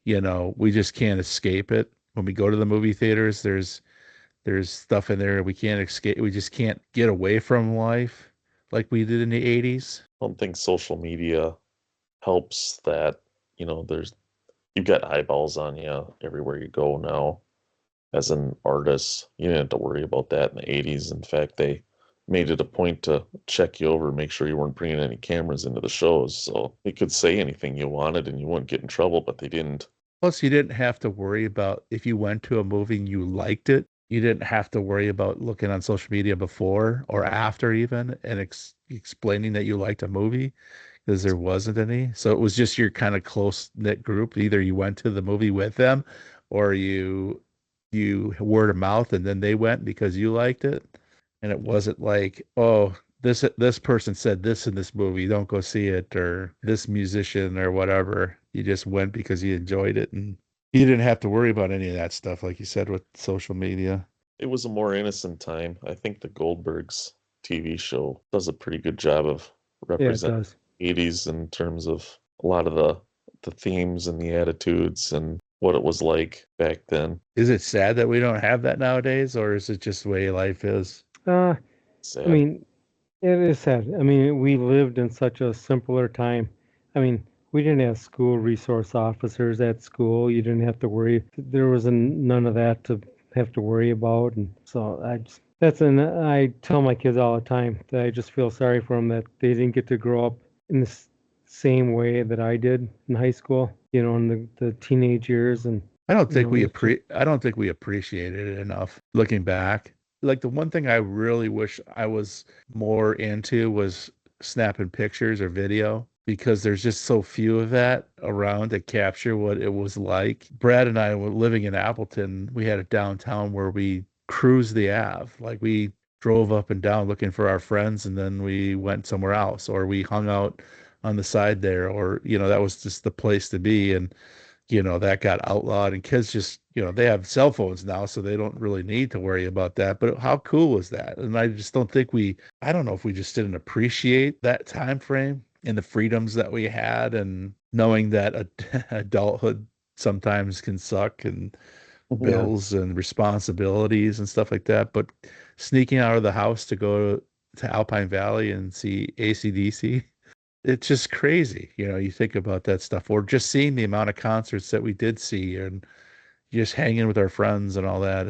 we just can't escape it. When we go to the movie theaters, there's stuff in there we can't escape. We just can't get away from life like we did in the 80s. I don't think social media helps that. There's you've got eyeballs on you everywhere you go now. As an artist, you didn't have to worry about that in the 80s. In fact, they made it a point to check you over, make sure you weren't bringing any cameras into the shows. So you could say anything you wanted and you wouldn't get in trouble, but they didn't. Plus, you didn't have to worry about if you went to a movie and you liked it, you didn't have to worry about looking on social media before or after even and explaining that you liked a movie because there wasn't any. So it was just your kind of close knit group. Either you went to the movie with them or you word of mouth and then they went because you liked it. And it wasn't like, oh, this person said this in this movie, don't go see it, or this musician or whatever. You just went because you enjoyed it and you didn't have to worry about any of that stuff, like you said, with social media. It was a more innocent time. I think the Goldbergs TV show does a pretty good job of Yeah, it representing does. 80s in terms of a lot of the themes and the attitudes and what it was like back then. Is it sad that we don't have that nowadays, or is it just the way life is? I Sad. mean, it is sad. I mean, we lived in such a simpler time. I mean, we didn't have school resource officers at school. You didn't have to worry. There was none of that to have to worry about. And so I tell my kids all the time that I just feel sorry for them that they didn't get to grow up in the same way that I did in high school, in the teenage years. And, it's just, I don't think we appreciated it enough looking back. Like the one thing I really wish I was more into was snapping pictures or video because there's just so few of that around to capture what it was like. Brad and I were living in Appleton. We had a downtown where we cruised the Ave. Like we drove up and down looking for our friends and then we went somewhere else or we hung out on the side there or that was just the place to be. And that got outlawed and kids just, they have cell phones now, so they don't really need to worry about that. But how cool was that? And I just don't think I don't know if we just didn't appreciate that time frame and the freedoms that we had and knowing that adulthood sometimes can suck and yeah. bills and responsibilities and stuff like that. But sneaking out of the house to go to Alpine Valley and see AC/DC, it's just crazy. You think about that stuff, or just seeing the amount of concerts that we did see and just hanging with our friends and all that.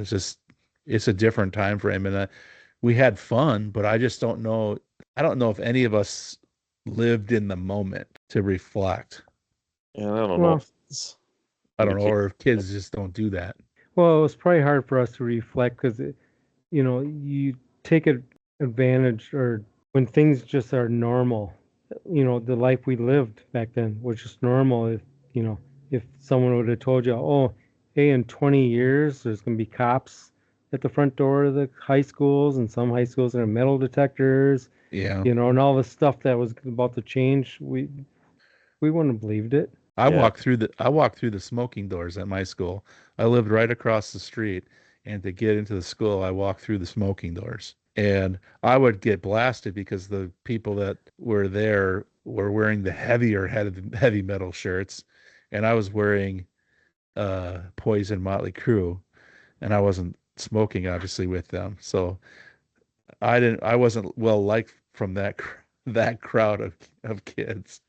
It's a different time frame. And we had fun, but I just don't know. I don't know if any of us lived in the moment to reflect. And I don't know Well, if it's I don't know, became or if kids just don't do that. well, it was probably hard for us to reflect because you take advantage or when things just are normal, the life we lived back then was just normal. You know, if someone would have told you, oh, hey, in 20 years, there's going to be cops at the front door of the high schools, and some high schools are metal detectors, Yeah. and all the stuff that was about to change, we wouldn't have believed it. Yeah. I walked through the smoking doors at my school. I lived right across the street, and to get into the school, I walked through the smoking doors. And I would get blasted because the people that were there were wearing the heavy metal shirts, and I was wearing Poison Motley Crue, and I wasn't smoking obviously with them. So I wasn't well liked from that crowd of kids.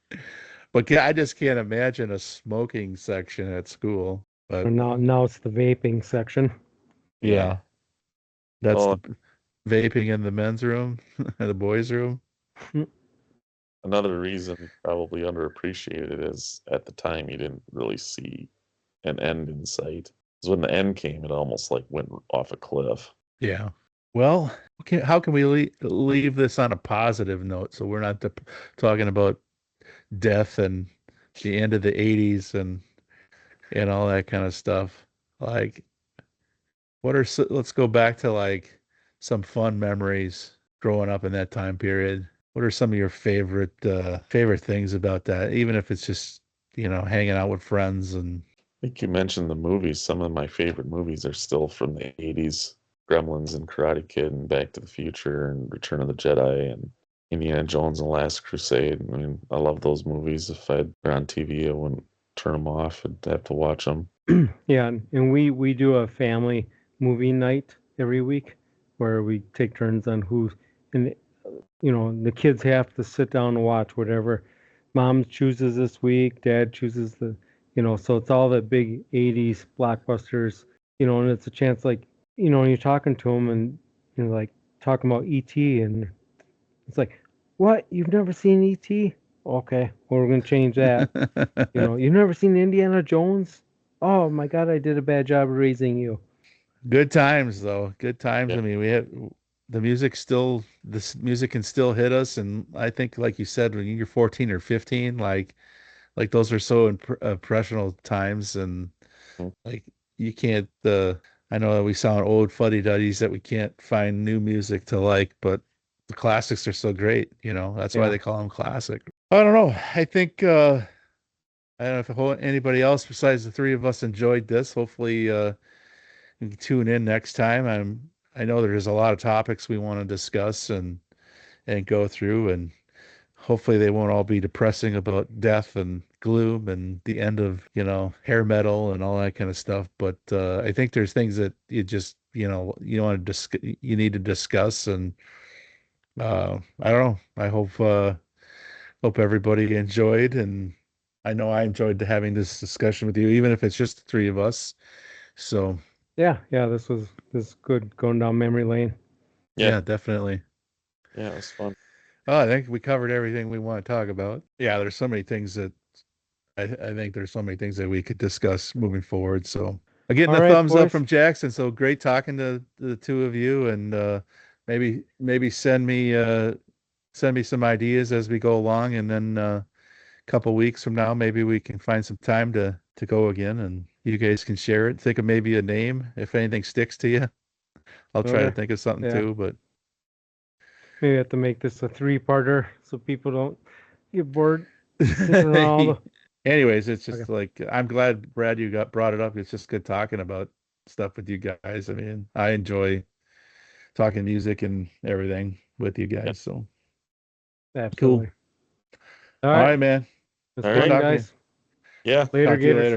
But I just can't imagine a smoking section at school. But And now it's the vaping section. yeah, that's Well, the vaping in the men's room, the boys' room. another reason probably underappreciated is at the time you didn't really see an end in sight. Because when the end came, it almost like went off a cliff. Yeah. Well, okay, how can we leave this on a positive note so we're not talking about death and the end of the 80s and all that kind of stuff? Like, let's go back to like some fun memories growing up in that time period. What are some of your favorite things about that? Even if it's just, hanging out with friends and I think you mentioned the movies. Some of my favorite movies are still from the 80s. Gremlins and Karate Kid and Back to the Future and Return of the Jedi and Indiana Jones and the Last Crusade. I mean, I love those movies. If they're on TV, I wouldn't turn them off. I'd have to watch them. Yeah, and we do a family movie night every week where we take turns on who, and the kids have to sit down and watch whatever mom chooses this week, dad chooses so it's all the big 80s blockbusters, and it's a chance, like, you're talking to them and like talking about ET, and it's like, what, you've never seen ET? Okay, well, we're going to change that. You've never seen Indiana Jones? Oh my God, I did a bad job of raising you. good times though. Good times. Yeah. I mean, this music can still hit us, and I think, like you said, when you're 14 or 15, like those are so impressional times, and Mm. like you can't. I know that we sound old fuddy-duddies that we can't find new music to like, but the classics are so great. That's why Yeah. they call them classic. I don't know. I don't know if anybody else besides the three of us enjoyed this. Hopefully, you can tune in next time. I know there's a lot of topics we want to discuss and go through, and hopefully they won't all be depressing about death and gloom and the end of, hair metal and all that kind of stuff. But I think there's things that you want to you need to discuss. And I don't know. I hope everybody enjoyed, and I know I enjoyed having this discussion with you, even if it's just the three of us. So Yeah, this is good going down memory lane. Yeah. yeah, definitely. Yeah, it was fun. Oh, I think we covered everything we want to talk about. Yeah, there's so many things that I think there's so many things that we could discuss moving forward. So I'm getting All a right, thumbs up boys. from Jackson. So great talking to the two of you, and maybe send me some ideas as we go along, and then a couple weeks from now, maybe we can find some time to go again, and you guys can share it. Think of maybe a name if anything sticks to you. I'll try to Okay. think of something Yeah. too, but Maybe I have to make this a three-parter so people don't get bored sitting around all the. anyways, it's Okay. just like I'm glad Brad you got brought it up. It's just good talking about stuff with you guys. I mean, I enjoy talking music and everything with you Yeah. guys. So cool. Absolutely. All All right. right, man. That's All Good right. fun, talking to you. guys. Yeah. Later, Talk to you Gators. later.